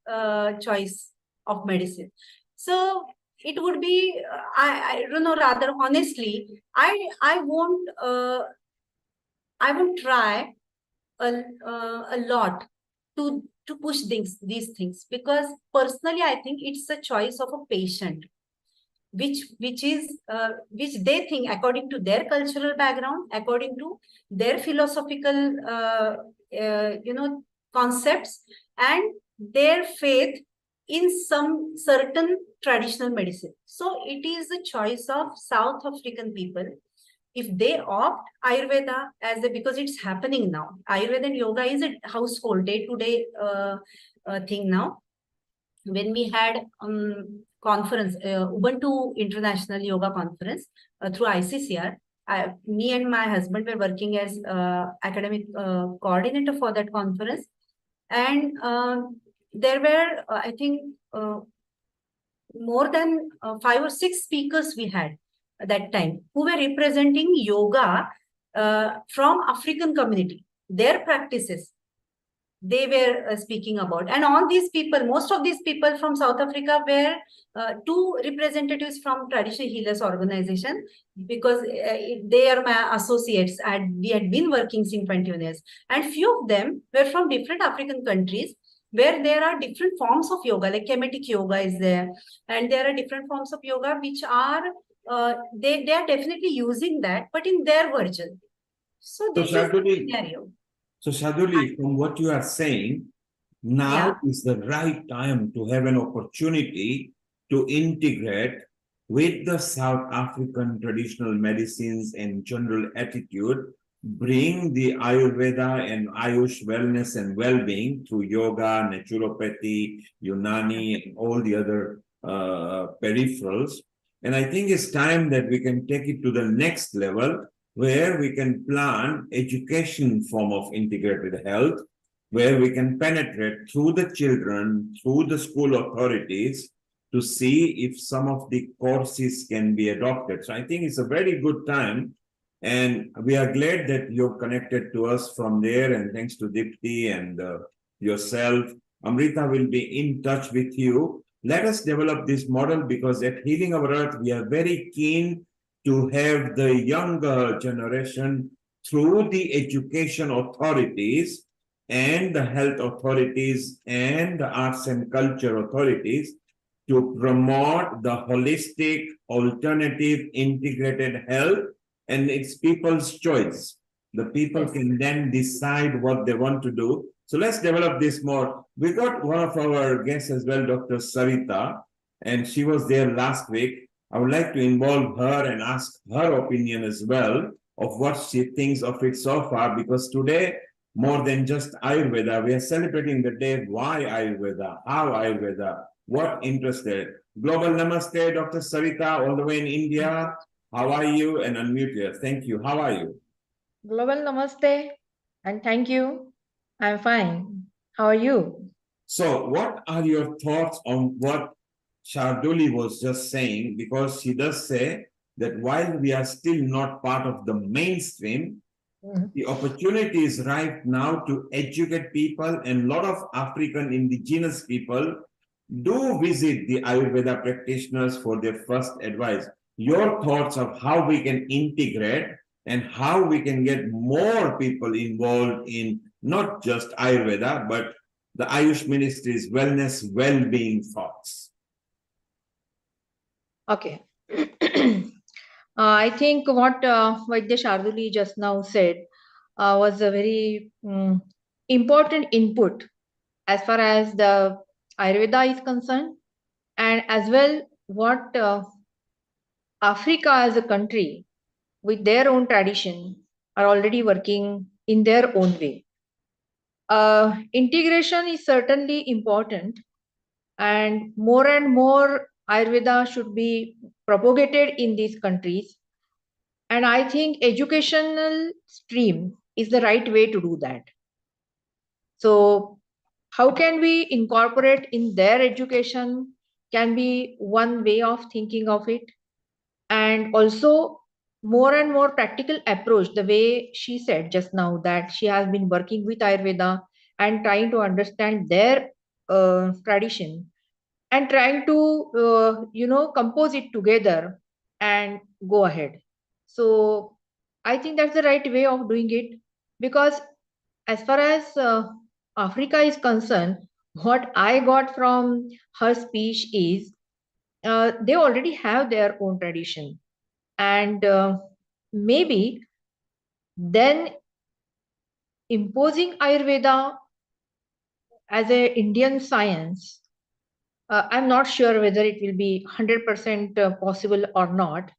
choice of medicine. So it would be, I don't know, rather honestly, I won't try a lot to push these things, because personally I think it's a choice of a patient, which they think according to their cultural background, according to their philosophical concepts, and their faith in some certain traditional medicine. So it is a choice of South African people. If they opt Ayurveda as because it's happening now. Ayurveda and yoga is a household day-to-day thing now. When we had conference, Ubuntu International Yoga Conference through ICCR, me and my husband were working as academic coordinator for that conference. And there were, I think, more than 5 or 6 speakers we had at that time who were representing yoga from African community, their practices they were speaking about. And all these people, most of these people from South Africa were 2 representatives from Traditional Healers Organization, because they are my associates and we had been working since 21 years. And few of them were from different African countries where there are different forms of yoga, like Kemetic yoga is there. And there are different forms of yoga which are, they are definitely using that, but in their version. So this is the scenario. So Shaduli, from what you are saying, now is the right time to have an opportunity to integrate with the South African traditional medicines and general attitude, bring the Ayurveda and Ayush wellness and well-being through yoga, naturopathy, Unani, and all the other peripherals. And I think it's time that we can take it to the next level, where we can plan education form of integrated health, where we can penetrate through the children, through the school authorities, to see if some of the courses can be adopted. So I think it's a very good time, and we are glad that you've connected to us from there, and thanks to Dipti and yourself. Amrita will be in touch with you. Let us develop this model, because at Healing Our Earth, we are very keen to have the younger generation, through the education authorities and the health authorities and the arts and culture authorities, to promote the holistic, alternative, integrated health, and it's people's choice. The people can then decide what they want to do. So let's develop this more. We got one of our guests as well, Dr. Savita, and she was there last week. I would like to involve her and ask her opinion as well of what she thinks of it so far, because today, more than just Ayurveda, we are celebrating the day why Ayurveda, how Ayurveda, What interested? Global Namaste, Dr. Sarita, all the way in India. How are you? And unmute here. Thank you. How are you? Global Namaste and thank you. I'm fine. How are you? So, what are your thoughts on what Sharduli was just saying? Because she does say that while we are still not part of the mainstream, the opportunity is right now to educate people, and a lot of African indigenous people do visit the Ayurveda practitioners for their first advice. Your thoughts of how we can integrate and how we can get more people involved in not just Ayurveda, but the Ayush Ministry's wellness, well-being thoughts. Okay. I think what Vaidya Sharduli just now said was a very important input as far as the Ayurveda is concerned, and as well what Africa as a country with their own tradition are already working in their own way. Integration is certainly important, and more Ayurveda should be propagated in these countries. And I think educational stream is the right way to do that. So how can we incorporate in their education can be one way of thinking of it. And also more and more practical approach, the way she said just now that she has been working with Ayurveda and trying to understand their tradition and trying to compose it together and go ahead. So I think that's the right way of doing it, because as far as Africa is concerned, what I got from her speech is they already have their own tradition, and maybe then imposing Ayurveda as a Indian science, I'm not sure whether it will be 100% possible or not.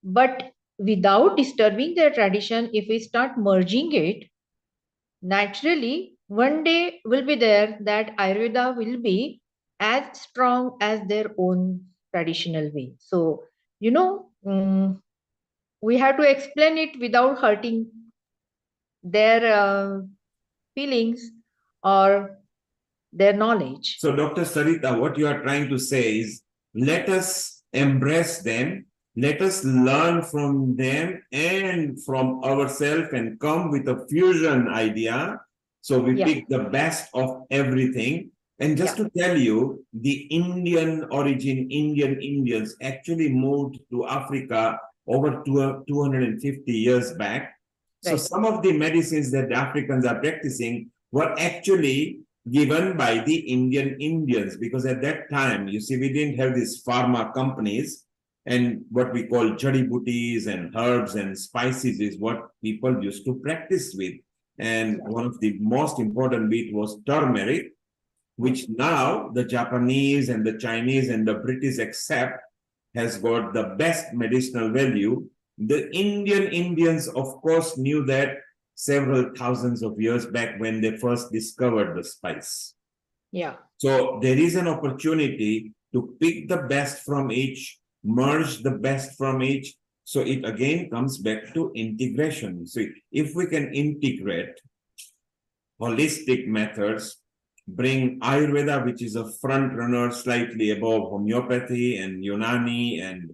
But without disturbing their tradition, if we start merging it, naturally, one day will be there that Ayurveda will be as strong as their own traditional way. So, we have to explain it without hurting their feelings or their knowledge. So, Dr. Sarita, what you are trying to say is let us embrace them, let us learn from them and from ourselves and come with a fusion idea. So, we pick the best of everything. And just to tell you, the Indian origin, Indians actually moved to Africa over 250 years back. So some of the medicines that the Africans are practicing were actually given by the Indians, because at that time, you see, we didn't have these pharma companies, and what we call jadi booties and herbs and spices is what people used to practice with. And one of the most important bit was turmeric, which now the Japanese and the Chinese and the British accept has got the best medicinal value. The Indians, of course, knew that several thousands of years back when they first discovered the spice. Yeah. So there is an opportunity to pick the best from each, merge the best from each. So it again comes back to integration. So if we can integrate holistic methods, bring Ayurveda, which is a front runner slightly above homeopathy and Unani and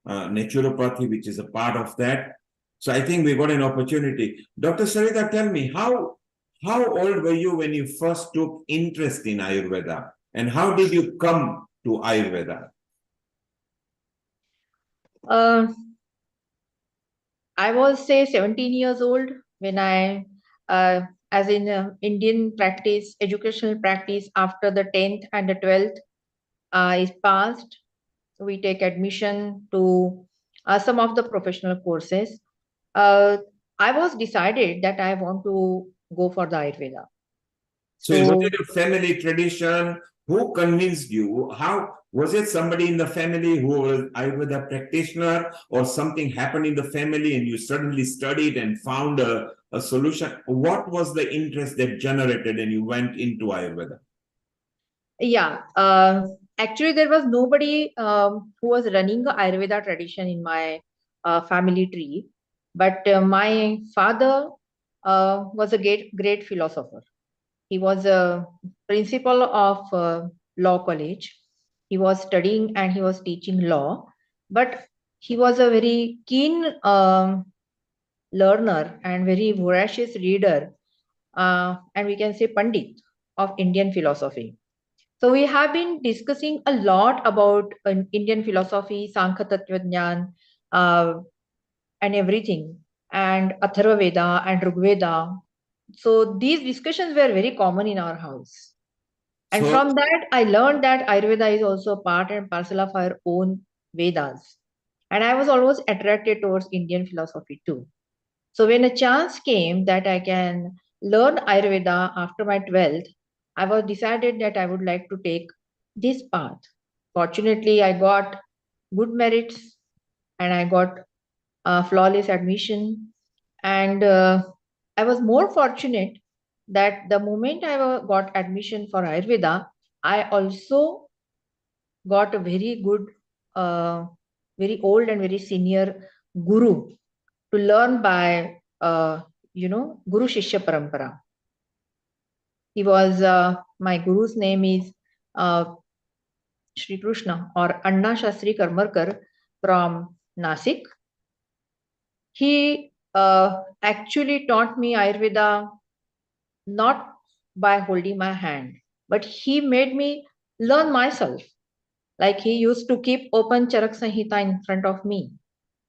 naturopathy, which is a part of that. So I think we got an opportunity. Dr. Sarita, tell me, how old were you when you first took interest in Ayurveda? And how did you come to Ayurveda? I was, say, 17 years old when I, as in Indian practice, educational practice, after the 10th and the 12th is passed, we take admission to some of the professional courses. I was decided that I want to go for the Ayurveda. So was it a family tradition? Who convinced you? How was it? Somebody in the family who was Ayurveda practitioner, or something happened in the family and you suddenly studied and found a solution? What was the interest that generated and you went into Ayurveda? Yeah, actually there was nobody who was running the Ayurveda tradition in my family tree, but my father was a great philosopher. He was a principal of law college. He was studying and he was teaching law, but he was a very keen learner and very voracious reader, and we can say Pandit of Indian philosophy. So we have been discussing a lot about Indian philosophy, Sankhya Tattva Jnana, and everything, and Atharva Veda and Rig Veda. So these discussions were very common in our house. And So- from that, I learned that Ayurveda is also part and parcel of our own Vedas. And I was always attracted towards Indian philosophy too. So when a chance came that I can learn Ayurveda after my 12th, I was decided that I would like to take this path. Fortunately, I got good merits and I got flawless admission. And I was more fortunate that the moment I got admission for Ayurveda, I also got a very good, very old and very senior guru to learn by, Guru Shishya Parampara. He was, my guru's name is Shri Krishna or Anna Shastri Karmarkar from Nasik. He actually taught me Ayurveda not by holding my hand, but he made me learn myself. Like he used to keep open Charak Sanhita in front of me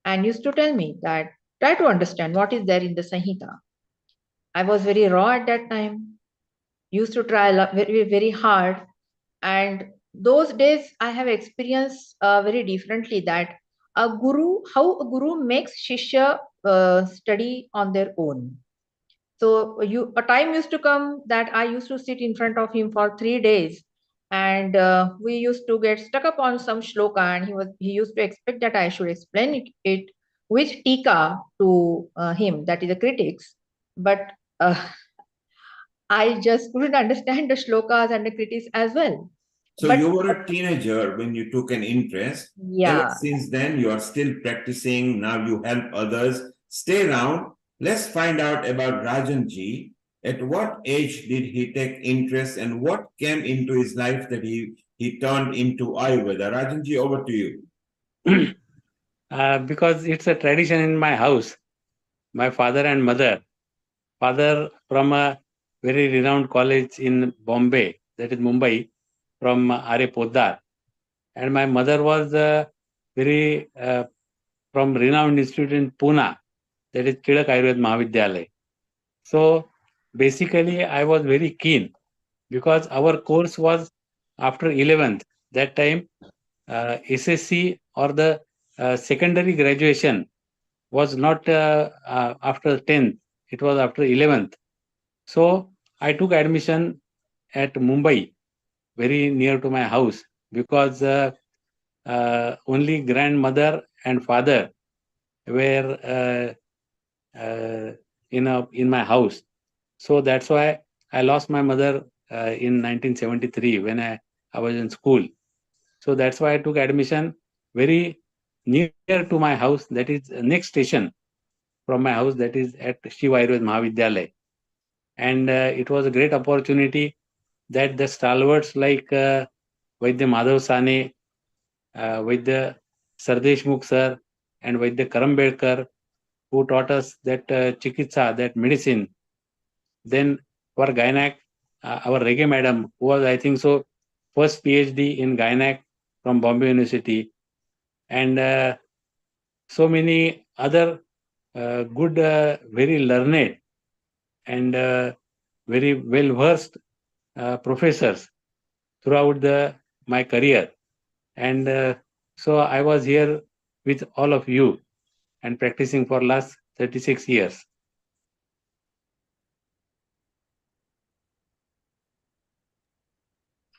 and used to tell me that try to understand what is there in the Sanhita. I was very raw at that time, used to try very hard. And those days I have experienced very differently that how a guru makes Shishya study on their own. So a time used to come that I used to sit in front of him for 3 days, and we used to get stuck up on some shloka, and he used to expect that I should explain it with tika to him, that is the critics. But I just couldn't understand the shlokas and the critics as well. So But you were a teenager when you took an interest. yeah, Ever since then, you are still practicing. Now you help others. Stay around. Let's find out about Rajanji. At what age did he take interest and what came into his life that he turned into Ayurveda? Rajanji, over to you. Because it's a tradition in my house. My father and mother, father from a very renowned college in Bombay, that is Mumbai, from R.A. Poddar. And my mother was very from renowned institute in Pune, that is Tidak Ayurved Mahavidyalaya. So basically, I was very keen because our course was after 11th. That time, SSC or the secondary graduation was not after 10th, it was after 11th. So I took admission at Mumbai, very near to my house, because only grandmother and father were in my house. So that's why I lost my mother in 1973 when I was in school. So that's why I took admission very near to my house, that is next station from my house, that is at Shiva Ayurved Mahavidyalaya. And it was a great opportunity that the stalwarts like Vaidya Madhav Sane, Vaidya Sardeshmukh sir, and Vaidya Karambedkar, who taught us that chikitsa, that medicine. Then for Gynac, our Rege madam, who was, I think so, first PhD in Gynac from Bombay University, and so many other good, very learned and very well versed professors throughout my career. And so I was here with all of you and practicing for last 36 years.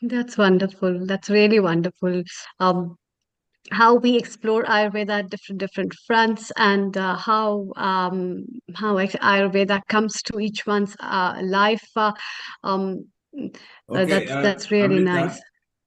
That's wonderful. That's really wonderful. How we explore Ayurveda at different fronts, and how Ayurveda comes to each one's life. Um, Okay, that's really Amrita, nice.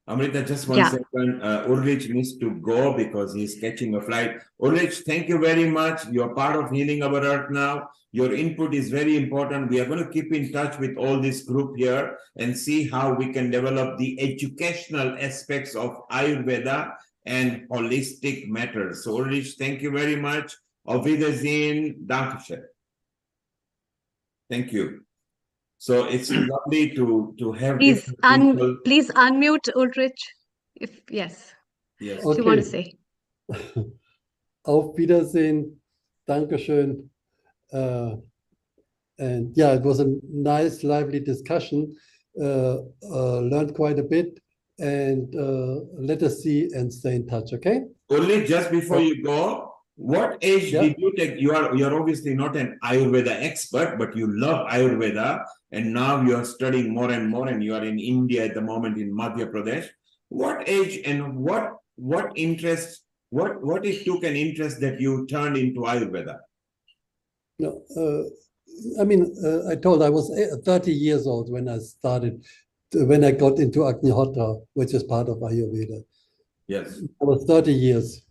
Amrita, just one Yeah. second. Ulrich needs to go because he's catching a flight. Ulrich, thank you very much. You're part of Healing Our Earth now. Your input is very important. We are going to keep in touch with all this group here and see how we can develop the educational aspects of Ayurveda and holistic matters. So, Ulrich, thank you very much. Auf Wiedersehen. Dankeschön. Thank you. So it's lovely to have Please, different people. please unmute Ulrich. If yes, Yes. if you want to Okay. say. Auf Wiedersehen. Dankeschön. And yeah, it was a nice, lively discussion. Learned quite a bit, and let us see and stay in touch. Okay. Only just before you go, what age Yeah. did you take? You're obviously not an Ayurveda expert, but you love Ayurveda, and now you are studying more and more, and you are in India at the moment in Madhya Pradesh. What age and what interest? What it took an interest that you turned into Ayurveda? No, I mean, I told I was 30 years old when I started, when I got into Agnihotra, which is part of Ayurveda. Yes. I was 30 years.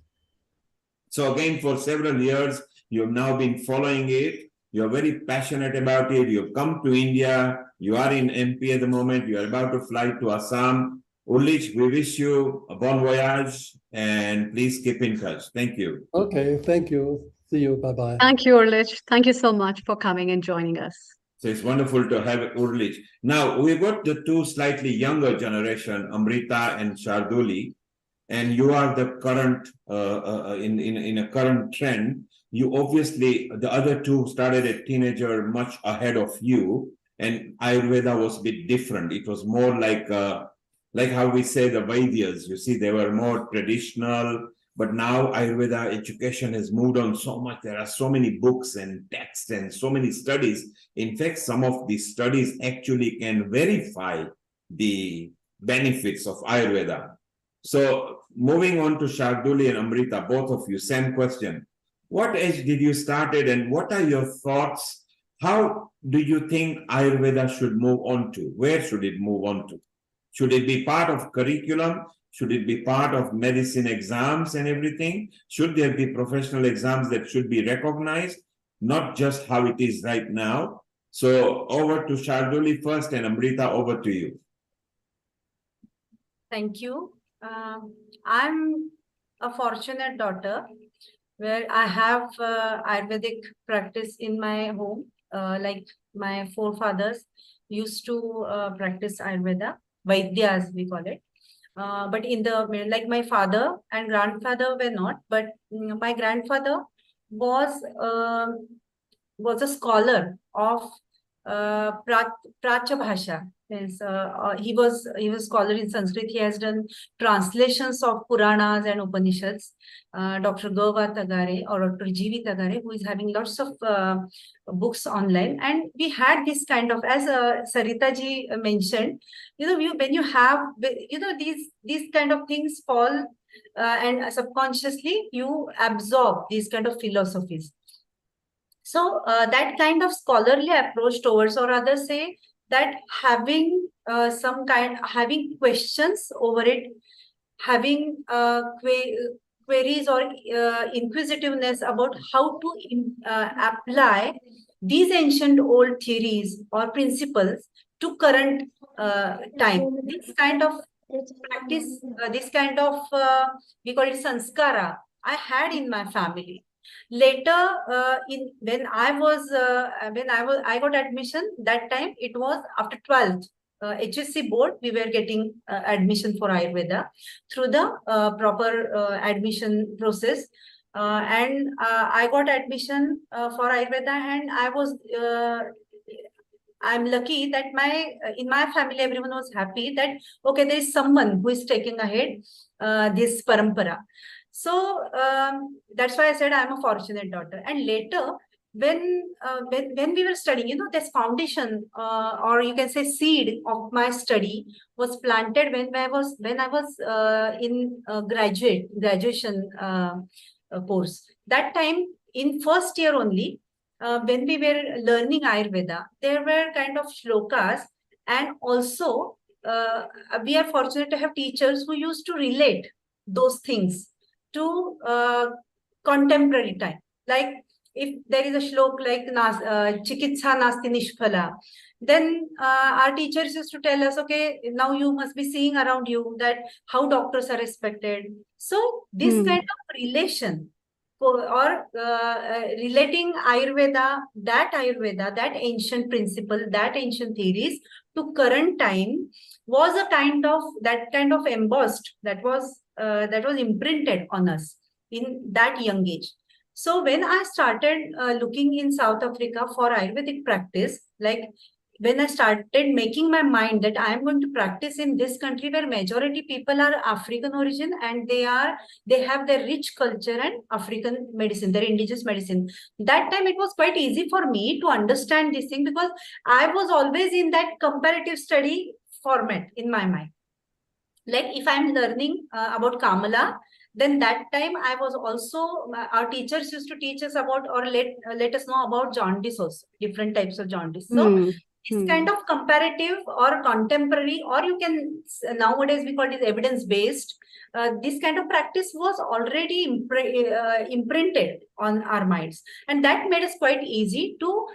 So again, for several years, you've now been following it. You're very passionate about it. You've come to India. You are in MP at the moment. You are about to fly to Assam. Ulrich, we wish you a bon voyage and please keep in touch. Thank you. Okay, thank you. See you. Bye-bye. Thank you, Ulrich. Thank you so much for coming and joining us. So it's wonderful to have Ulrich. Now, we've got the two slightly younger generation, Amrita and Sharduli, and you are the current, in a current trend. You obviously, the other two started a teenager much ahead of you, and Ayurveda was a bit different. It was more like how we say the Vaidyas. You see, they were more traditional, but now Ayurveda education has moved on so much. There are so many books and texts and so many studies. In fact, some of these studies actually can verify the benefits of Ayurveda. So moving on to Sharduli and Amrita, both of you, same question. What age did you started and what are your thoughts? How do you think Ayurveda should move on to? Where should it move on to? Should it be part of curriculum? Should it be part of medicine exams and everything? Should there be professional exams that should be recognized? Not just how it is right now. So over to Sharduli first and Amrita, over to you. Thank you. I'm a fortunate daughter where I have Ayurvedic practice in my home. Like my forefathers used to practice Ayurveda, Vaidya as we call it. But in the, like my father and grandfather were not, but my grandfather was a scholar of Pracha Bhasha. He was scholar in Sanskrit. He has done translations of Puranas and Upanishads. Dr. Gova Tagare or Dr. G.V. Tagare, who is having lots of books online. And we had this kind of, as Sarita ji mentioned, when you have, these kind of things fall and subconsciously you absorb these kind of philosophies. So that kind of scholarly approach towards, or rather say that having having questions over it, having queries or inquisitiveness about how to apply these ancient old theories or principles to current time. This kind of practice, this kind of we call it sanskara, I had in my family. Later, when I got admission, that time it was after 12th HSC board, we were getting admission for Ayurveda through the proper admission process. And I got admission for Ayurveda, and I'm lucky that in my family, everyone was happy that, okay, there is someone who is taking ahead this parampara. So that's why I said I'm a fortunate daughter. And later, when we were studying, this foundation or you can say seed of my study was planted when I was in graduation course. That time in first year only, when we were learning Ayurveda, there were kind of shlokas and also we are fortunate to have teachers who used to relate those things to contemporary time. Like if there is a shlok like Chikitsa Nasti Nishphala, then our teachers used to tell us, okay, now you must be seeing around you that how doctors are respected. So this kind of relation or relating Ayurveda, that ancient principle, that ancient theories to current time was a kind of embossed, that was imprinted on us in that young age. So when I started looking in South Africa for Ayurvedic practice, like when I started making my mind that I am going to practice in this country where majority people are African origin and they have their rich culture and African medicine, their indigenous medicine. That time it was quite easy for me to understand this thing because I was always in that comparative study format in my mind. Like if I'm learning about Kamala, then that time I was also, our teachers used to teach us about or let us know about jaundice also, different types of jaundice. So it's kind of comparative or contemporary, or you can, nowadays we call it evidence-based. This kind of practice was already imprinted on our minds. And that made us quite easy to,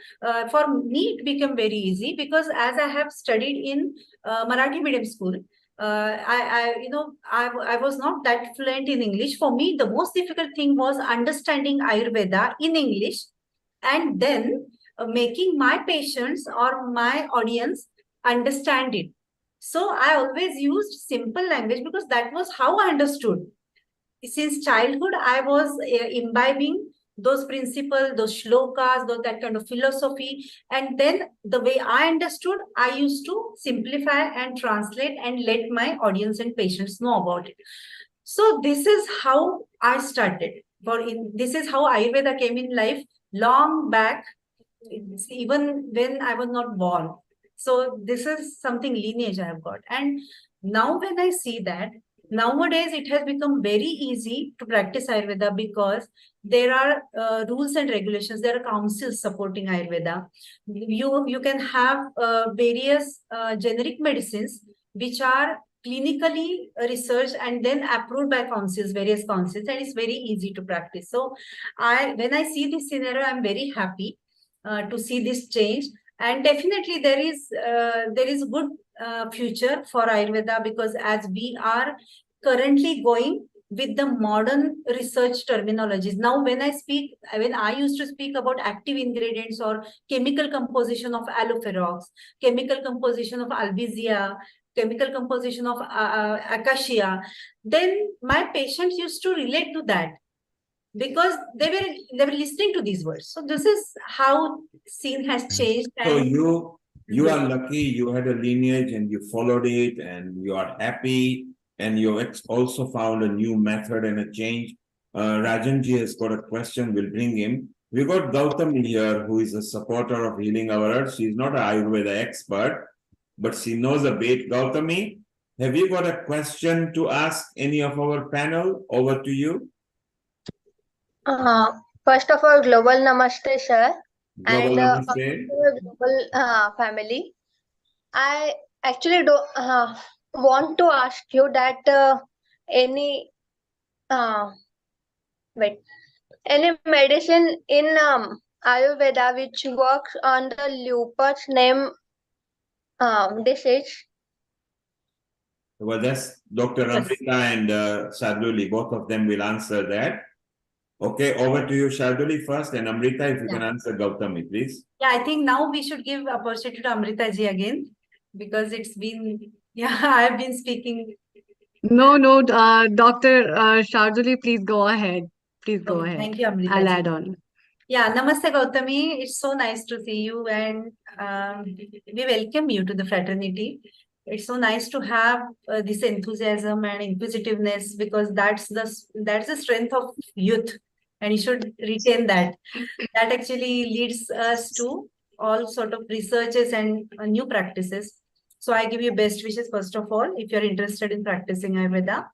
for me, it became very easy because as I have studied in Marathi medium school, I was not that fluent in English. For me, the most difficult thing was understanding Ayurveda in English and then making my patients or my audience understand it. So I always used simple language because that was how I understood. Since childhood, I was imbibing those principles, those shlokas, that kind of philosophy. And then the way I understood, I used to simplify and translate and let my audience and patients know about it. So this is how I started. This is how Ayurveda came in life long back, even when I was not born. So this is something lineage I have got. And now when I see that, nowadays it has become very easy to practice Ayurveda because there are rules and regulations, there are councils supporting Ayurveda. You can have various generic medicines which are clinically researched and then approved by councils, various councils, and it's very easy to practice. So when I see this scenario, I'm very happy to see this change. And definitely there is good future for Ayurveda because as we are currently going with the modern research terminologies. Now, when I used to speak about active ingredients or chemical composition of alloferox, chemical composition of albizia, chemical composition of acacia, then my patients used to relate to that because they were listening to these words. So this is how scene has changed. So you are lucky you had a lineage and you followed it and you are happy and you also found a new method and a change. Rajanji has got a question, we'll bring him. We got Gautami here, who is a supporter of Healing Our Earth. She's not an Ayurveda expert, but she knows a bit. Gautami, have you got a question to ask any of our panel? Over to you. First of all, global namaste, sir. Global namaste. Global family. I actually want to ask you that any medicine in Ayurveda which works on the lupus name disease. Well, that's Dr. Amrita and Sharduli. Both of them will answer that. Okay, over to you, Sharduli first, and Amrita, if you can answer Gautami, please. Yeah, I think now we should give opportunity to Amrita ji again because it's been, I've been speaking. No, Dr. Sharduli, please go ahead. Please go ahead. Thank you, Amrita. I'll add on. Yeah, Namaste Gautami. It's so nice to see you and we welcome you to the fraternity. It's so nice to have this enthusiasm and inquisitiveness because that's the strength of youth and you should retain that. That actually leads us to all sort of researches and new practices. So I give you best wishes first of all if you're interested in practicing Ayurveda.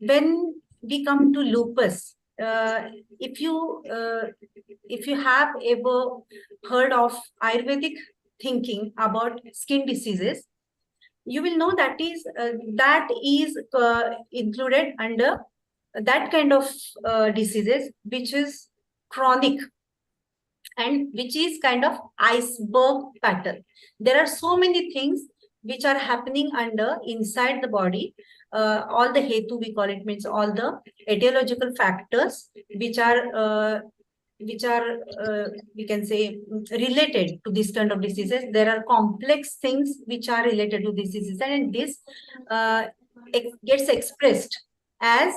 When we come to lupus, if you have ever heard of Ayurvedic thinking about skin diseases, you will know that is included under that kind of diseases which is chronic and which is kind of iceberg pattern. There are so many things which are happening under inside the body. All the hetu, we call it, means all the etiological factors which are we can say related to this kind of diseases. There are complex things which are related to diseases, and this gets expressed as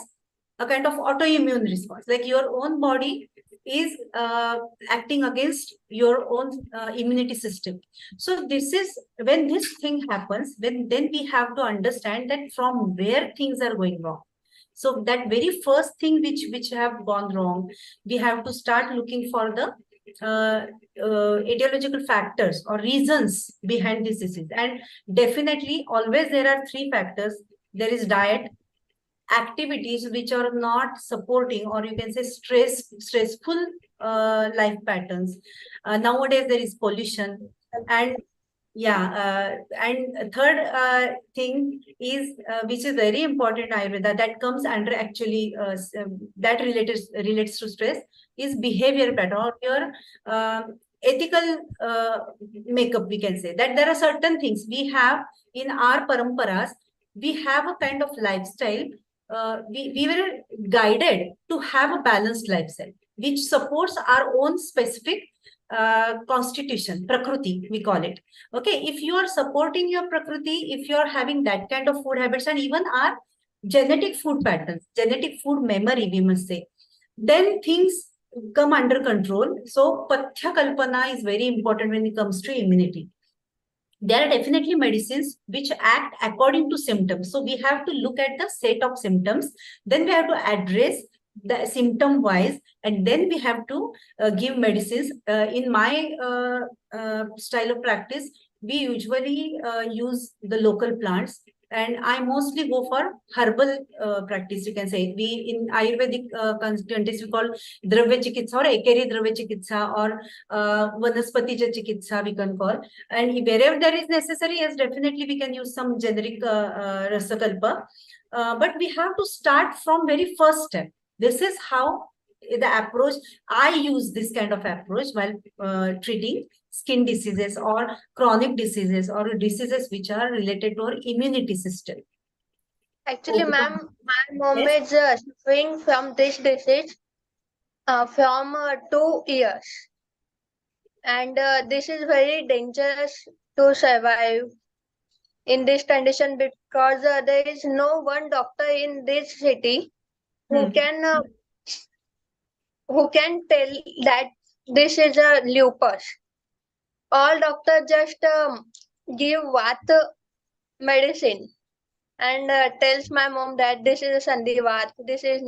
a kind of autoimmune response, like your own body is acting against your own immunity system. So this is when this thing happens, then we have to understand that from where things are going wrong. So that very first thing which have gone wrong, we have to start looking for the etiological factors or reasons behind this disease. And definitely always there are three factors. There is diet, activities which are not supporting, or you can say stressful life patterns. Nowadays there is pollution, and and third thing is which is very important in Ayurveda, that comes under actually that relates to stress, is behavior pattern, or your ethical makeup. We can say that there are certain things we have in our paramparas. We have a kind of lifestyle. We were guided to have a balanced lifestyle which supports our own specific constitution, prakriti, we call it. Okay, if you are supporting your prakriti, if you are having that kind of food habits, and even our genetic food patterns, genetic food memory, we must say, then things come under control. So pathya kalpana is very important when it comes to immunity. There are definitely medicines which act according to symptoms. So we have to look at the set of symptoms, then we have to address the symptom wise, and then we have to give medicines. In my style of practice, we usually use the local plants, and I mostly go for herbal practice. You can say we in Ayurvedic context we call dravya chikitsa or ekeri dravya chikitsa, or vanaspati chikitsa we can call. And wherever there is necessary, yes, definitely we can use some generic rasakalpa. But we have to start from very first step. This is how the approach, I use this kind of approach while treating skin diseases or chronic diseases or diseases which are related to our immunity system. Actually, ma'am, my mom is suffering from this disease from 2 years. And this is very dangerous to survive in this condition, because there is no one doctor in this city who can tell that this is a lupus. All doctors just give Vata medicine and tells my mom that this is a Sandivat, this is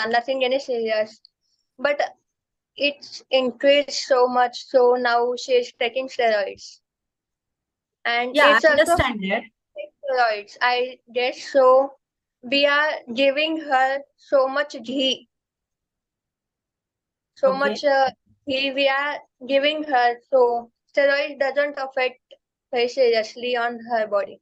nothing any serious. But it's increased so much, so now she is taking steroids. And it's I also understand that. steroids, I guess. So we are giving her so much ghee. So much ghee we are giving her, so steroid doesn't affect very seriously on her body.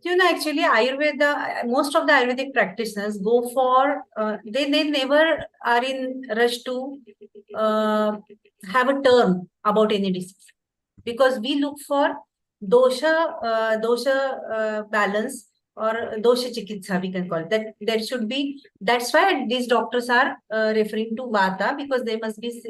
You know, actually, Ayurveda, most of the Ayurvedic practitioners go for, they never are in rush to have a term about any disease, because we look for dosha balance, or dosha chikitsa, we can call it. That there should be, that's why these doctors are referring to Vata, because they must be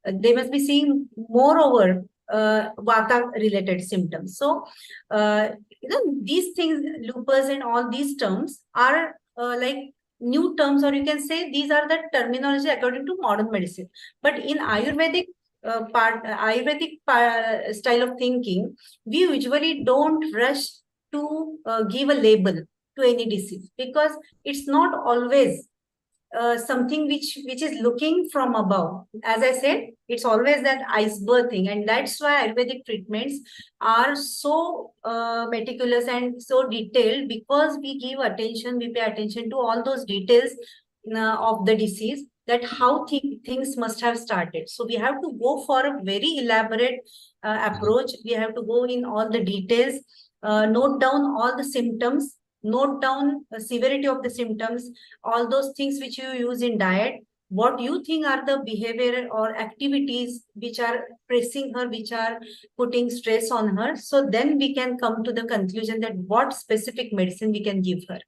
they must be seeing moreover Vata related symptoms. So you know, these things, lupus and all these terms are like new terms, or you can say these are the terminology according to modern medicine. But in Ayurvedic style of thinking, we usually don't rush to give a label to any disease, because it's not always something which is looking from above. As I said, it's always that iceberg thing, and that's why Ayurvedic treatments are so meticulous and so detailed, because we give attention, we pay attention to all those details of the disease, that how things must have started. So we have to go for a very elaborate approach. We have to go in all the details, note down all the symptoms, note down the severity of the symptoms, all those things which you use in diet, what you think are the behavior or activities which are pressing her, which are putting stress on her. So then we can come to the conclusion that what specific medicine we can give her.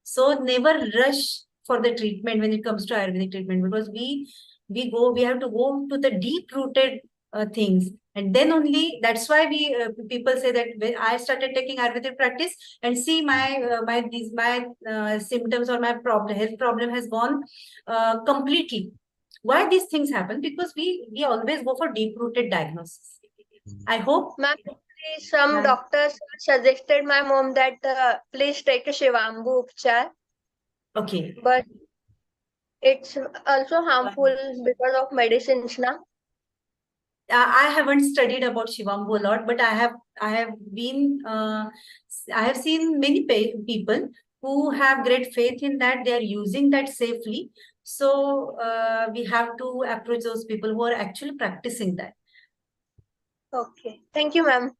So never rush for the treatment when it comes to Ayurvedic treatment, because we have to go to the deep rooted things, and then only, that's why we people say that when I started taking Ayurvedic practice and see my symptoms or my health problem has gone completely. Why these things happen? Because we always go for deep rooted diagnosis. I hope. Ma'am, some doctors suggested my mom that please take a Shivambu Upchar. Okay. But it's also harmful because of medicines, na? I haven't studied about Shivambu a lot, but I have seen many people who have great faith in that. They are using that safely. So we have to approach those people who are actually practicing that. Okay. Thank you, ma'am.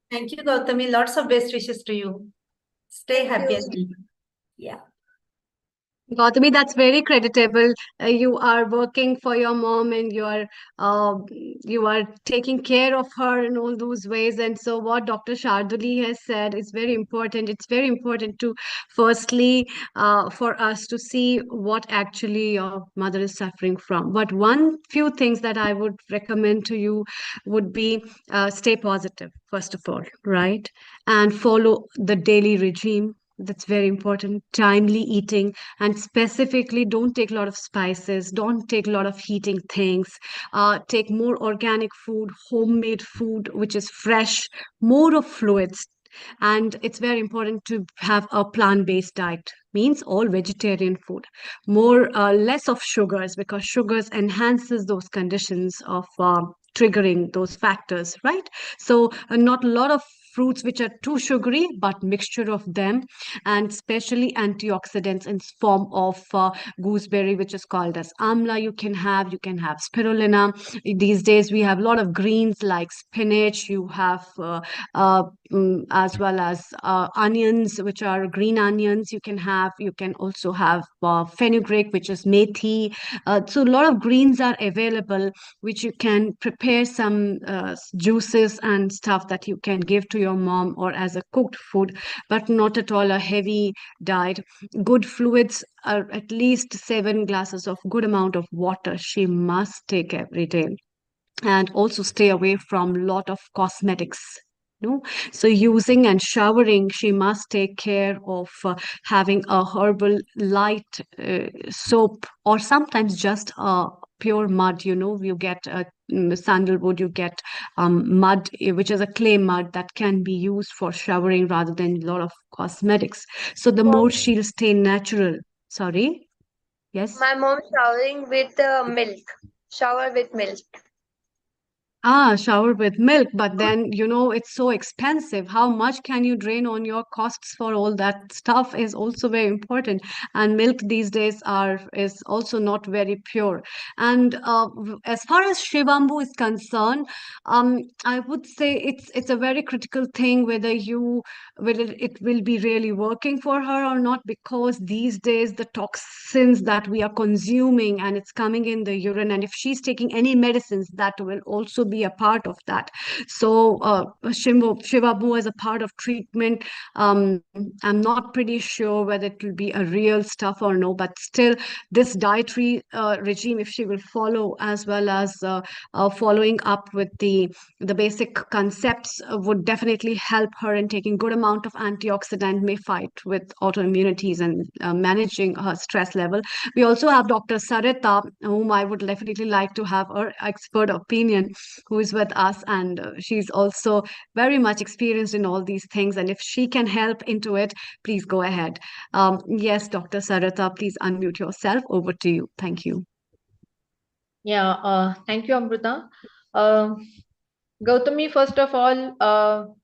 Thank you, Gautami. Lots of best wishes to you. Stay happy and healthy. Yeah. Gautami, that's very creditable. You are working for your mom and you are taking care of her in all those ways. And so what Dr. Sharduli has said is very important. It's very important to firstly for us to see what actually your mother is suffering from. But one few things that I would recommend to you would be stay positive, first of all, right? And follow the daily regime. That's very important. Timely eating, and specifically don't take a lot of spices, don't take a lot of heating things, take more organic food, homemade food which is fresh, more of fluids. And it's very important to have a plant-based diet, means all vegetarian food, more less of sugars, because sugars enhances those conditions of triggering those factors, right? So not a lot of fruits which are too sugary, but mixture of them, and especially antioxidants in form of gooseberry, which is called as amla. You can have spirulina. These days we have a lot of greens like spinach. You have as well as onions, which are green onions. You can also have fenugreek, which is methi. So a lot of greens are available, which you can prepare some juices and stuff that you can give to your mom or as a cooked food, but not at all a heavy diet. Good fluids are at least 7 glasses of good amount of water she must take every day. And also stay away from lot of cosmetics. No, so using and showering, she must take care of having a herbal light soap, or sometimes just pure mud. You get sandalwood, you get mud, which is a clay mud that can be used for showering rather than a lot of cosmetics. So the more she'll stay natural. Sorry. Yes. My mom showering with milk. Shower with milk. Shower with milk, but then, it's so expensive. How much can you drain on your costs for all that stuff is also very important. And milk these days is also not very pure. And as far as Shivambu is concerned, I would say it's a very critical thing whether it will be really working for her or not, because these days the toxins that we are consuming, and it's coming in the urine, and if she's taking any medicines, that will also be a part of that. So Shivabu as a part of treatment, I'm not pretty sure whether it will be a real stuff or no, but still this dietary regime, if she will follow, as well as following up with the basic concepts, would definitely help her in taking good amount of antioxidant, may fight with autoimmunities and managing her stress level. We also have Dr. Sarita, whom I would definitely like to have her expert opinion, who is with us, and she's also very much experienced in all these things, and if she can help into it, please go ahead. Yes, Dr. Sarita, please unmute yourself. Over to you. Thank you. Yeah, thank you, Amrita. Gautami, first of all,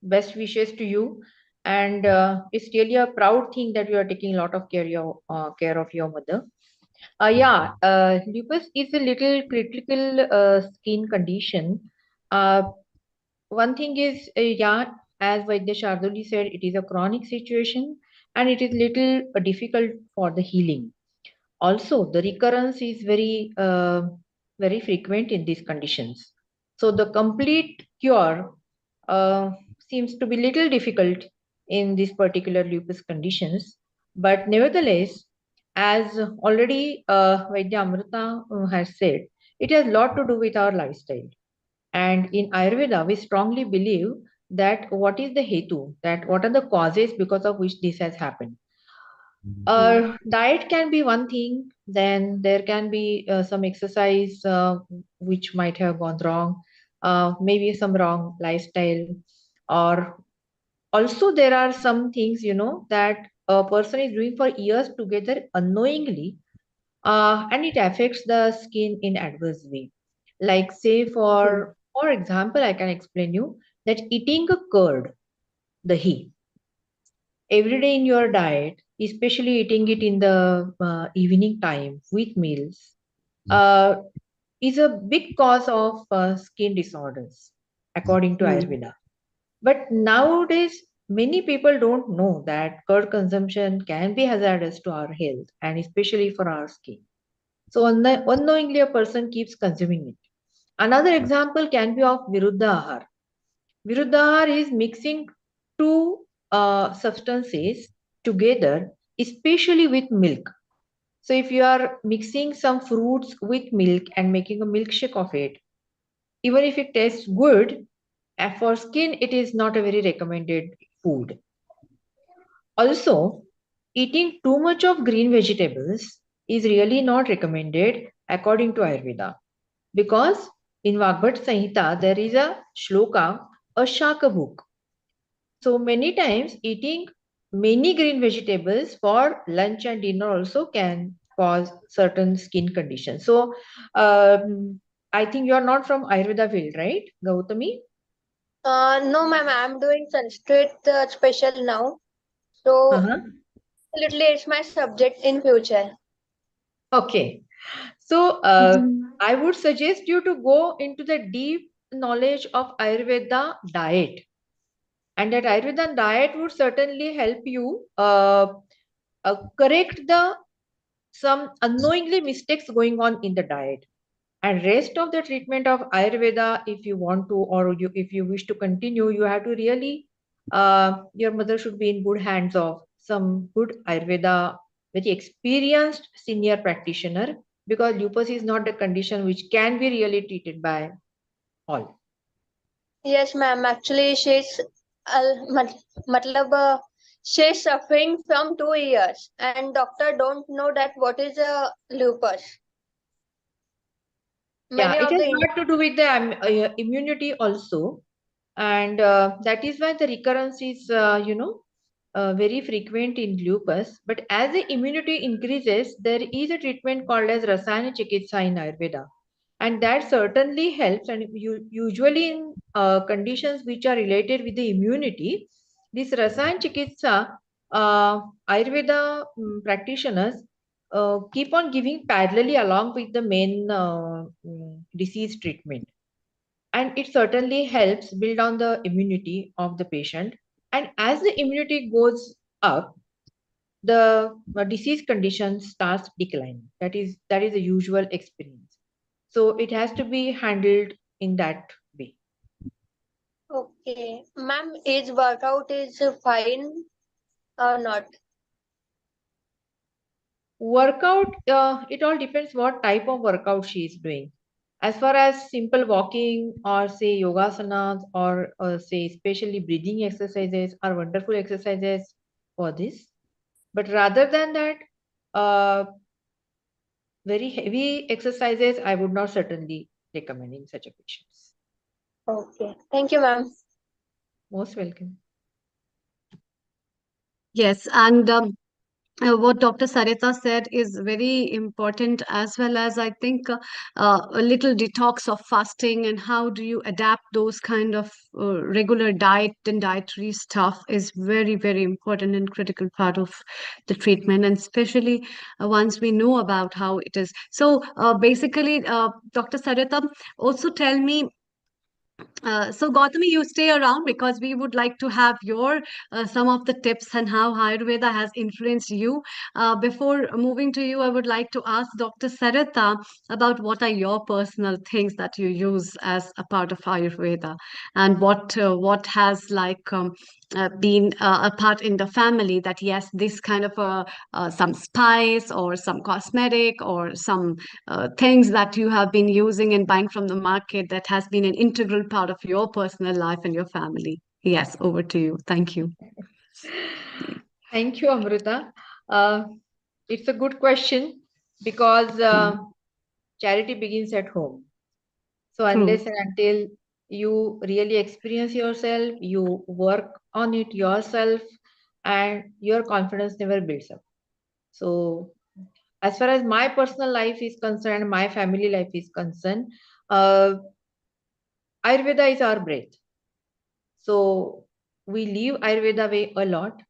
best wishes to you. And it's really a proud thing that you are taking a lot of care of your mother. Lupus is a little critical skin condition. One thing is, as Vaidya Sharduli said, it is a chronic situation and it is little difficult for the healing. Also, the recurrence is very frequent in these conditions. So the complete cure seems to be little difficult in these particular lupus conditions. But nevertheless, as already Vaidya Amrita has said, it has a lot to do with our lifestyle. And in Ayurveda, we strongly believe that what is the hetu, that what are the causes because of which this has happened. Diet can be one thing, then there can be some exercise which might have gone wrong, maybe some wrong lifestyle, or also there are some things, that a person is doing for years together unknowingly, and it affects the skin in adverse way. Like say for example, I can explain you that eating a curd, the dahi, every day in your diet, especially eating it in the evening time with meals, uh, is a big cause of skin disorders, according to Ayurveda. But nowadays, many people don't know that curd consumption can be hazardous to our health and especially for our skin. So unknowingly, a person keeps consuming it. Another example can be of Viruddha Ahar. Viruddha Ahar is mixing two substances together, especially with milk. So if you are mixing some fruits with milk and making a milkshake of it, even if it tastes good, for skin, it is not a very recommended food. Also, eating too much of green vegetables is really not recommended according to Ayurveda, because in Vagbhat Samhita there is a shloka, a shakabhuk. So many times eating many green vegetables for lunch and dinner also can cause certain skin conditions. So I think you are not from Ayurveda field, right, Gautami? No, ma'am, I'm doing Sanskrit special now. So, Uh-huh. literally, it's my subject in future. Okay. So I would suggest you to go into the deep knowledge of Ayurveda diet. And that Ayurveda diet would certainly help you correct the some unknowingly mistakes going on in the diet. And rest of the treatment of Ayurveda, if you want to, or if you wish to continue, you have to really, your mother should be in good hands of some good Ayurveda, very experienced senior practitioner, because lupus is not a condition which can be really treated by all. Yes, ma'am. Actually, matlab, she's suffering from 2 years, and doctor don't know that what is a lupus. Yeah, Many it of has the lot to do with the immunity also, and that is why the recurrence is, very frequent in lupus. But as the immunity increases, there is a treatment called as Rasayana Chikitsa in Ayurveda, and that certainly helps. And usually in conditions which are related with the immunity, this Rasayana Chikitsa, Ayurveda practitioners keep on giving parallelly along with the main disease treatment, and it certainly helps build on the immunity of the patient. And as the immunity goes up, the disease condition starts declining. That is a usual experience. So it has to be handled in that way. okay, ma'am, is workout is fine or not? Workout, it all depends what type of workout she is doing. As far as simple walking or say yogasanas or say especially breathing exercises are wonderful exercises for this. But rather than that, uh, very heavy exercises I would not certainly recommend in such a patients. Okay, thank you, ma'am. Most welcome. Yes, and what Dr. Sarita said is very important, as well as I think a little detox of fasting and how do you adapt those kind of regular diet and dietary stuff is very, very important and critical part of the treatment, and especially once we know about how it is. So basically, Dr. Sarita, also tell me, so Gautami, you stay around because we would like to have your some of the tips and how Ayurveda has influenced you. Before moving to you, I would like to ask Dr. Sarita about what are your personal things that you use as a part of Ayurveda, and what has been a part in the family that yes, this kind of some spice or some cosmetic or some things that you have been using and buying from the market that has been an integral part of your personal life and your family. Yes, over to you. Thank you. Thank you, Amrita. It's a good question because charity begins at home. So unless and until you really experience yourself, you work on it yourself, and your confidence never builds up. So as far as my personal life is concerned, my family life is concerned, Ayurveda is our breath. So we live Ayurveda way a lot.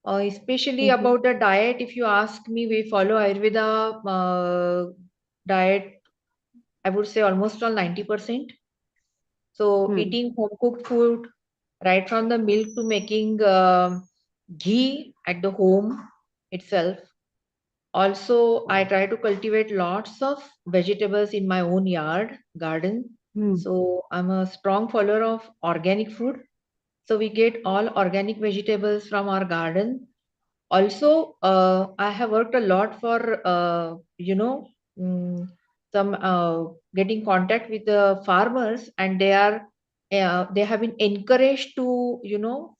Especially about the diet, if you ask me, we follow Ayurveda diet, I would say almost all 90%. So eating home cooked food, right from the milk to making ghee at the home itself. Also, I try to cultivate lots of vegetables in my own yard, garden. So I'm a strong follower of organic food. So we get all organic vegetables from our garden. Also, I have worked a lot for, some getting contact with the farmers, and they have been encouraged to,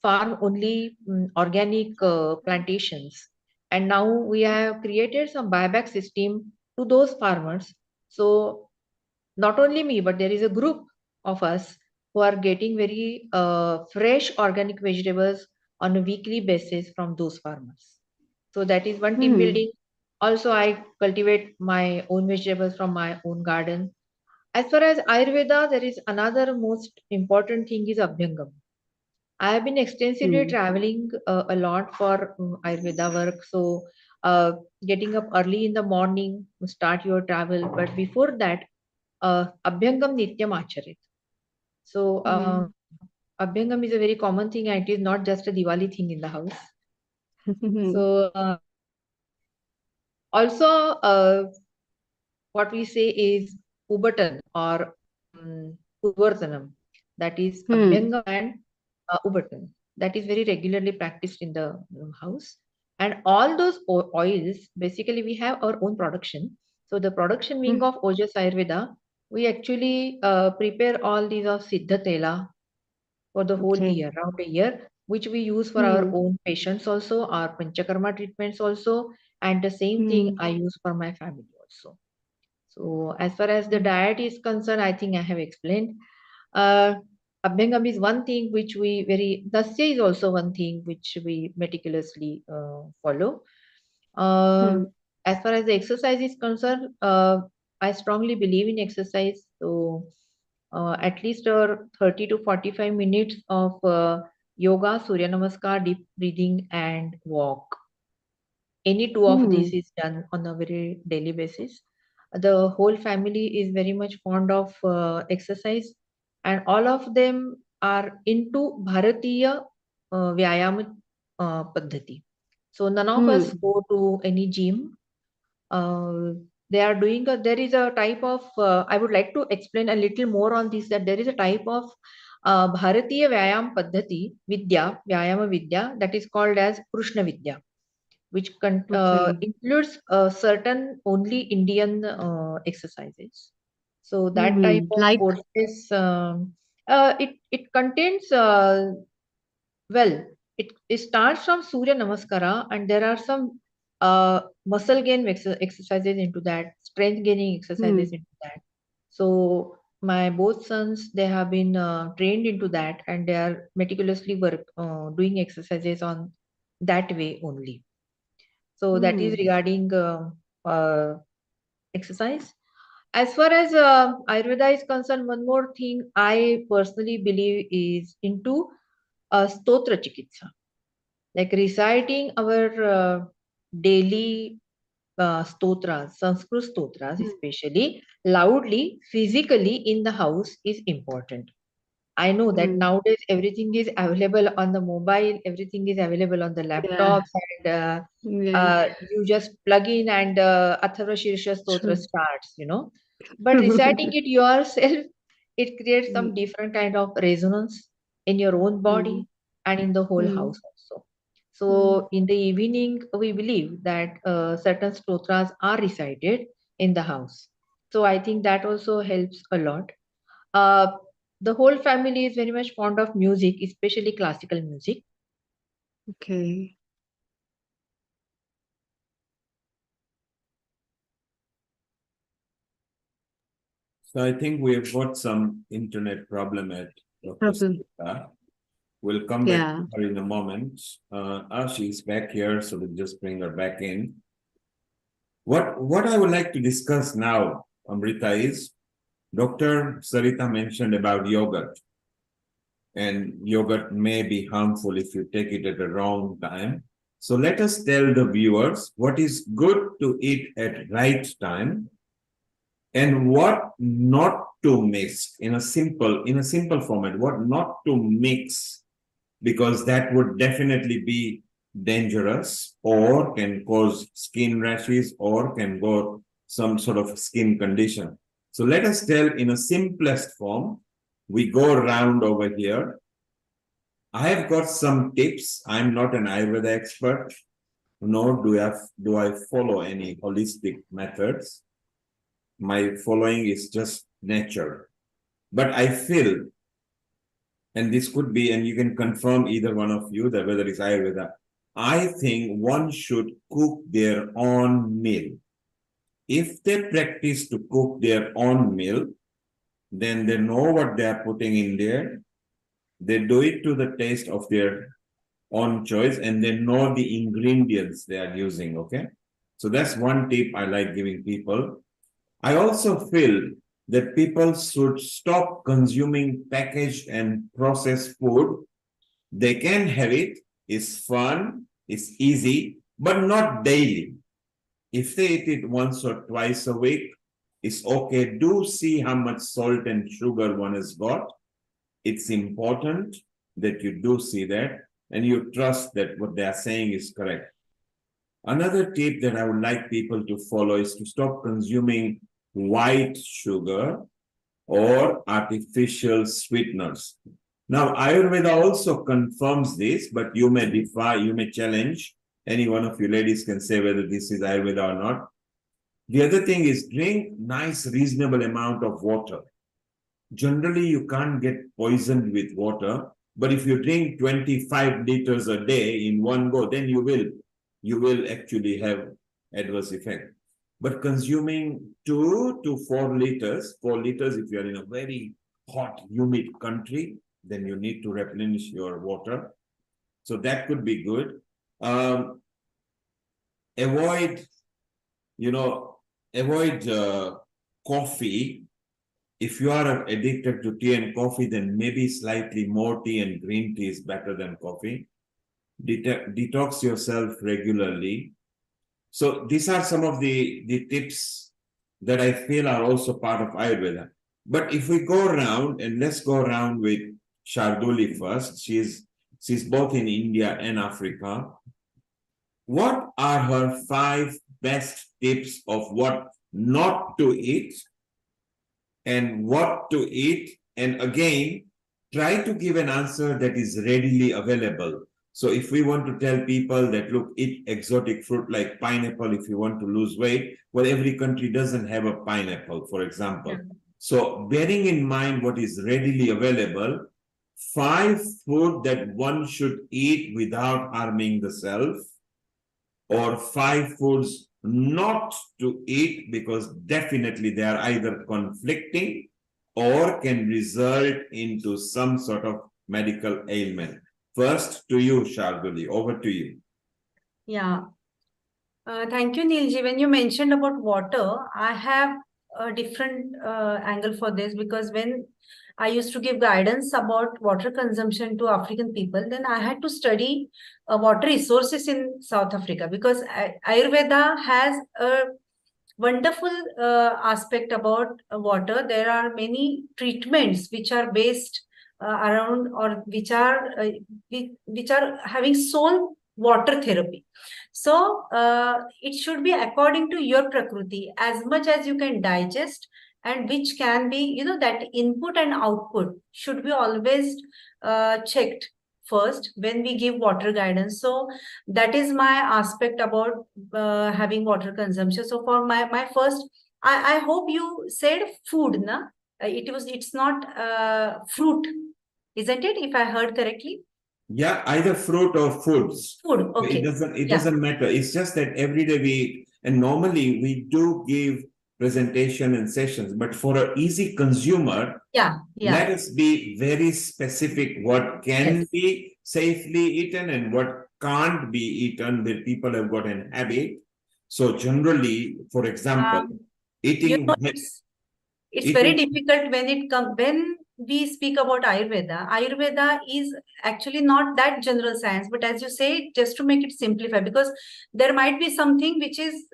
farm only organic plantations. And now we have created some buyback system to those farmers. So not only me, but there is a group of us who are getting very fresh organic vegetables on a weekly basis from those farmers. So that is one team building. Also, I cultivate my own vegetables from my own garden. As far as Ayurveda, there is another most important thing is Abhyangam. I have been extensively traveling a lot for Ayurveda work. So, getting up early in the morning, start your travel. But before that, Abhyangam Nityam Acharit. So, Abhyangam is a very common thing, and it is not just a Diwali thing in the house. So, also, what we say is Ubatan or Uvartanam, that is Abhyangam and Ubatan. That is very regularly practiced in the house. And all those oils, basically, we have our own production. So, the production wing of Ojas Ayurveda, we actually prepare all these of Siddha Tela for the whole year, around a year, which we use for our own patients also, our Panchakarma treatments also, and the same thing I use for my family also. So as far as the diet is concerned, I think I have explained. Abhyangam is one thing which we Dasya is also one thing which we meticulously follow. As far as the exercise is concerned, I strongly believe in exercise. So at least 30 to 45 minutes of yoga, Surya Namaskar, deep breathing, and walk. Any two of these is done on a very daily basis. The whole family is very much fond of exercise, and all of them are into Bharatiya Vyayam Paddhati. So none of us go to any gym. They are doing there is a type of, I would like to explain a little more on this, that there is a type of Bharatiya Vyayam Paddhati Vidya, Vyayama Vidya, that is called as Krishna Vidya, which includes certain only Indian exercises. So that type of courses, it contains, well, it starts from Surya Namaskara, and there are some muscle gain exercises into that, strength gaining exercises into that. So my both sons, they have been trained into that, and they are meticulously doing exercises on that way only. So that is Hmm. regarding exercise. As far as Ayurveda is concerned, one more thing I personally believe is into stotra chikitsa, like reciting our daily stotras, Sanskrit stotras, Hmm. especially loudly, physically in the house is important. I know that Hmm. nowadays everything is available on the mobile, everything is available on the Yeah. laptops, and Yeah. you just plug in and Atharva Shirsha Stotra True. starts, you know. But reciting it yourself, it creates Hmm. some different kind of resonance in your own Hmm. body and in the whole Hmm. house also. Hmm. So in the evening, we believe that certain stotras are recited in the house. So I think that also helps a lot. Uh, the whole family is very much fond of music, especially classical music. Okay. So I think we have got some internet problem at Dr. Problem. Sita. We'll come back Yeah. to her in a moment. She's back here, so we'll just bring her back in. What I would like to discuss now, Amrita, is Dr. Sarita mentioned about yogurt, and yogurt may be harmful if you take it at the wrong time. So let us tell the viewers what is good to eat at right time and what not to mix in a simple format, what not to mix, because that would definitely be dangerous or can cause skin rashes or can go some sort of skin condition. So let us tell in a simplest form. We go around over here. I have got some tips. I'm not an Ayurveda expert, nor do I follow any holistic methods. My following is just nature. But I feel, and this could be, and you can confirm either one of you that whether it's Ayurveda, I think one should cook their own meal. If they practice to cook their own meal, then they know what they are putting in there. They do it to the taste of their own choice, and they know the ingredients they are using. Okay. So that's one tip I like giving people. I also feel that people should stop consuming packaged and processed food. They can have it, it's fun, it's easy, but not daily. If they eat it once or twice a week, it's okay. Do see how much salt and sugar one has got. It's important that you do see that and you trust that what they are saying is correct. Another tip that I would like people to follow is to stop consuming white sugar or artificial sweeteners. Now, Ayurveda also confirms this, but you may defy, you may challenge. Any one of you ladies can say whether this is Ayurveda or not. The other thing is drink nice, reasonable amount of water. Generally, you can't get poisoned with water, but if you drink 25 liters a day in one go, then you will actually have adverse effect. But consuming 2 to 4 liters, 4 liters if you're in a very hot, humid country, then you need to replenish your water. So that could be good. Avoid, avoid coffee. If you are addicted to tea and coffee, then maybe slightly more tea and green tea is better than coffee. Detox yourself regularly. So these are some of the tips that I feel are also part of Ayurveda. But if we go around, and let's go around with Sharduli first. She's both in India and Africa. What are her 5 best tips of what not to eat and what to eat? And again, try to give an answer that is readily available. So if we want to tell people that, look, eat exotic fruit like pineapple if you want to lose weight, well, every country doesn't have a pineapple, for example. So bearing in mind what is readily available, 5 food that one should eat without harming the self, or 5 foods not to eat because definitely they are either conflicting or can result into some sort of medical ailment. First to you, Sharduli, over to you. Yeah. Thank you, Neilji. When you mentioned about water, I have a different angle for this, because when I used to give guidance about water consumption to African people, then I had to study water resources in South Africa, because Ayurveda has a wonderful aspect about water. There are many treatments which are based around, or which are having sole water therapy. So it should be according to your prakriti, as much as you can digest, and which can be, that input and output should be always checked first when we give water guidance. So that is my aspect about having water consumption. So for my first, I hope you said food, na? It's not fruit, isn't it? If I heard correctly. Yeah, either fruit or foods. Food, okay. It doesn't matter. It's just that every day we, and normally we do give presentation and sessions, but for an easy consumer, let us be very specific what can be safely eaten and what can't be eaten, where people have got an habit. So generally, for example, eating it's very difficult when we speak about Ayurveda. Ayurveda is actually not that general science, but as you say, just to make it simplify, because there might be something which is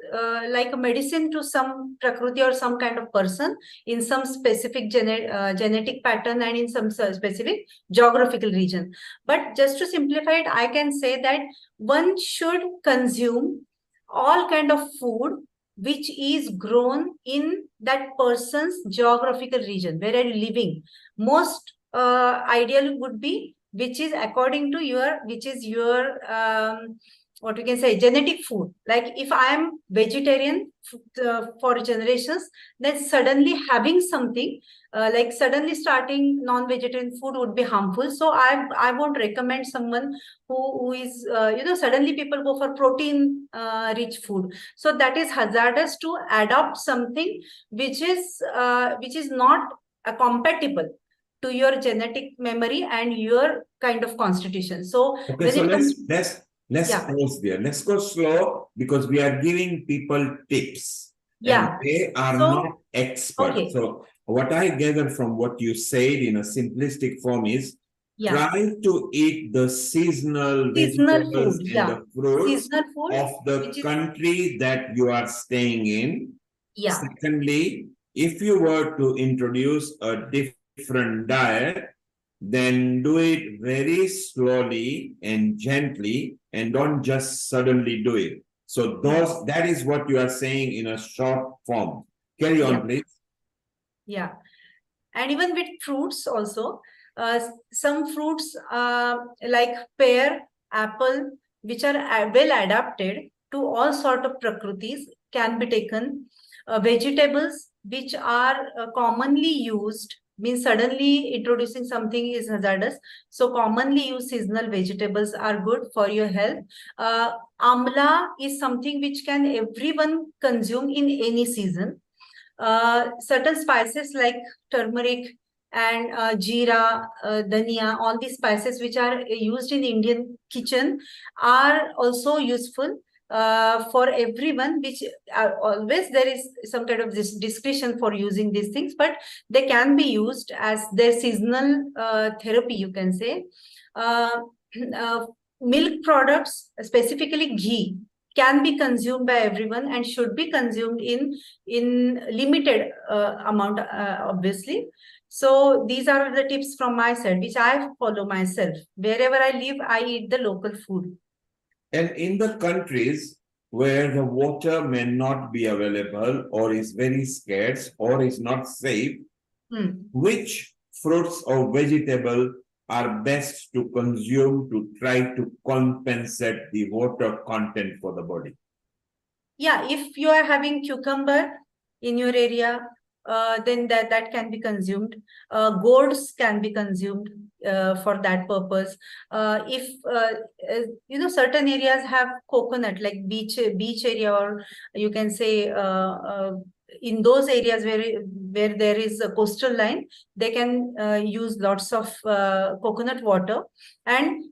like a medicine to some prakriti or some kind of person in some specific genetic pattern and in some specific geographical region. But just to simplify it, I can say that one should consume all kind of food which is grown in that person's geographical region, where are you living. Most ideal would be which is according to your, what we can say, genetic food. Like if I am vegetarian for generations, then suddenly having something like suddenly starting non-vegetarian food would be harmful. So I won't recommend someone who is suddenly people go for protein rich food. So that is hazardous to adopt something which is not compatible to your genetic memory and your kind of constitution. So okay, so let's pause there. Let's go slow, because we are giving people tips. And they are not experts. Okay. So what I gather from what you said in a simplistic form is try to eat the seasonal vegetables food, and the fruits of the country that you are staying in. Secondly, if you were to introduce a different diet, then do it very slowly and gently, and don't just suddenly do it. So that is what you are saying in a short form. Carry on, please. Yeah. And even with fruits also, some fruits like pear, apple, which are well adapted to all sort of prakritis, can be taken. Vegetables which are commonly used, means suddenly introducing something is hazardous. So commonly used seasonal vegetables are good for your health. Amla is something which can everyone consume in any season. Certain spices like turmeric and jeera, dhania, all these spices which are used in Indian kitchen are also useful for everyone, which always there is some kind of this discretion for using these things, but they can be used as their seasonal therapy, you can say. Milk products, specifically ghee, can be consumed by everyone and should be consumed in limited amount, obviously. So these are the tips from my side, which I follow myself. Wherever I live, I eat the local food. And in the countries where the water may not be available, or is very scarce, or is not safe, which fruits or vegetable are best to consume to try to compensate the water content for the body? Yeah, if you are having cucumber in your area, then that can be consumed. Gourds can be consumed for that purpose. If certain areas have coconut, like beach area, or you can say in those areas where there is a coastal line, they can use lots of coconut water. And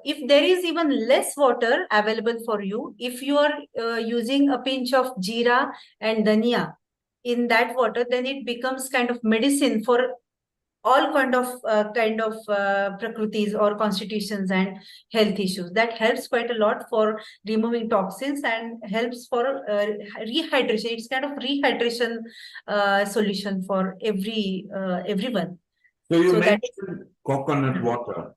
if there is even less water available for you, if you are using a pinch of jeera and dhania in that water, then it becomes kind of medicine for all kind of prakritis or constitutions and health issues. That helps quite a lot for removing toxins and helps for rehydration. It's kind of rehydration solution for everyone. So you So that mentioned coconut water.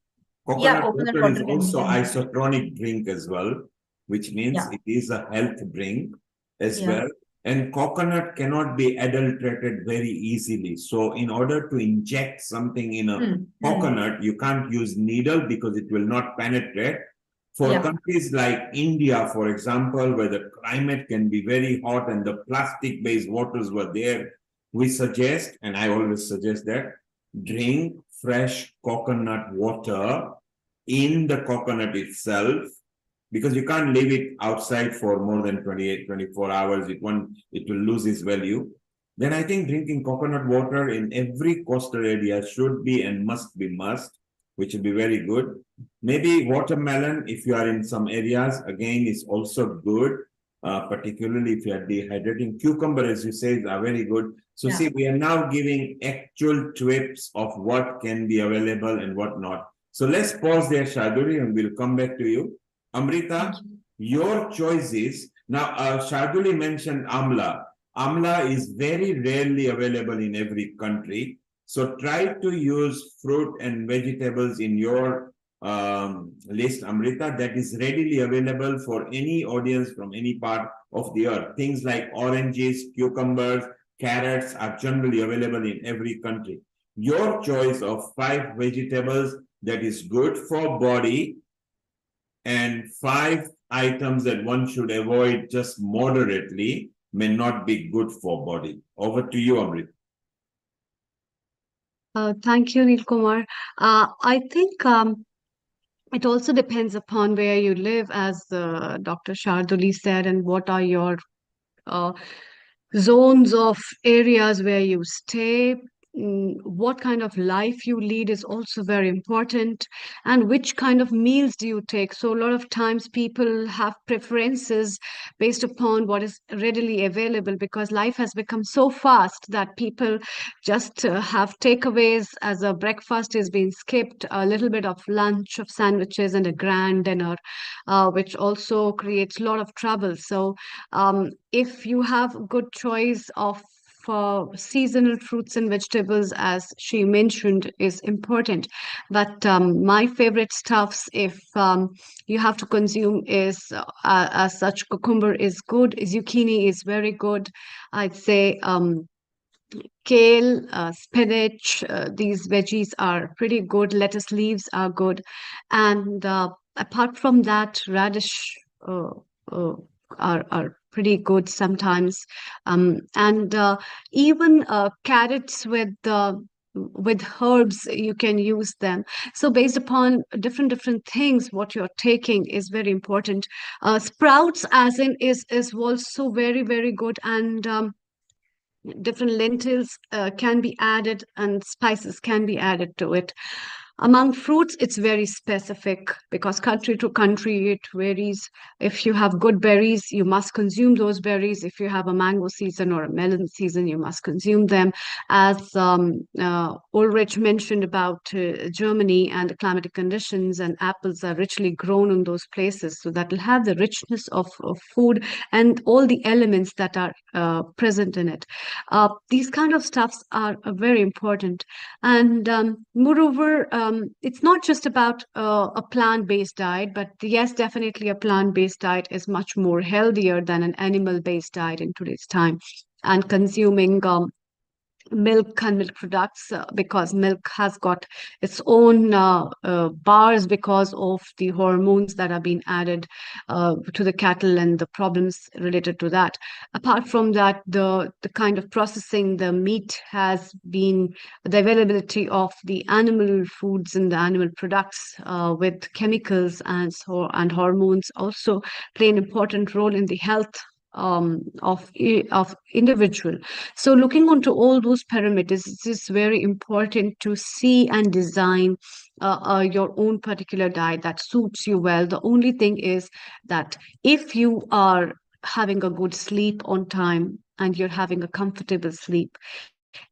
yeah, Coconut coconut water is water can be also done. isotonic drink as well, which means Yeah. it is a health drink as Yeah. well. And coconut cannot be adulterated very easily. So in order to inject something in a coconut, you can't use needle because it will not penetrate. For Yeah. countries like India, for example, where the climate can be very hot and the plastic-based waters were there, we suggest, and I always suggest that, drink fresh coconut water in the coconut itself, because you can't leave it outside for more than 28, 24 hours. It will lose its value. Then I think drinking coconut water in every coastal area should be and must be must, which will be very good. Maybe watermelon, if you are in some areas, again, is also good, particularly if you are dehydrating. Cucumber, as you say, are very good. So Yeah. see, we are now giving actual tips of what can be available and what not. So let's pause there, Sharduli, and we'll come back to you. Amrita, your choices. Now, Sharduli mentioned amla. Amla is very rarely available in every country. So try to use fruit and vegetables in your list, Amrita, that is readily available for any audience from any part of the earth. Things like oranges, cucumbers, carrots are generally available in every country. Your choice of 5 vegetables that is good for body and 5 items that one should avoid just moderately may not be good for body. Over to you, Amrit. Thank you, Neil Kumar. I think it also depends upon where you live, as Dr. Sharduli said, and what are your zones of areas where you stay. What kind of life you lead is also very important, and which kind of meals do you take. So a lot of times people have preferences based upon what is readily available, because life has become so fast that people just have takeaways. As a breakfast is being skipped, a little bit of lunch of sandwiches and a grand dinner, which also creates a lot of trouble. So if you have good choice of seasonal fruits and vegetables, as she mentioned, is important. But my favorite stuffs, if you have to consume, is as such, cucumber is good, zucchini is very good. I'd say kale, spinach, these veggies are pretty good. Lettuce leaves are good. And apart from that, radish uh, uh, are pretty good sometimes. And even carrots with herbs, you can use them. So based upon different things, what you're taking is very important. Sprouts, as in, is also very good. And different lentils can be added, and spices can be added to it. Among fruits, it's very specific, because country to country it varies. If you have good berries, you must consume those berries. If you have a mango season or a melon season, you must consume them. As Ulrich mentioned about Germany and the climatic conditions, and apples are richly grown in those places, so that will have the richness of food and all the elements that are present in it. These kind of stuffs are very important. And moreover, it's not just about a plant-based diet, but yes, definitely a plant-based diet is much more healthier than an animal-based diet in today's time. And consuming milk and milk products, because milk has got its own bars because of the hormones that are being added to the cattle and the problems related to that. Apart from that, the kind of processing the meat has been, the availability of the animal foods and the animal products with chemicals and hormones also play an important role in the health of individual. So looking onto all those parameters, it is very important to see and design your own particular diet that suits you well. The only thing is that if you are having a good sleep on time and you're having a comfortable sleep,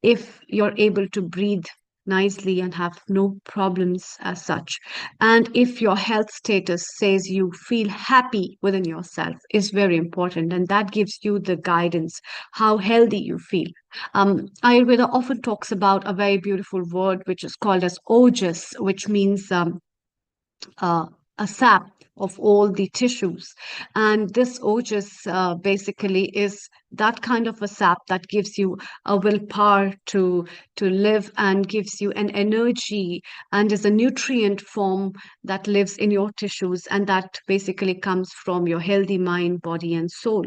if you're able to breathe nicely and have no problems as such, and if your health status says you feel happy within yourself, is very important, and that gives you the guidance how healthy you feel. Ayurveda often talks about a very beautiful word which is called as ojas, which means uh, a sap of all the tissues. And this ojas basically is that kind of a sap that gives you a willpower to live and gives you an energy and is a nutrient form that lives in your tissues, and that basically comes from your healthy mind, body, and soul.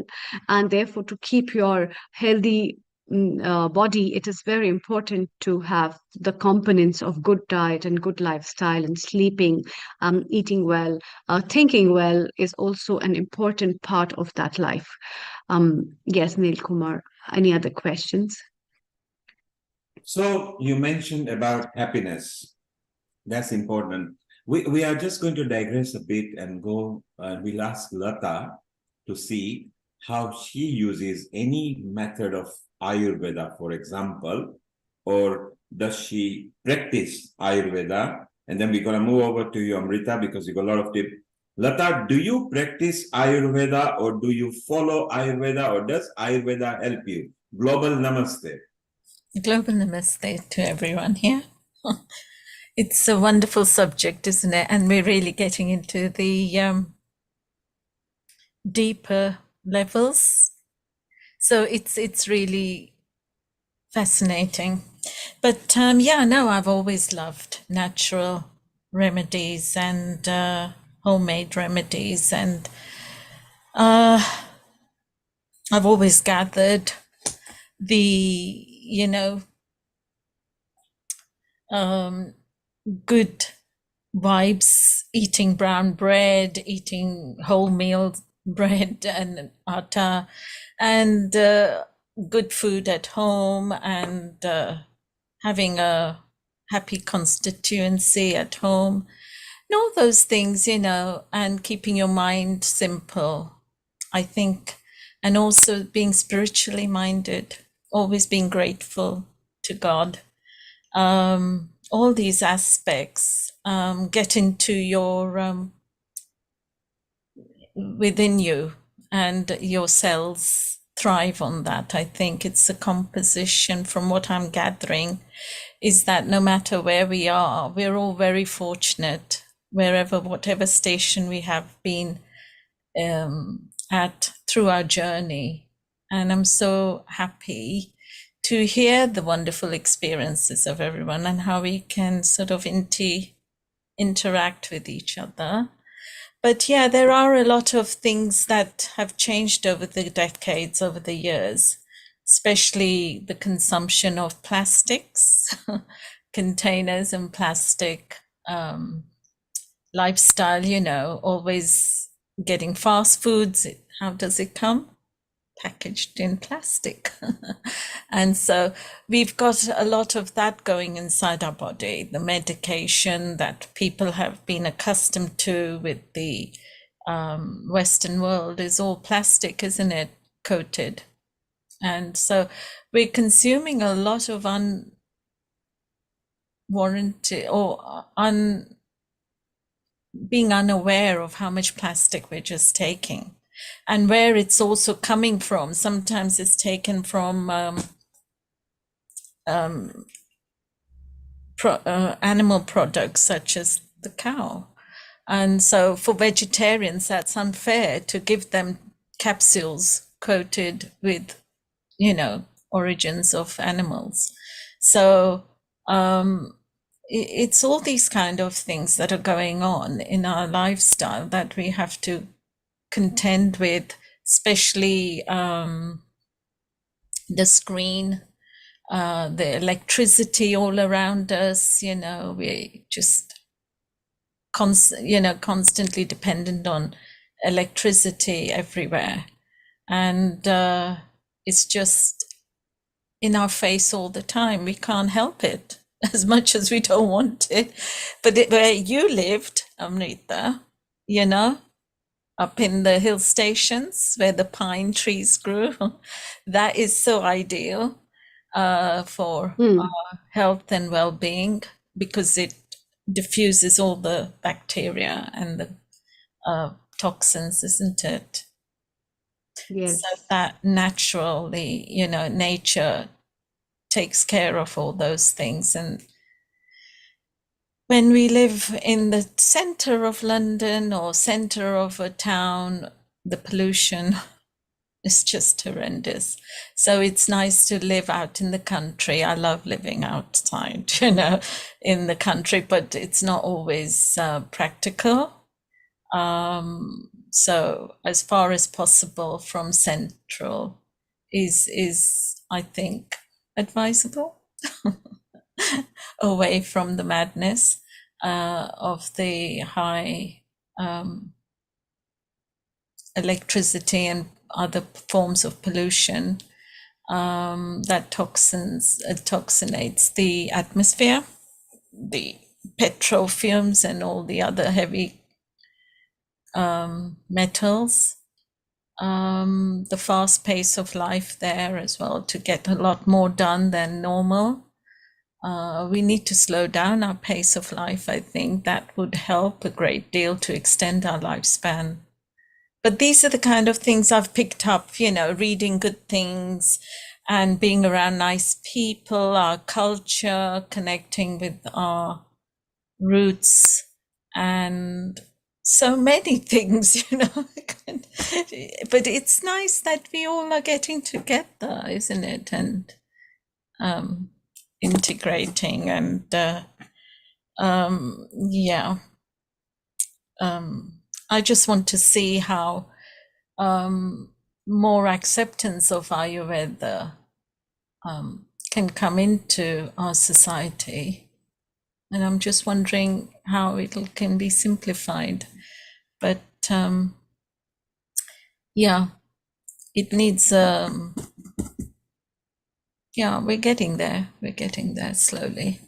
And therefore, to keep your healthy body, it is very important to have the components of good diet and good lifestyle and sleeping, eating well, thinking well is also an important part of that life. Yes, Neil Kumar, any other questions? So you mentioned about happiness. That's important. We are just going to digress a bit and go, we'll ask Lata to see how she uses any method of Ayurveda, for example, or does she practice Ayurveda? And then we're going to move over to you, Amrita, because you got a lot of tips. Lata, do you practice Ayurveda or do you follow Ayurveda, or does Ayurveda help you? Global Namaste. Global Namaste to everyone here. It's a wonderful subject, isn't it? And we're really getting into the deeper levels. So it's really fascinating. But I've always loved natural remedies and homemade remedies, and I've always gathered the good vibes, eating brown bread, eating wholemeal bread and atta, and good food at home, and having a happy constituency at home, and all those things, and keeping your mind simple, I think, and also being spiritually minded, always being grateful to God. All these aspects get into your within you, and your cells thrive on that. I think it's a composition, from what I'm gathering, is that no matter where we are, we're all very fortunate, whatever station we have been at through our journey. And I'm so happy to hear the wonderful experiences of everyone and how we can sort of interact with each other. But yeah, there are a lot of things that have changed over the decades, over the years, especially the consumption of plastics, containers and plastic lifestyle, always getting fast foods. How does it come? Packaged in plastic. And so we've got a lot of that going inside our body. The medication that people have been accustomed to with the Western world is all plastic, isn't it? Coated. And so we're consuming a lot of unwarranted or being unaware of how much plastic we're just taking. And where it's also coming from. Sometimes it's taken from animal products such as the cow. And so for vegetarians, that's unfair to give them capsules coated with, origins of animals. So it's all these kind of things that are going on in our lifestyle that we have to contend with, especially the screen, the electricity all around us. We just constantly dependent on electricity everywhere, and it's just in our face all the time. We can't help it as much as we don't want it. But where you lived, Amrita, you know, up in the hill stations where the pine trees grew, that is so ideal for our health and well-being, because it diffuses all the bacteria and the toxins, isn't it? Yes. So that naturally, you know, nature takes care of all those things. And when we live in the center of London or center of a town, the pollution is just horrendous. So it's nice to live out in the country. I love living outside, you know, in the country, but it's not always practical. So as far as possible from central is I think advisable, away from the madness of the high electricity and other forms of pollution that toxinates the atmosphere, the petrol fumes and all the other heavy metals, the fast pace of life there as well, to get a lot more done than normal. We need to slow down our pace of life. I think that would help a great deal to extend our lifespan. But these are the kind of things I've picked up, you know, reading good things and being around nice people, our culture, connecting with our roots, and so many things, you know. But it's nice that we all are getting together, isn't it? And integrating and I just want to see how more acceptance of Ayurveda can come into our society. And I'm just wondering how it can be simplified. But yeah, it needs, we're getting there. We're getting there slowly.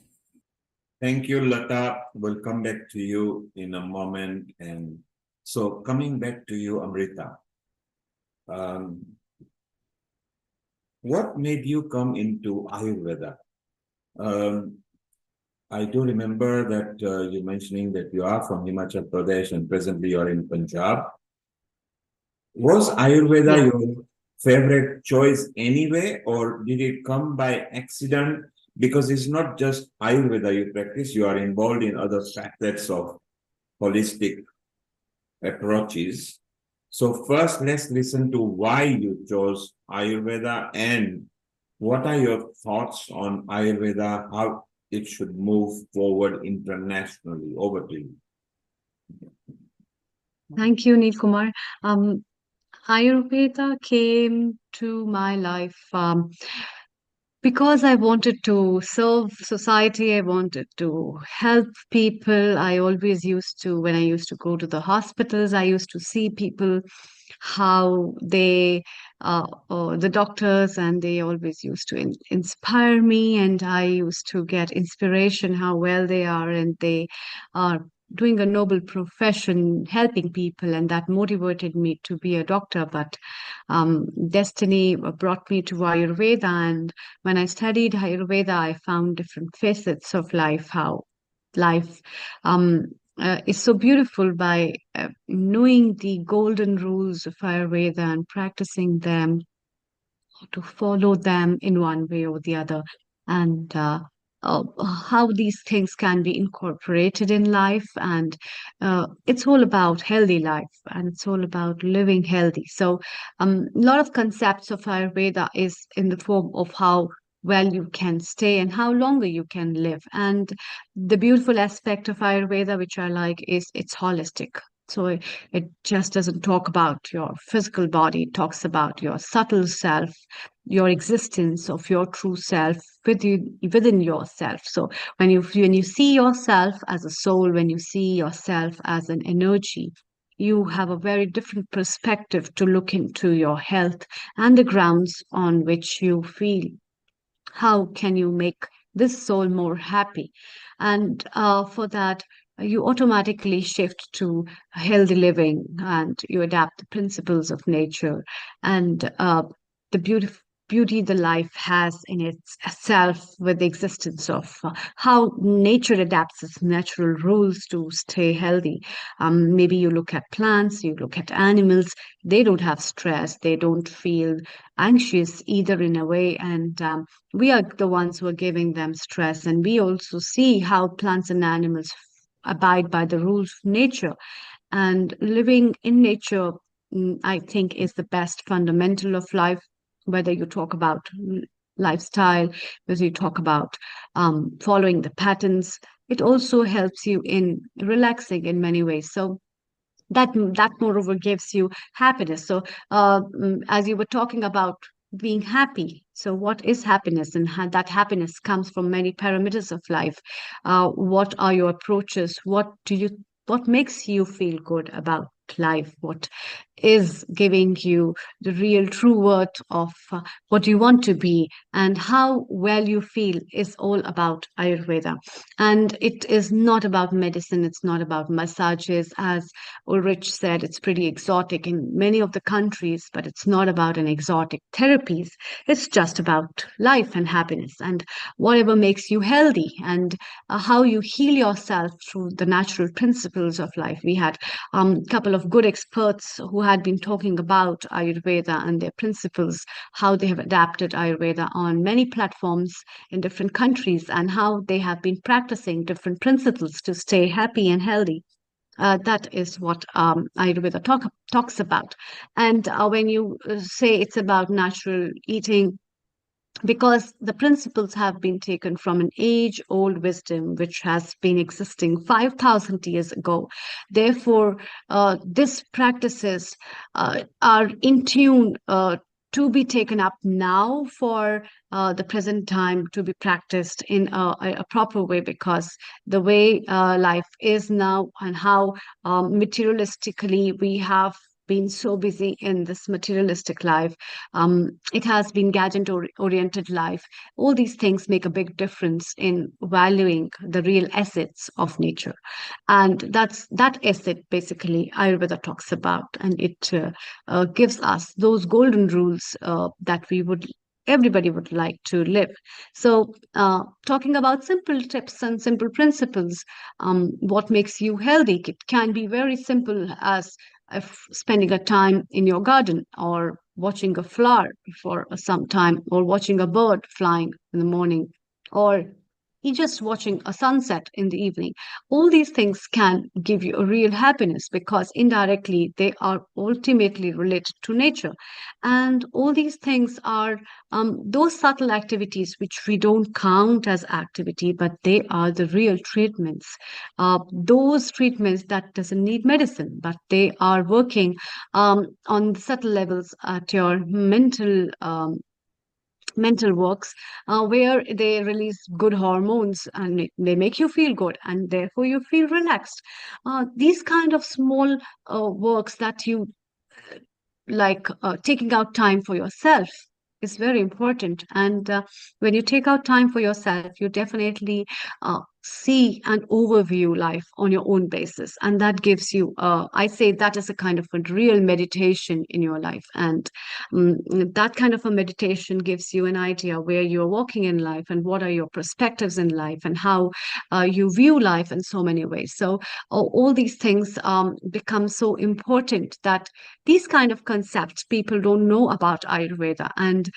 Thank you, Lata. We'll come back to you in a moment. And so coming back to you, Amrita, what made you come into Ayurveda? I do remember that you mentioning that you are from Himachal Pradesh and presently you're in Punjab. Was Ayurveda your favorite choice anyway, or did it come by accident? Because it's not just Ayurveda you practice, you are involved in other facets of holistic approaches. So first, let's listen to why you chose Ayurveda and what are your thoughts on Ayurveda, how it should move forward internationally. Over to you. Thank you, Neil Kumar. Ayurveda came to my life because I wanted to serve society. I wanted to help people. I always used to, when I used to go to the hospitals, I used to see people, how they, the doctors, and they always used to inspire me. And I used to get inspiration how well they are, and they are doing a noble profession, helping people, and that motivated me to be a doctor. But destiny brought me to Ayurveda, and when I studied Ayurveda, I found different facets of life, how life is so beautiful by knowing the golden rules of Ayurveda and practicing them, to follow them in one way or the other, and how these things can be incorporated in life. And it's all about healthy life, and it's all about living healthy. So a lot of concepts of Ayurveda is in the form of how well you can stay and how longer you can live. And the beautiful aspect of Ayurveda, which I like, is it's holistic. So it just doesn't talk about your physical body, it talks about your subtle self, your existence of your true self within yourself. So when you see yourself as a soul, when you see yourself as an energy, you have a very different perspective to look into your health and the grounds on which you feel. How can you make this soul more happy? And for that, you automatically shift to healthy living and you adapt the principles of nature and the beauty the life has in itself with the existence of how nature adapts its natural rules to stay healthy. Maybe you look at plants, you look at animals, they don't have stress, they don't feel anxious either in a way. And we are the ones who are giving them stress. And we also see how plants and animals abide by the rules of nature. And living in nature, I think, is the best fundamental of life, whether you talk about lifestyle, whether you talk about following the patterns. It also helps you in relaxing in many ways. So that moreover gives you happiness. So as you were talking about being happy, so what is happiness? And that happiness comes from many parameters of life. What are your approaches? What makes you feel good about life? What is giving you the real true worth of what you want to be, and how well you feel is all about Ayurveda. And it is not about medicine, it's not about massages. As Ulrich said, it's pretty exotic in many of the countries, but it's not about an exotic therapies. It's just about life and happiness and whatever makes you healthy, and how you heal yourself through the natural principles of life. We had a couple of good experts who had been talking about Ayurveda and their principles, how they have adapted Ayurveda on many platforms in different countries, and how they have been practicing different principles to stay happy and healthy. That is what Ayurveda talks about. And when you say it's about natural eating, because the principles have been taken from an age-old wisdom which has been existing 5,000 years ago. Therefore, these practices are in tune to be taken up now for the present time, to be practiced in a proper way, because the way life is now and how materialistically we have been so busy in this materialistic life. It has been gadget-oriented life. All these things make a big difference in valuing the real assets of nature. And that asset basically Ayurveda talks about. And it gives us those golden rules that everybody would like to live. So talking about simple tips and simple principles, what makes you healthy? It can be very simple as spending a time in your garden, or watching a flower for some time, or watching a bird flying in the morning, or just watching a sunset in the evening. All these things can give you a real happiness, because indirectly they are ultimately related to nature. And all these things are those subtle activities which we don't count as activity, but they are the real treatments. Those treatments that doesn't need medicine, but they are working on subtle levels at your mental works, where they release good hormones and they make you feel good, and therefore you feel relaxed. These kind of small works that you like, taking out time for yourself is very important. And when you take out time for yourself, you definitely see and overview life on your own basis. And that gives you, I say that is a kind of a real meditation in your life. And that kind of a meditation gives you an idea where you're walking in life, and what are your perspectives in life, and how you view life in so many ways. So all these things become so important, that these kind of concepts people don't know about Ayurveda. And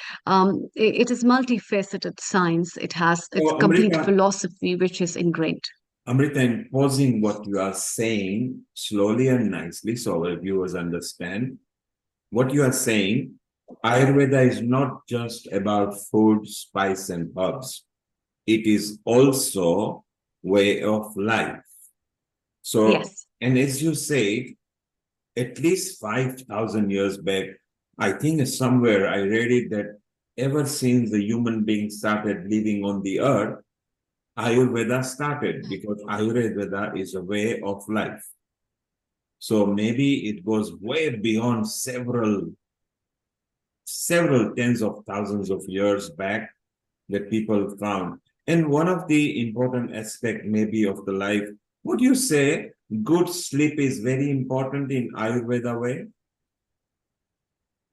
it is multifaceted science. It has its So, complete Amrita, philosophy, which is ingrained. Amrita, in pausing what you are saying slowly and nicely so our viewers understand, what you are saying, Ayurveda is not just about food, spice, and herbs. It is also way of life. So, Yes. and as you say, at least 5,000 years back, I think somewhere I read it that ever since the human being started living on the earth, Ayurveda started, because Ayurveda is a way of life. So maybe it goes way beyond several tens of thousands of years back that people found. And one of the important aspects maybe of the life, would you say good sleep is very important in Ayurveda way?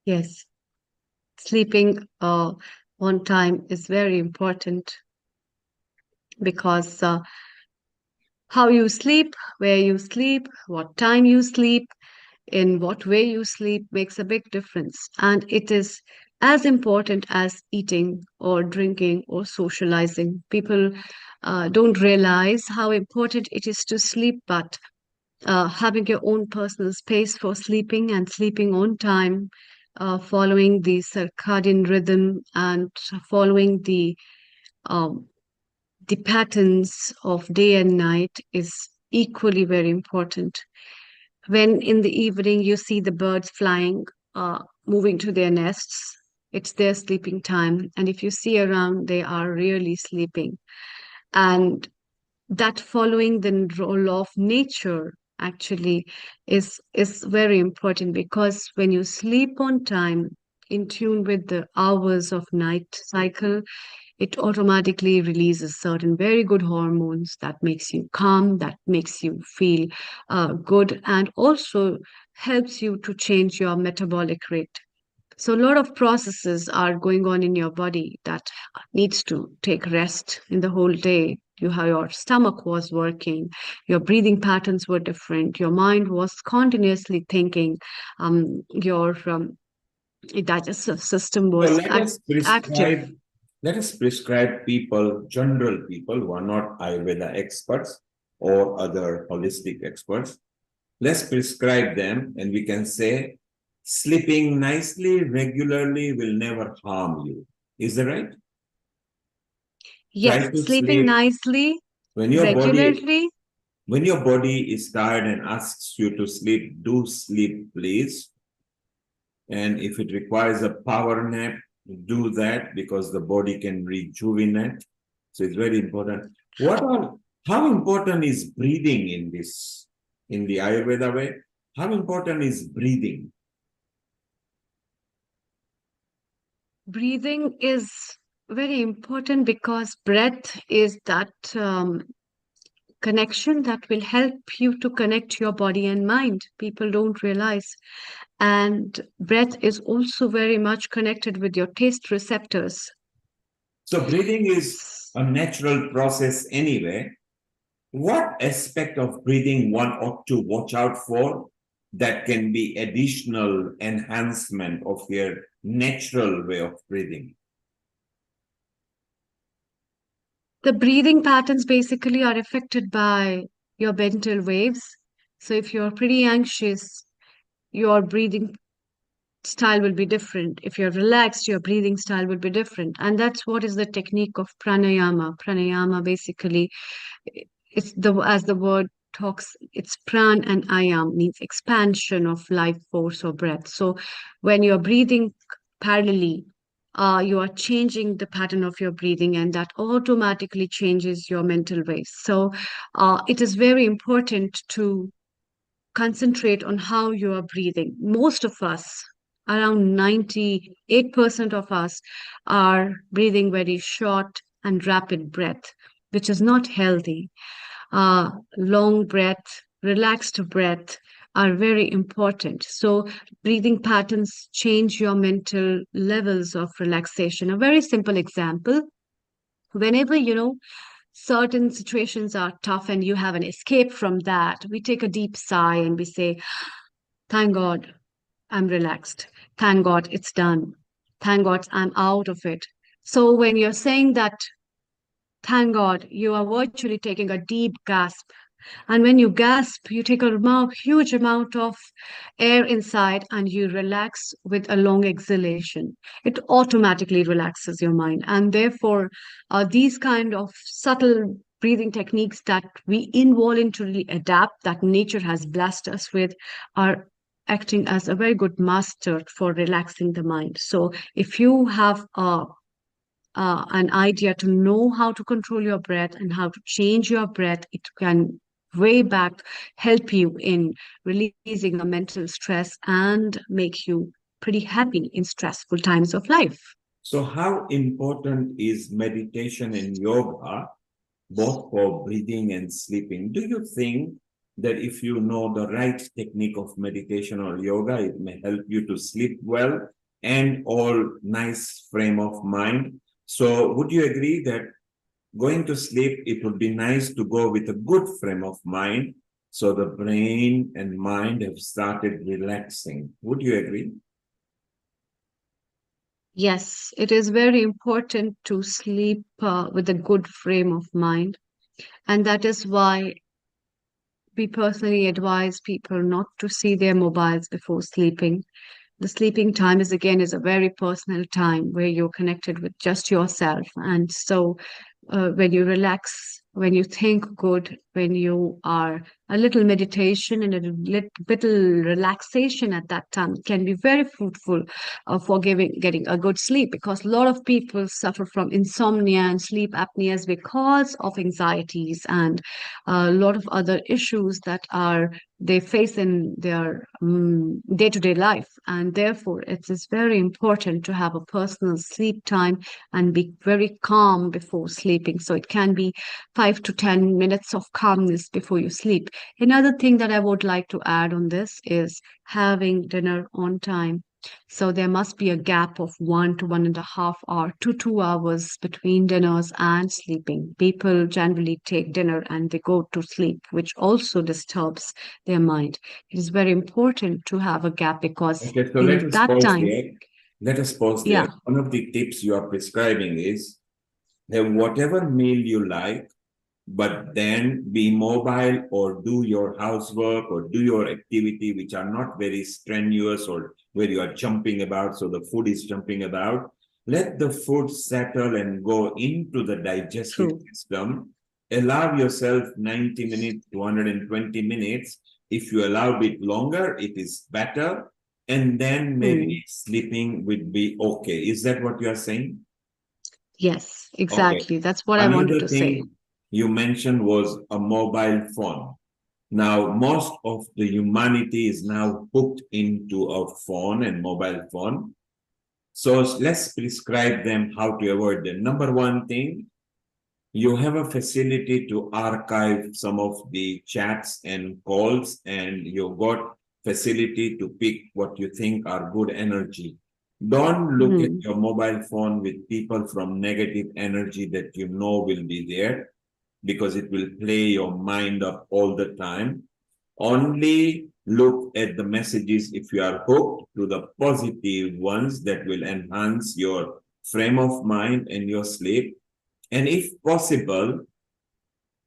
Yes, sleeping on time is very important because how you sleep, where you sleep, what time you sleep, in what way you sleep makes a big difference. And it is as important as eating or drinking or socializing. People don't realize how important it is to sleep, but having your own personal space for sleeping and sleeping on time, following the circadian rhythm and following um, the patterns of day and night is equally very important. When in the evening you see the birds flying, moving to their nests, it's their sleeping time. And if you see around, they are really sleeping. And that following the role of nature actually is very important, because when you sleep on time, in tune with the hours of night cycle, it automatically releases certain very good hormones that makes you calm, that makes you feel good, and also helps you to change your metabolic rate. So a lot of processes are going on in your body that needs to take rest in the whole day. You have your stomach was working, your breathing patterns were different, your mind was continuously thinking, your digestive system So was active. let us prescribe people, general people who are not Ayurveda experts or other holistic experts. Let's prescribe them, and we can say sleeping nicely, regularly will never harm you. Is that right? Yes, Try to sleeping sleep nicely, when your body regularly. when your body is tired and asks you to sleep, do sleep, please. And if it requires a power nap, do that, because the body can rejuvenate. So it's very important. How important is breathing in the Ayurveda way? How important is breathing? Breathing is very important because breath is that connection that will help you to connect your body and mind. People don't realize. And breath is also very much connected with your taste receptors. So breathing is a natural process anyway. What aspect of breathing one ought to watch out for that can be additional enhancement of your natural way of breathing? The breathing patterns basically are affected by your mental waves. So if you're pretty anxious, your breathing style will be different. If you're relaxed, your breathing style will be different. And that's what is the technique of pranayama. Pranayama basically, it's as the word talks, it's pran and ayam, means expansion of life force or breath. So when you're breathing parallelly, you are changing the pattern of your breathing, and that automatically changes your mental waves. So it is very important to concentrate on how you are breathing. Most of us, around 98% of us, are breathing very short and rapid breath, which is not healthy. Long breath, relaxed breath are very important. So breathing patterns change your mental levels of relaxation. A very simple example, whenever certain situations are tough and you have an escape from that, we take a deep sigh and we say, thank God I'm relaxed. Thank God it's done. Thank God I'm out of it. So when you're saying that, thank God, you are virtually taking a deep gasp. And when you gasp, you take a huge amount of air inside and you relax with a long exhalation. It automatically relaxes your mind. And therefore, these kind of subtle breathing techniques that we involuntarily adapt, that nature has blessed us with, are acting as a very good master for relaxing the mind. So if you have an idea to know how to control your breath and how to change your breath, it can way back help you in releasing a mental stress and make you pretty happy in stressful times of life. So how important is meditation and yoga, both for breathing and sleeping? Do you think that if you know the right technique of meditation or yoga, it may help you to sleep well and all nice frame of mind? So would you agree that going to sleep, it would be nice to go with a good frame of mind, so the brain and mind have started relaxing? Would you agree? Yes, it is very important to sleep with a good frame of mind. And that is why we personally advise people not to see their mobiles before sleeping. The sleeping time is a very personal time where you're connected with just yourself. And so when you relax, when you think good, when you are a little meditation and a little relaxation at that time can be very fruitful for getting a good sleep, because a lot of people suffer from insomnia and sleep apneas because of anxieties and a lot of other issues that are they face in their day-to-day life. And therefore, it is very important to have a personal sleep time and be very calm before sleeping. So it can be 5 to 10 minutes of calmness before you sleep. Another thing that I would like to add on this is having dinner on time. So there must be a gap of 1 to 1.5 hours to 2 hours between dinners and sleeping. People generally take dinner and they go to sleep, which also disturbs their mind. It is very important to have a gap because Okay, so in let us that pause time, there. Let us pause yeah, there. One of the tips you are prescribing is that whatever meal you like, but then be mobile or do your housework or do your activity which are not very strenuous or where you are jumping about, so the food is jumping about. Let the food settle and go into the digestive true. system. Allow yourself 90 minutes to 120 minutes. If you allow a bit longer, it is better. And then maybe sleeping would be okay. Is that what you are saying? Yes, Okay. exactly. That's what I wanted Another to say. thing you mentioned was a mobile phone. Now, most of the humanity is now hooked into a phone and mobile phone. So let's prescribe them how to avoid them. Number one thing, you have a facility to archive some of the chats and calls, and you've got facility to pick what you think are good energy. Don't look at your mobile phone with people from negative energy that you know will be there, because it will play your mind up all the time. Only look at the messages if you are hooked to the positive ones that will enhance your frame of mind and your sleep. And if possible,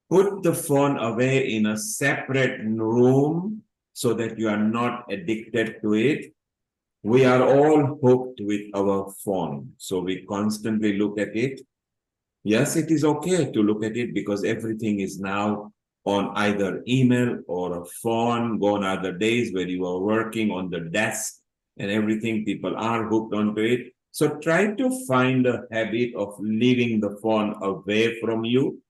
put the phone away in a separate room so that you are not addicted to it. We are all hooked with our phone, so we constantly look at it. Yes, it is okay to look at it because everything is now on either email or a phone. Gone are the days where you are working on the desk and everything, people are hooked onto it. So try to find a habit of leaving the phone away from you.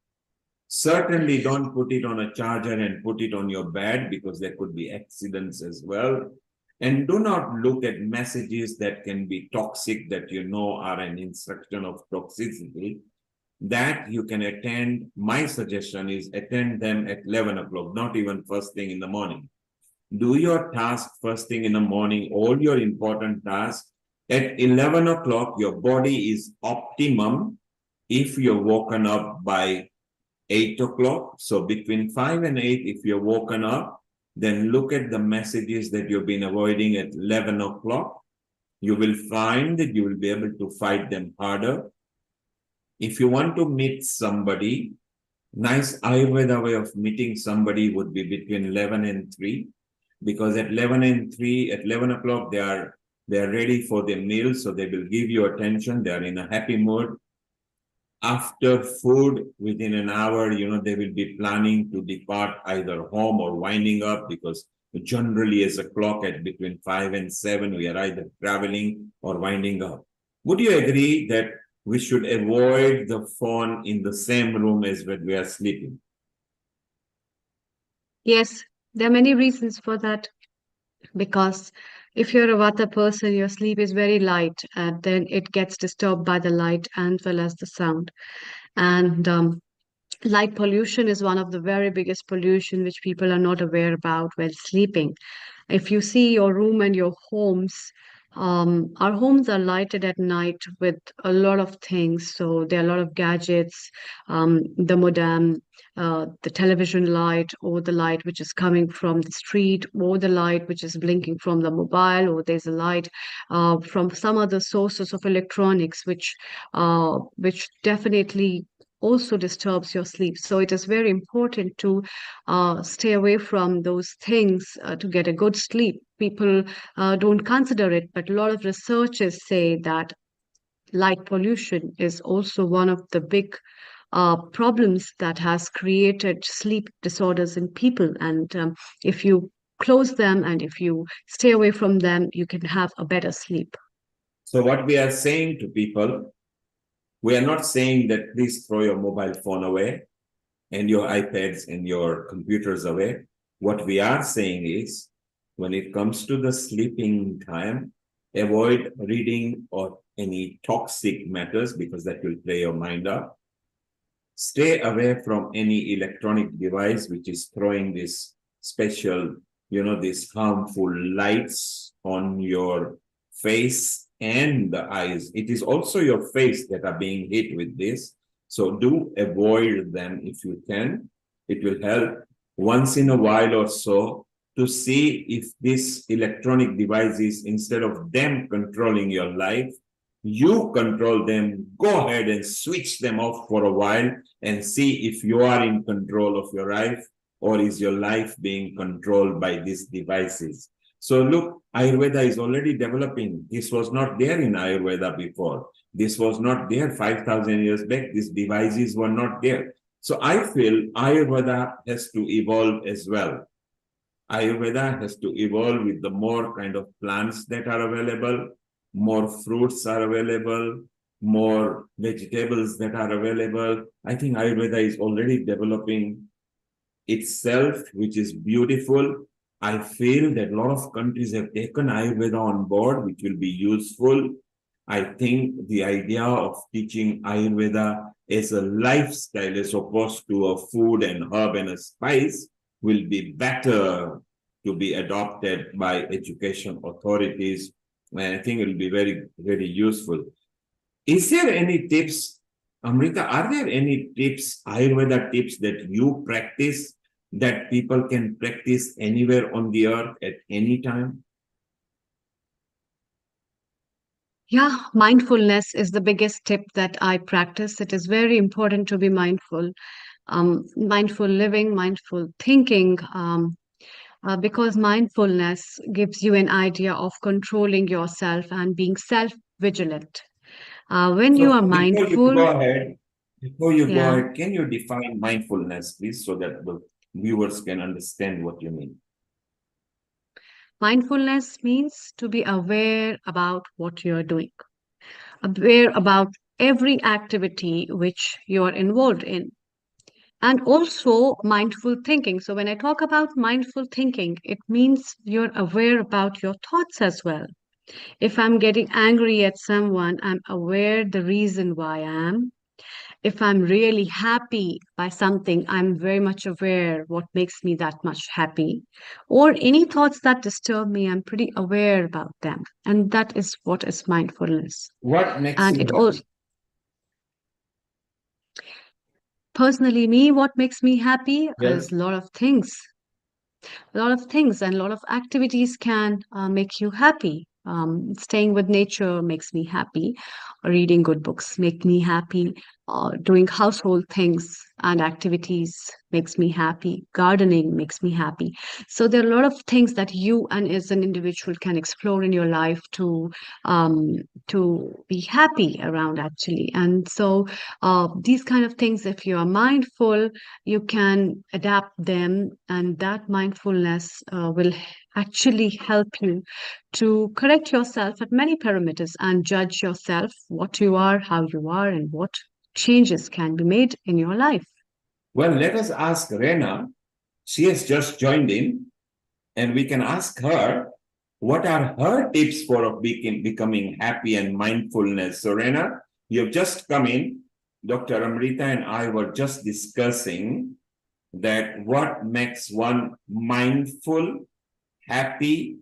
Certainly don't put it on a charger and put it on your bed, because there could be accidents as well. And do not look at messages that can be toxic, that you know are an instruction of toxicity. That you can attend. My suggestion is attend them at 11 o'clock, not even first thing in the morning. Do your task first thing in the morning, all your important tasks. At 11 o'clock, your body is optimum if you're woken up by 8 o'clock. So between 5 and 8, if you're woken up, then look at the messages that you've been avoiding at 11 o'clock. You will find that you will be able to fight them harder. If you want to meet somebody, nice Ayurveda way of meeting somebody would be between 11 and 3, because at 11 and 3, at 11 o'clock, they are ready for their meal, so they will give you attention. They are in a happy mood. After food, within an hour, they will be planning to depart either home or winding up, because generally as a clock at between 5 and 7, we are either traveling or winding up. Would you agree that we should avoid the phone in the same room as when we are sleeping? Yes, there are many reasons for that. Because if you're a Vata person, your sleep is very light, and then it gets disturbed by the light as well as the sound. And light pollution is one of the very biggest pollution which people are not aware about while sleeping. If you see your room and your homes, our homes are lighted at night with a lot of things. So there are a lot of gadgets, the modem, the television light, or the light which is coming from the street, or the light which is blinking from the mobile, or there's a light from some other sources of electronics, which definitely also disturbs your sleep. So it is very important to stay away from those things to get a good sleep. People don't consider it, but a lot of researchers say that light pollution is also one of the big problems that has created sleep disorders in people. And if you close them and if you stay away from them, you can have a better sleep. So what we are saying to people, we are not saying that please throw your mobile phone away and your iPads and your computers away. What we are saying is, when it comes to the sleeping time, avoid reading or any toxic matters because that will play your mind up. Stay away from any electronic device which is throwing this special, these harmful lights on your face and the eyes. It is also your face that are being hit with this. So do avoid them if you can. It will help once in a while or so to see if these electronic devices, instead of them controlling your life, you control them. Go ahead and switch them off for a while and see if you are in control of your life, or is your life being controlled by these devices. So look, Ayurveda is already developing. This was not there in Ayurveda before. This was not there 5,000 years back. These devices were not there. So I feel Ayurveda has to evolve as well. Ayurveda has to evolve with the more kind of plants that are available, more fruits are available, more vegetables that are available. I think Ayurveda is already developing itself, which is beautiful. I feel that a lot of countries have taken Ayurveda on board, which will be useful. I think the idea of teaching Ayurveda as a lifestyle as opposed to a food and herb and a spice will be better to be adopted by education authorities. And I think it will be very, very useful. Is there any tips, Amrita, are there any tips, Ayurveda tips that you practice that people can practice anywhere on the earth at any time? Yeah, mindfulness is the biggest tip that I practice. It is very important to be mindful, mindful living, mindful thinking, because mindfulness gives you an idea of controlling yourself and being self-vigilant. When you are So before you mindful, go ahead, yeah, can you define mindfulness, please, so that the viewers can understand what you mean? mindfulness means to be aware about what you're doing, aware about every activity which you are involved in. And also mindful thinking. So when I talk about mindful thinking, it means you're aware about your thoughts as well. If I'm getting angry at someone, I'm aware the reason why I am. If I'm really happy by something, I'm very much aware what makes me that much happy. Or any thoughts that disturb me, I'm pretty aware about them. And that is what is mindfulness. What makes And you it happy? also, personally, me, what makes me happy is Yes. a lot of things. A lot of things and a lot of activities can make you happy. Staying with nature makes me happy. Reading good books make me happy. Doing household things and activities makes me happy. Gardening makes me happy. So there are a lot of things that you and as an individual can explore in your life um, to be happy around actually. And so these kind of things, if you are mindful, you can adapt them, and that mindfulness will actually help you to correct yourself at many parameters and judge yourself what you are, how you are, and what changes can be made in your life. Well, let us ask Rena. She has just joined in, and we can ask her what are her tips for becoming happy and mindfulness. So, Rena, you have just come in. Dr. Amrita and I were just discussing that what makes one mindful, happy,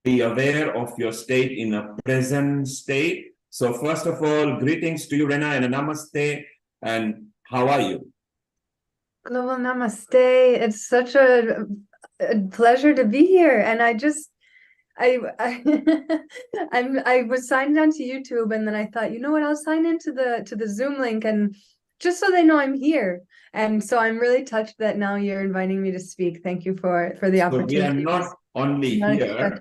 be aware of your state in a present state. So first of all, greetings to you, Rena, and a namaste. And how are you? Global namaste. It's such a pleasure to be here. And I was signed on to YouTube, and then I thought, you know what, I'll sign into the Zoom link, and just so they know I'm here. And so I'm really touched that now you're inviting me to speak. Thank you for the opportunity. So we are not only here,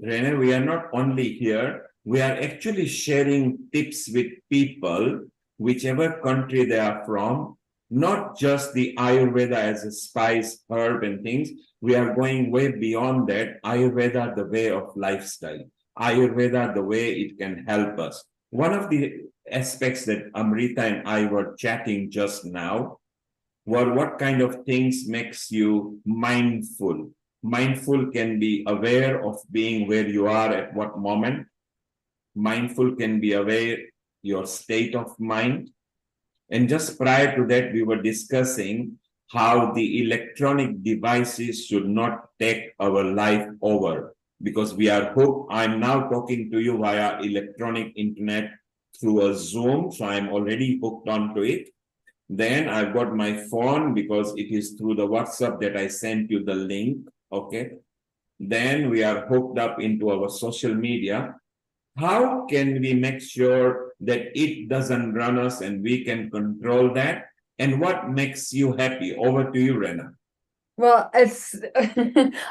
Rene, we are not only here, we are actually sharing tips with people, whichever country they are from, not just the Ayurveda as a spice, herb and things. We are going way beyond that. Ayurveda, the way of lifestyle. Ayurveda, the way it can help us. One of the aspects that Amrita and I were chatting just now were what kind of things makes you mindful. Mindful can be aware of being where you are at what moment. Mindful can be aware your state of mind. And just prior to that, we were discussing how the electronic devices should not take our life over, because we are hooked. I'm now talking to you via electronic internet through a Zoom, so I'm already hooked onto it. Then I've got my phone because it is through the WhatsApp that I sent you the link, okay? Then we are hooked up into our social media. How can we make sure that it doesn't run us and we can control that? And what makes you happy? Over to you, Rena. Well, it's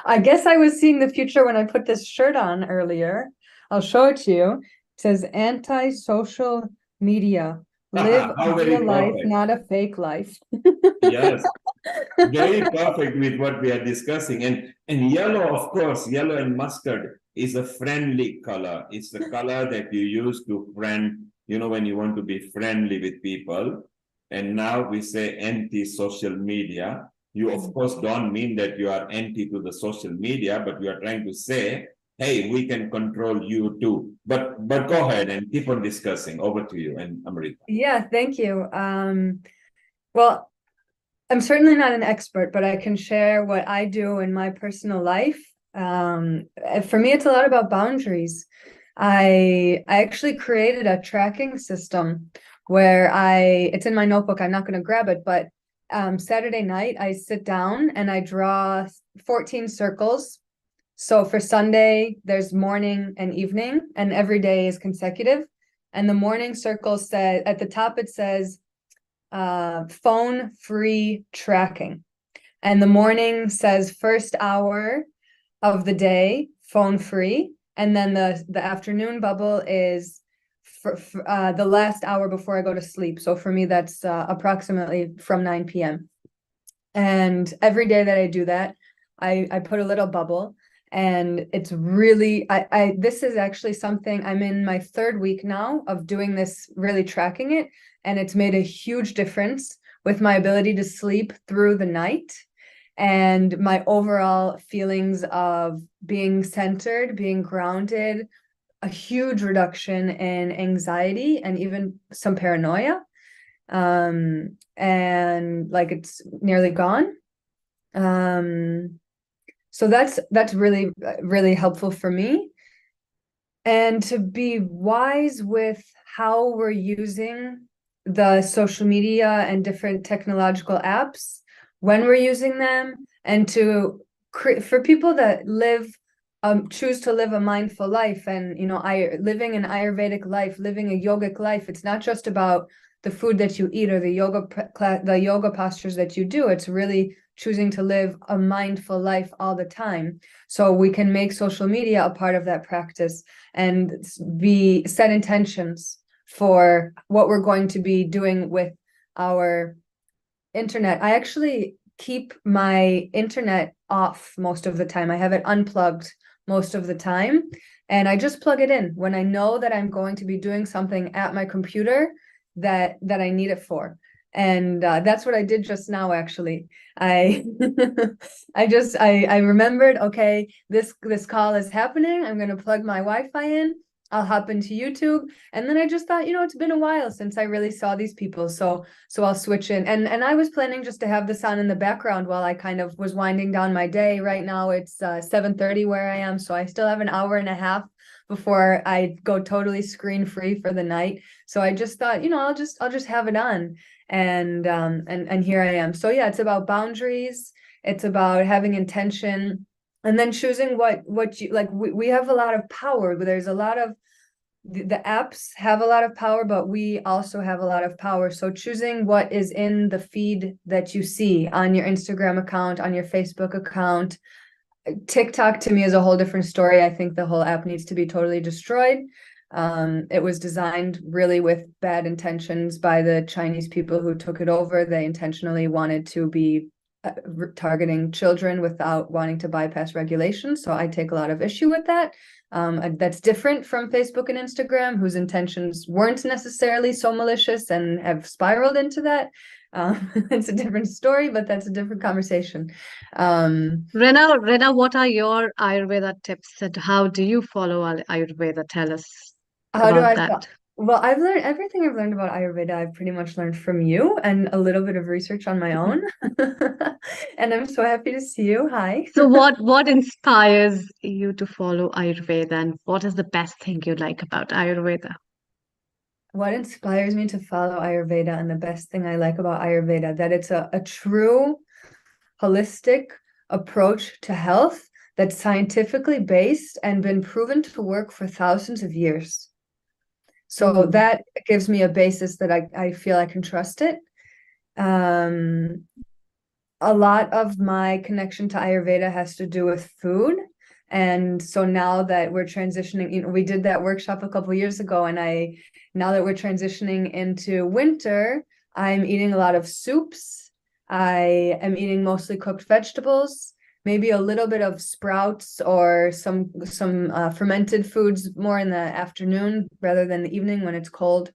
I guess I was seeing the future when I put this shirt on earlier. I'll show it to you. It says anti-social media. Live a real life, not a fake life. Yes, very perfect with what we are discussing. And yellow, of course, yellow and mustard is a friendly color. It's the color that you use to when you want to be friendly with people. And now we say anti-social media. You, of course, don't mean that you are anti to the social media, but you are trying to say, hey, we can control you too. But go ahead and keep on discussing. Over to you, and Amrita. Yeah, thank you. Well, I'm certainly not an expert, but I can share what I do in my personal life. For me, it's a lot about boundaries. I actually created a tracking system where it's in my notebook. I'm not going to grab it, but Saturday night, I sit down and I draw 14 circles. So for Sunday, there's morning and evening, and every day is consecutive. And the morning circle says, at the top, it says phone-free tracking. And the morning says first hour of the day, phone-free. And then the afternoon bubble is for the last hour before I go to sleep. So for me, that's approximately from 9 p.m. And every day that I do that, I put a little bubble. And it's really, this is actually something, I'm in my 3rd week now of doing this, really tracking it. And it's made a huge difference with my ability to sleep through the night and my overall feelings of being centered, being grounded, a huge reduction in anxiety and even some paranoia. And like it's nearly gone. So that's really, really helpful for me. And to be wise with how we're using the social media and different technological apps, when we're using them, and for people that choose to live a mindful life and, living an Ayurvedic life, living a yogic life, it's not just about the food that you eat or the yoga postures that you do. It's really choosing to live a mindful life all the time. So we can make social media a part of that practice and set intentions for what we're going to be doing with our internet. I actually keep my internet off most of the time. I have it unplugged most of the time, and I just plug it in when I know that I'm going to be doing something at my computer that I need it for. And that's what I did just now, actually. I I remembered, okay, this call is happening. I'm gonna plug my Wi-Fi in. I'll hop into YouTube. And then I just thought, it's been a while since I really saw these people. So I'll switch in. And I was planning just to have this on in the background while I kind of was winding down my day. Right now it's 7:30 where I am. So I still have an hour and a half before I go totally screen free for the night. So I just thought, I'll just have it on. And here I am. So yeah, it's about boundaries. It's about having intention, and then choosing what you like. We have a lot of power. There's a lot of the apps have a lot of power, but we also have a lot of power. So choosing what is in the feed that you see on your Instagram account, on your Facebook account. TikTok to me is a whole different story. I think the whole app needs to be totally destroyed. It was designed really with bad intentions by the Chinese people who took it over. They intentionally wanted to be targeting children without wanting to bypass regulations. So I take a lot of issue with that. That's different from Facebook and Instagram, whose intentions weren't necessarily so malicious and have spiraled into that. It's a different story, but that's a different conversation. Rena, what are your Ayurveda tips and how do you follow Ayurveda? Tell us How do about I that. Well, I've learned everything I've learned about Ayurveda. I've pretty much learned from you and a little bit of research on my own. And I'm so happy to see you. Hi. So what inspires you to follow Ayurveda, and what is the best thing you like about Ayurveda? What inspires me to follow Ayurveda, and the best thing I like about Ayurveda, that it's a true holistic approach to health that's scientifically based and been proven to work for thousands of years. So that gives me a basis that I feel I can trust it. A lot of my connection to Ayurveda has to do with food. And so now that we're transitioning, we did that workshop a couple years ago, and now that we're transitioning into winter, I'm eating a lot of soups. I am eating mostly cooked vegetables, maybe a little bit of sprouts or some fermented foods more in the afternoon rather than the evening when it's cold.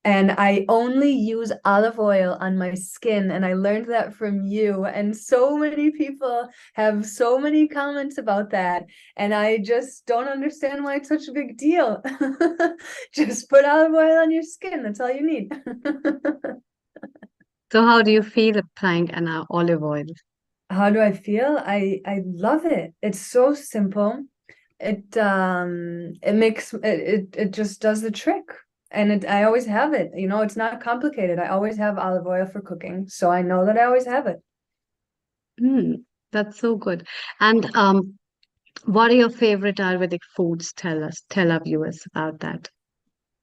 And I only use olive oil on my skin, and I learned that from you. And so many people have so many comments about that, and I just don't understand why it's such a big deal. Just put olive oil on your skin. That's all you need. So how do you feel applying an olive oil? How do I feel? I love it. It's so simple. It makes it just does the trick. And I always have it. It's not complicated. I always have olive oil for cooking, so I know that I always have it. That's so good. And what are your favorite Ayurvedic foods? Tell our viewers about that.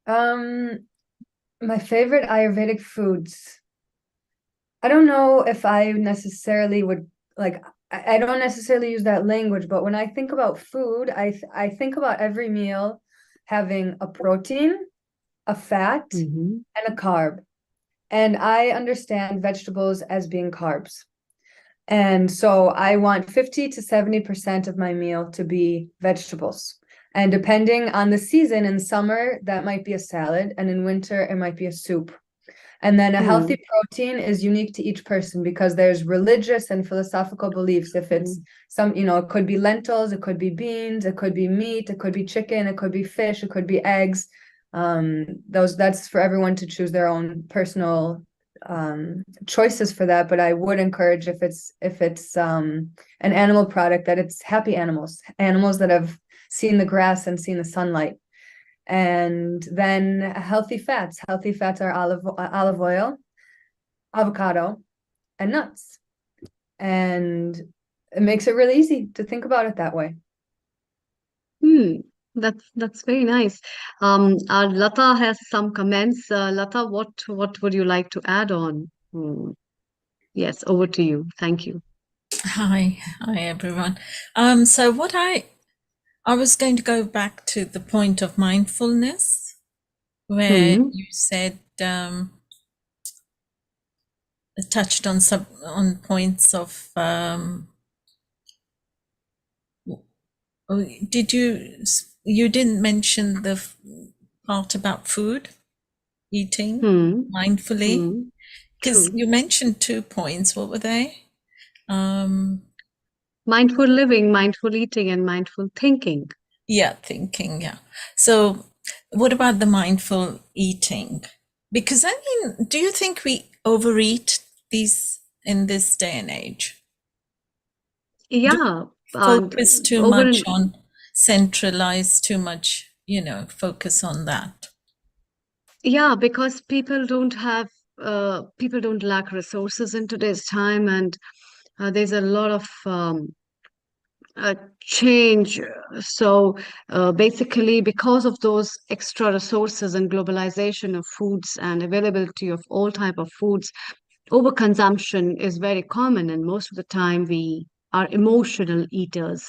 My favorite Ayurvedic foods. I don't know if I necessarily would like. I don't necessarily use that language, but when I think about food, I think about every meal having a protein, a fat, and a carb. And I understand vegetables as being carbs. And so I want 50 to 70% of my meal to be vegetables. And depending on the season, in summer, that might be a salad, and in winter, it might be a soup. And then a healthy protein is unique to each person because there's religious and philosophical beliefs. If it's it could be lentils, it could be beans, it could be meat, it could be chicken, it could be fish, it could be eggs. That's for everyone to choose their own personal choices for that. But I would encourage, if it's an animal product, that it's happy animals that have seen the grass and seen the sunlight. And then healthy fats are olive oil, avocado, and nuts. And it makes it really easy to think about it that way. That's very nice. Lata has some comments. Lata, what would you like to add on? Yes, over to you. Thank you. Hi everyone. So what I was going to go back to the point of mindfulness, where you said touched on points of you didn't mention the part about food? eating Hmm. mindfully? Hmm. Because True. you mentioned 2 points. What were they? Mindful living, mindful eating, and mindful thinking. Yeah, thinking. Yeah. So, what about the mindful eating? Because I mean, do you think we overeat these in this day and age? Yeah, and Focus too over much on centralize too much, focus on that. yeah, because people don't lack resources in today's time, and there's a lot of change. So basically, because of those extra resources and globalization of foods and availability of all type of foods, overconsumption is very common, and most of the time we are emotional eaters.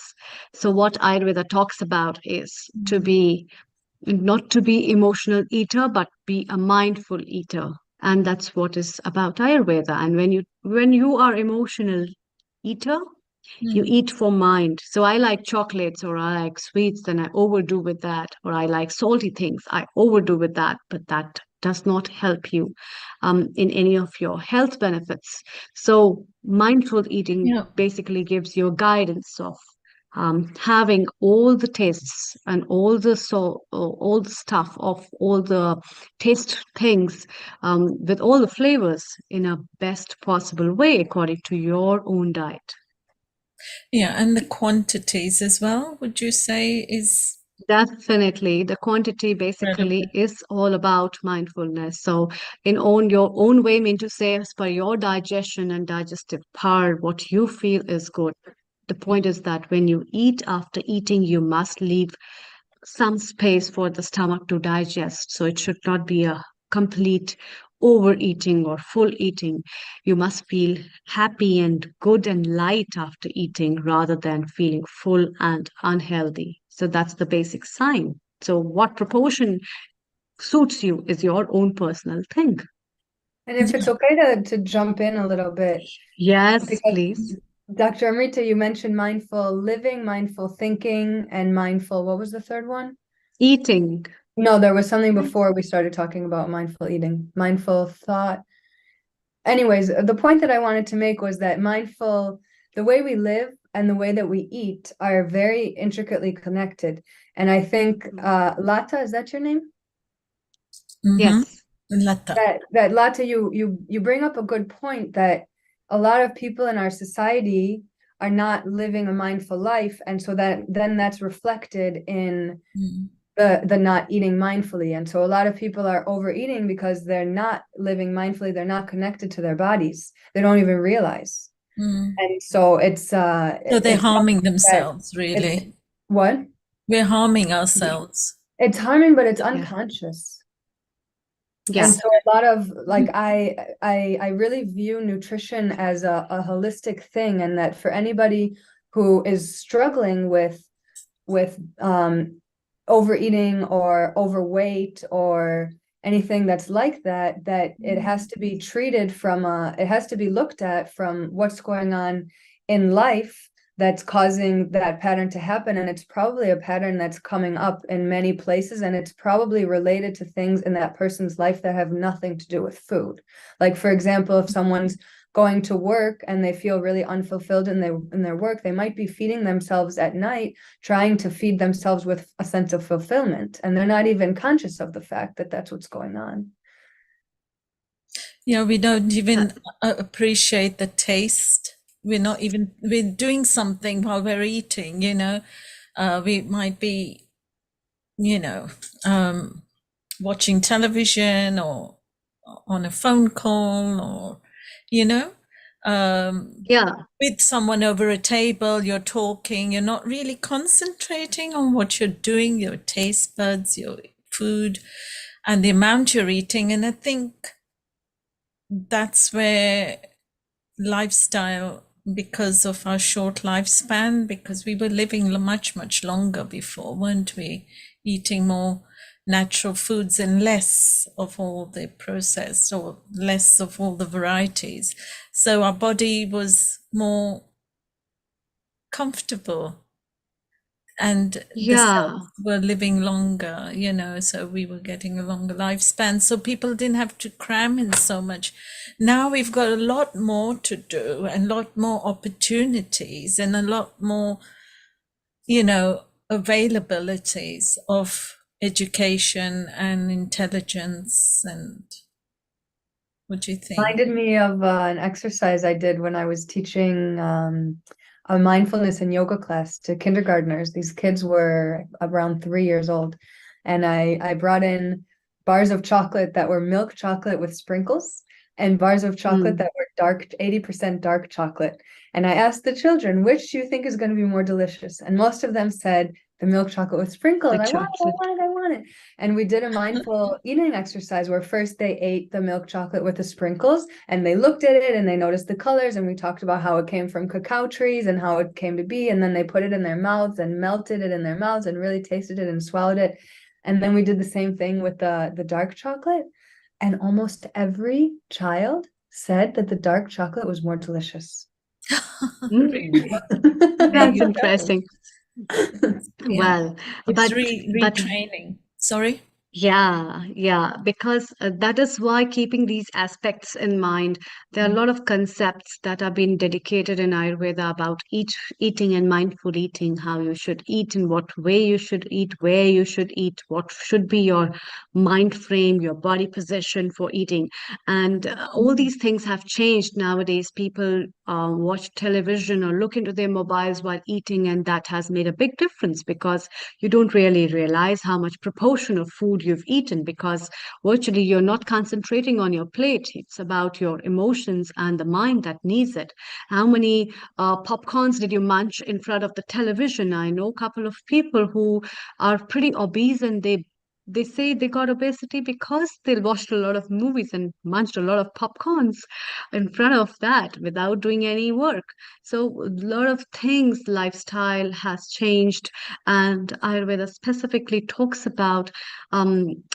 So what Ayurveda talks about is to be not to be emotional eater, but be a mindful eater. And that's what is about Ayurveda. And when you are emotional eater, you eat for mind. So I like chocolates or I like sweets, then I overdo with that. Or I like salty things, I overdo with that. But that does not help you in any of your health benefits. So mindful eating Yeah. basically gives you a guidance of having all the tastes and all the stuff of all the taste things with all the flavors in a best possible way according to your own diet. Yeah, and the quantities as well, would you say is Definitely, the quantity basically relevant? is all about mindfulness. So, your own way, mean to say, as per your digestion and digestive power, what you feel is good. The point is that when you eat, after eating, you must leave some space for the stomach to digest. So it should not be a complete overeating or full eating. You must feel happy and good and light after eating rather than feeling full and unhealthy. So that's the basic sign. So what proportion suits you is your own personal thing. And if it's okay to jump in a little bit, Yes, because please. Dr. Amrita, you mentioned mindful living, mindful thinking, and mindful, what was the third one? Eating. No, there was something before we started talking about mindful eating, mindful thought. Anyways, the point that I wanted to make was that the way we live and the way that we eat are very intricately connected. And I think, Lata, is that your name? Yes. Lata. That Lata, you bring up a good point that a lot of people in our society are not living a mindful life, and so then that's reflected in the not eating mindfully. And so a lot of people are overeating because they're not living mindfully, they're not connected to their bodies, they don't even realize. And so it's So they're it's harming something that themselves, really. what? We're harming ourselves. It's harming, but it's Yeah. unconscious. And Yes. so a lot of like I really view nutrition as a holistic thing, and that for anybody who is struggling with overeating or overweight or anything that's like that it has to be treated from it has to be looked at from what's going on in life that's causing that pattern to happen. And it's probably a pattern that's coming up in many places, and it's probably related to things in that person's life that have nothing to do with food. Like, for example, if someone's going to work and they feel really unfulfilled in their work, they might be feeding themselves at night, trying to feed themselves with a sense of fulfillment, and they're not even conscious of the fact that that's what's going on. Yeah, we don't even appreciate the taste. We're doing something while we're eating, we might be, watching television or on a phone call or, Yeah. with someone over a table, you're talking, you're not really concentrating on what you're doing, your taste buds, your food, and the amount you're eating. And I think that's where lifestyle, because of our short lifespan, because we were living much, much longer before, weren't we? Eating more natural foods and less of all the processed or less of all the varieties. So our body was more comfortable. and the Yeah. cells were living longer, you know, so we were getting a longer lifespan. So people didn't have to cram in so much. Now we've got a lot more to do and a lot more opportunities and a lot more, you know, availabilities of education and intelligence. And what do you think? Reminded me of an exercise I did when I was teaching a mindfulness and yoga class to kindergartners. These kids were around 3 years old, and I brought in bars of chocolate that were milk chocolate with sprinkles, and bars of chocolate that were dark, 80% dark chocolate. And I asked the children, which do you think is going to be more delicious? And most of them said the milk chocolate with sprinkles. The I want it, I chocolate. want it, I want it. And we did a mindful eating exercise where first they ate the milk chocolate with the sprinkles, and they looked at it and they noticed the colors, and we talked about how it came from cacao trees and how it came to be. And then they put it in their mouths and melted it in their mouths and really tasted it and swallowed it. And then we did the same thing with the dark chocolate. And almost every child said that the dark chocolate was more delicious. That's interesting. Well, It's but retraining. Sorry? Yeah, because that is why keeping these aspects in mind, there are a lot of concepts that are being dedicated in Ayurveda about eating and mindful eating, how you should eat, in what way you should eat, where you should eat, what should be your mind frame, your body position for eating. And all these things have changed nowadays. People watch television or look into their mobiles while eating, and that has made a big difference because you don't really realize how much proportion of food you've eaten because virtually you're not concentrating on your plate. It's about your emotions and the mind that needs it. How many popcorns did you munch in front of the television? I know a couple of people who are pretty obese, and they say they got obesity because they watched a lot of movies and munched a lot of popcorns in front of that without doing any work. So a lot of things, lifestyle has changed, and Ayurveda specifically talks about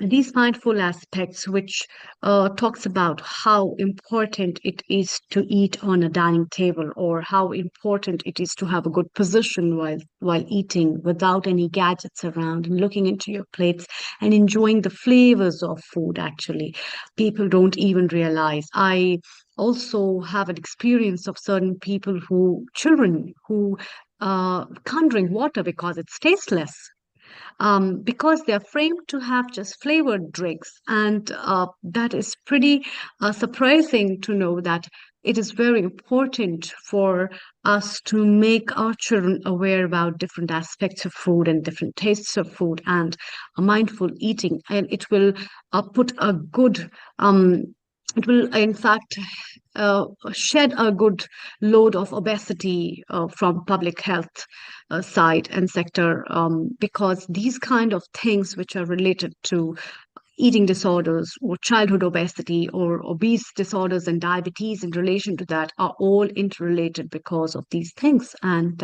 these mindful aspects, which talks about how important it is to eat on a dining table, or how important it is to have a good position while eating without any gadgets around, and looking into your plates and enjoying the flavors of food. Actually, people don't even realize. I also have an experience of certain people children who can't drink water because it's tasteless, because they're framed to have just flavored drinks. And that is pretty surprising to know that it is very important for us to make our children aware about different aspects of food and different tastes of food and mindful eating. And it will put a good it will, in fact, shed a good load of obesity from public health side and sector, because these kind of things which are related to eating disorders or childhood obesity or obese disorders and diabetes in relation to that are all interrelated because of these things. And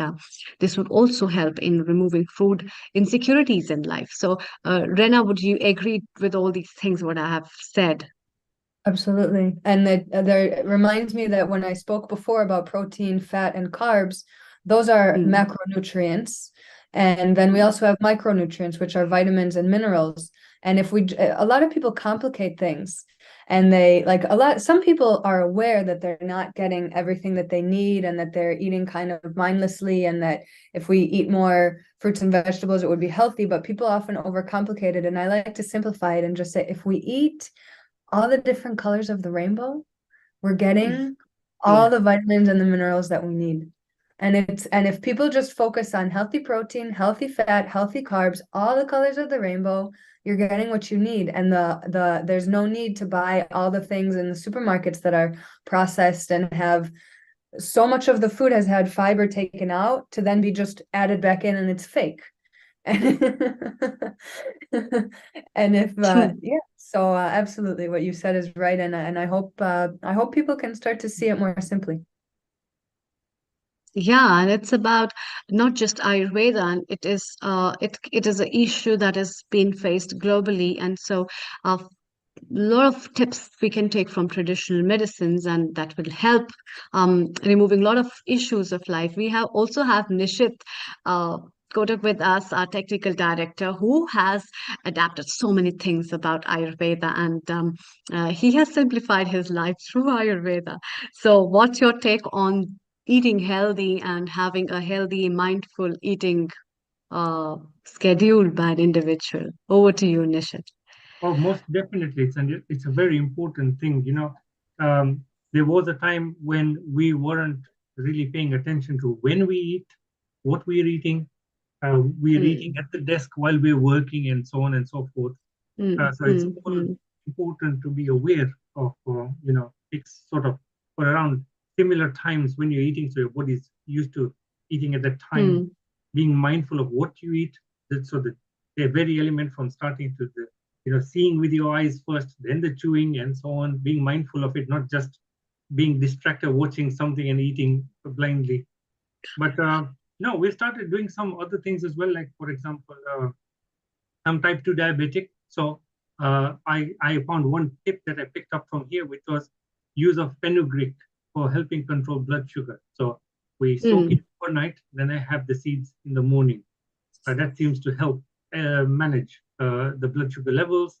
this would also help in removing food insecurities in life. So, Rena, would you agree with all these things what I have said? Absolutely. And it reminds me that when I spoke before about protein, fat, and carbs, those are macronutrients. And then we also have micronutrients, which are vitamins and minerals. And a lot of people complicate things, and some people are aware that they're not getting everything that they need and that they're eating kind of mindlessly, and that if we eat more fruits and vegetables, it would be healthy. But people often overcomplicate it. And I like to simplify it and just say, if we eat all the different colors of the rainbow, we're getting all the vitamins and the minerals that we need. And if people just focus on healthy protein, healthy fat, healthy carbs, all the colors of the rainbow, you're getting what you need. And there's no need to buy all the things in the supermarkets that are processed and have so much of the food has had fiber taken out to then be just added back in, and it's fake. And so absolutely what you said is right, and I hope people can start to see it more simply. Yeah, and it's about not just Ayurveda, and it is an issue that is being faced globally. And so a lot of tips we can take from traditional medicines, and that will help removing a lot of issues of life. We also have Nishit Kotak with us, our technical director, who has adapted so many things about Ayurveda, and he has simplified his life through Ayurveda. So, what's your take on eating healthy and having a healthy, mindful eating schedule by an individual? Over to you, Nishit. Oh, most definitely. It's a very important thing. There was a time when we weren't really paying attention to when we eat, what we're eating. We're eating at the desk while we're working, and so on and so forth. So it's all important to be aware of, it's sort of for around similar times when you're eating, so your body's used to eating at that time, being mindful of what you eat, so that the very element from starting to the, seeing with your eyes first, then the chewing and so on, being mindful of it, not just being distracted, watching something and eating blindly. But no, we started doing some other things as well, like, for example, I'm type 2 diabetic. So I found one tip that I picked up from here, which was use of fenugreek for helping control blood sugar. So we soak it overnight, then I have the seeds in the morning. That seems to help manage the blood sugar levels.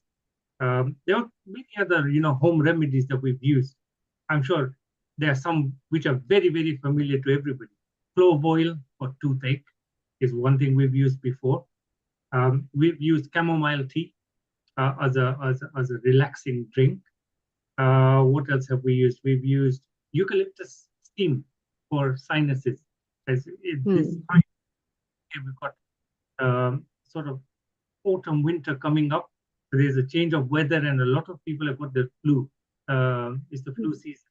There are many other, home remedies that we've used. I'm sure there are some which are very, very familiar to everybody. Clove oil for toothache is one thing we've used before. We've used chamomile tea as a relaxing drink. What else have we used? We've used eucalyptus steam for sinuses. As this time, we've got sort of autumn, winter coming up. So there's a change of weather, and a lot of people have got the flu. It's the flu season.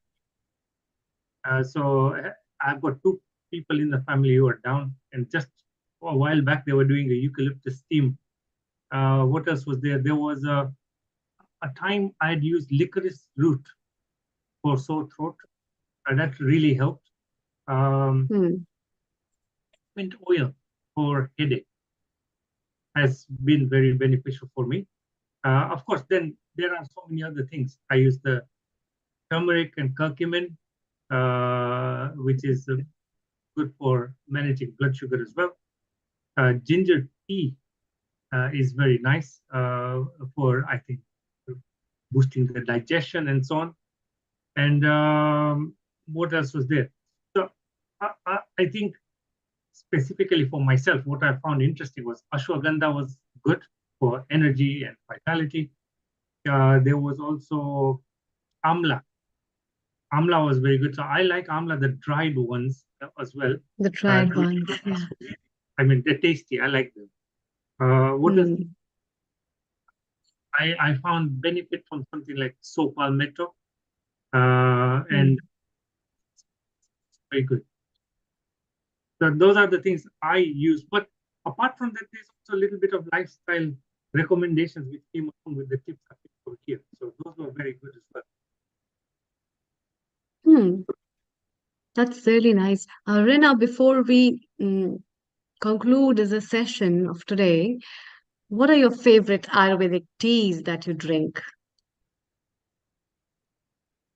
So I've got 2 people in the family who are down, and just a while back they were doing a eucalyptus steam. What else was there? There was a time I had used licorice root for sore throat, and that really helped. Mint oil for headache has been very beneficial for me. Of course, then there are so many other things. I use the turmeric and curcumin, which is good for managing blood sugar as well. Ginger tea is very nice for, I think, boosting the digestion and so on. And what else was there? So I think specifically for myself, what I found interesting was ashwagandha was good for energy and vitality. There was also amla. Amla was very good. So I like amla, the dried ones as well. The dried ones, yeah. I mean, they're tasty. I like them. What else? I found benefit from something like saw palmetto, and very good. So those are the things I use. But apart from that, there's also a little bit of lifestyle recommendations which came along with the tips I picked over here. So those were very good as well. That's really nice. Rina, before we conclude as a session of today, what are your favorite Ayurvedic teas that you drink?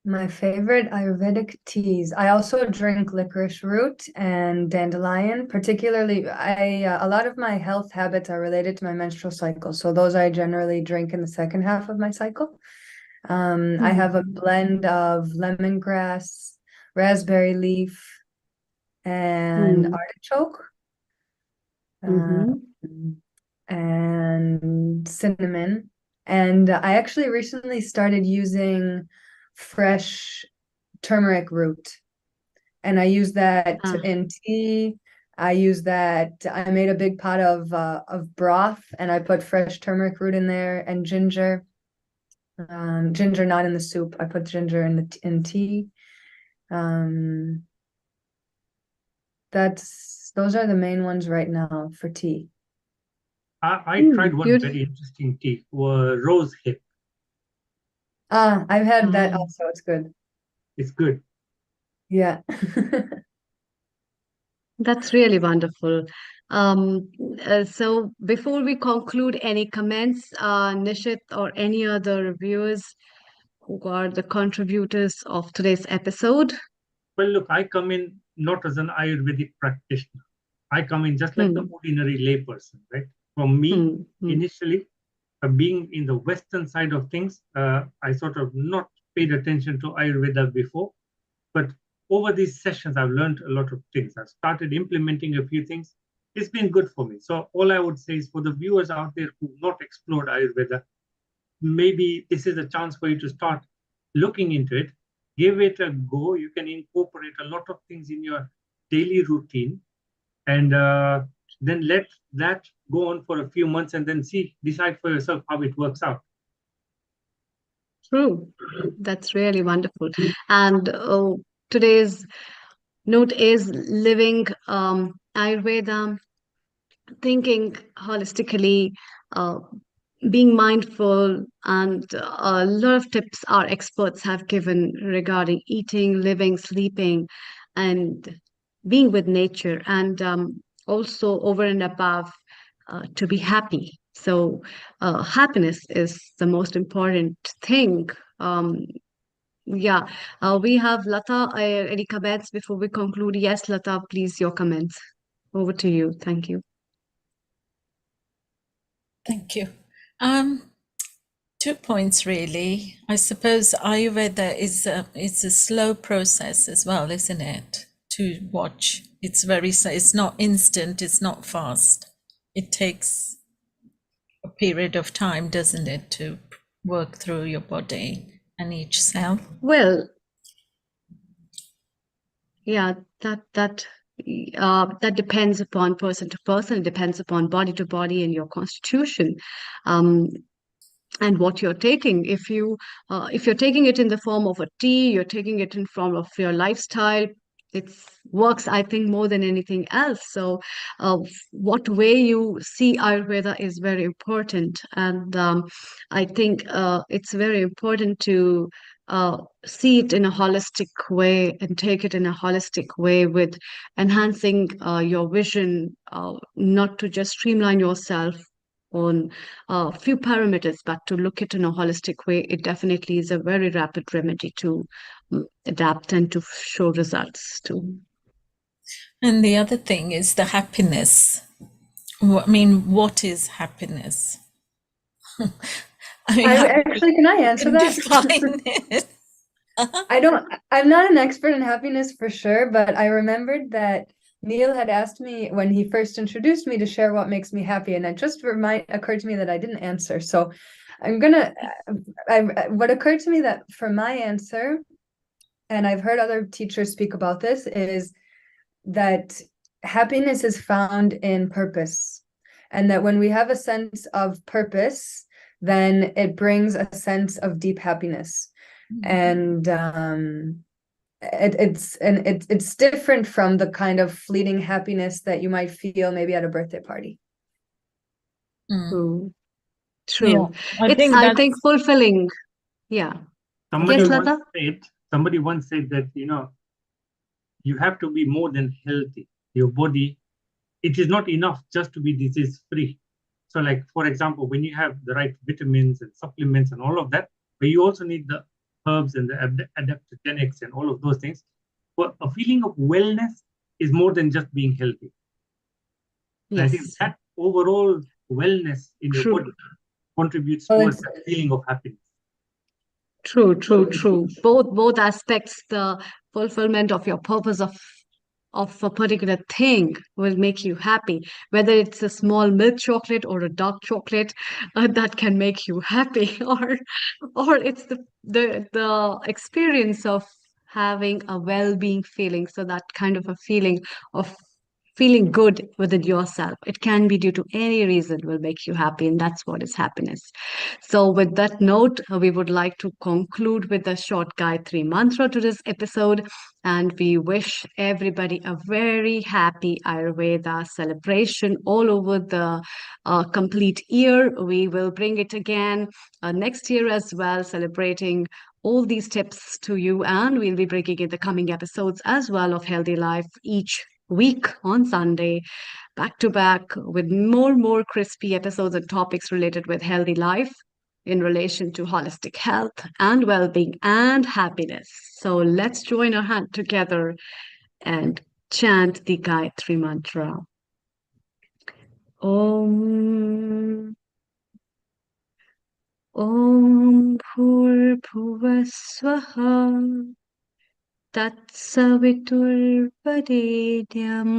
My favorite Ayurvedic teas. I also drink licorice root and dandelion. Particularly, a lot of my health habits are related to my menstrual cycle. So those I generally drink in the second half of my cycle. I have a blend of lemongrass, raspberry leaf, and artichoke, and cinnamon. And I actually recently started using fresh turmeric root, and I use that in tea. I use that. I made a big pot of broth, and I put fresh turmeric root in there and ginger. Ginger not in the soup. I put ginger in tea. Those are the main ones right now for tea. I tried one very interesting tea, rose hip. I've had that also. It's good. It's good. Yeah. That's really wonderful. So before we conclude, any comments, Nishit or any other viewers who are the contributors of today's episode? Well, look, I come in not as an Ayurvedic practitioner. I come in just like the ordinary layperson, right? For me, initially, being in the Western side of things, I sort of not paid attention to Ayurveda before, but over these sessions, I've learned a lot of things. I've started implementing a few things. It's been good for me. So all I would say is for the viewers out there who've not explored Ayurveda, maybe this is a chance for you to start looking into it. Give it a go. You can incorporate a lot of things in your daily routine, and then let that go on for a few months and then decide for yourself how it works out. True. That's really wonderful. And today's note is living Ayurveda, thinking holistically, being mindful, and a lot of tips our experts have given regarding eating, living, sleeping, and being with nature, and also over and above to be happy. So happiness is the most important thing. Yeah, we have Lata. Any comments before we conclude? Yes, Lata, please, your comments. Over to you. Thank you. Thank you. 2 points really. I suppose Ayurveda is a slow process as well, isn't it? To watch. It's not instant, it's not fast. It takes a period of time, doesn't it, to work through your body and each cell? Well, yeah, that depends upon person to person. It depends upon body to body and your constitution, and what you're taking. If you're taking it in the form of a tea, you're taking it in form of your lifestyle. It works, I think, more than anything else. So, what way you see Ayurveda is very important, and I think it's very important to see it in a holistic way and take it in a holistic way with enhancing your vision, not to just streamline yourself on a few parameters, but to look at it in a holistic way. It definitely is a very rapid remedy to adapt and to show results too. And the other thing is the happiness. I mean, what is happiness? Actually, can I answer that? Define it. I'm not an expert in happiness for sure, but I remembered that Neil had asked me when he first introduced me to share what makes me happy, and it just occurred to me that I didn't answer. So what occurred to me that for my answer, and I've heard other teachers speak about this, is that happiness is found in purpose, and that when we have a sense of purpose, then it brings a sense of deep happiness. And it's different from the kind of fleeting happiness that you might feel maybe at a birthday party. True. Yeah, I think fulfilling. Yeah. Somebody once said that, you have to be more than healthy. Your body, it is not enough just to be disease free. So, like, for example, when you have the right vitamins and supplements and all of that, but you also need the herbs and the adaptogenics and all of those things. But a feeling of wellness is more than just being healthy. Yes. I think that overall wellness in your body contributes towards that feeling of happiness. True. Both aspects, the fulfillment of your purpose of a particular thing will make you happy, whether it's a small milk chocolate or a dark chocolate that can make you happy, or it's the experience of having a well-being feeling. So that kind of a feeling of feeling good within yourself, it can be due to any reason, will make you happy, and that's what is happiness. So with that note, we would like to conclude with a short Gayatri mantra to this episode, and we wish everybody a very happy Ayurveda celebration all over the complete year. We will bring it again next year as well, celebrating all these tips to you, and we'll be bringing in the coming episodes as well of Healthy Life each week on Sunday, back to back, with more crispy episodes and topics related with healthy life in relation to holistic health and well-being and happiness. So let's join our hand together and chant the Gayatri mantra. Om Om Bhurbhuvaswaha Tatsaviturvarenyam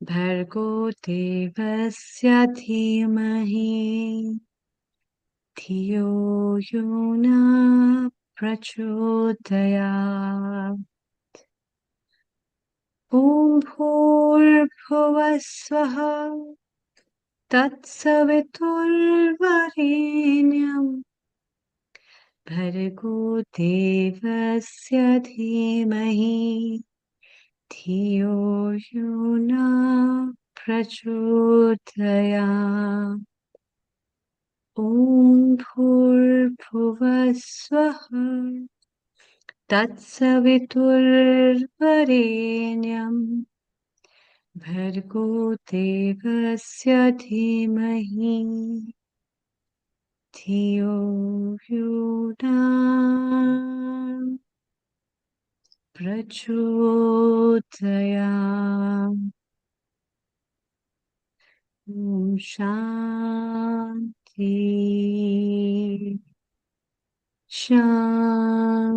Bhargo Devasya Dhimahi Dhiyo Yona Prachodaya Om Bhurbhuvaswaha Tatsaviturvarenyam Bhargo Devasya Dhimahi Dhiyo Yona Prachodaya Om Bhurbhuvaswaha Tatsaviturvarenyam Bhargo Devasya Dhimahi Dhiyo Yona Prachodaya Om Shanti Shanti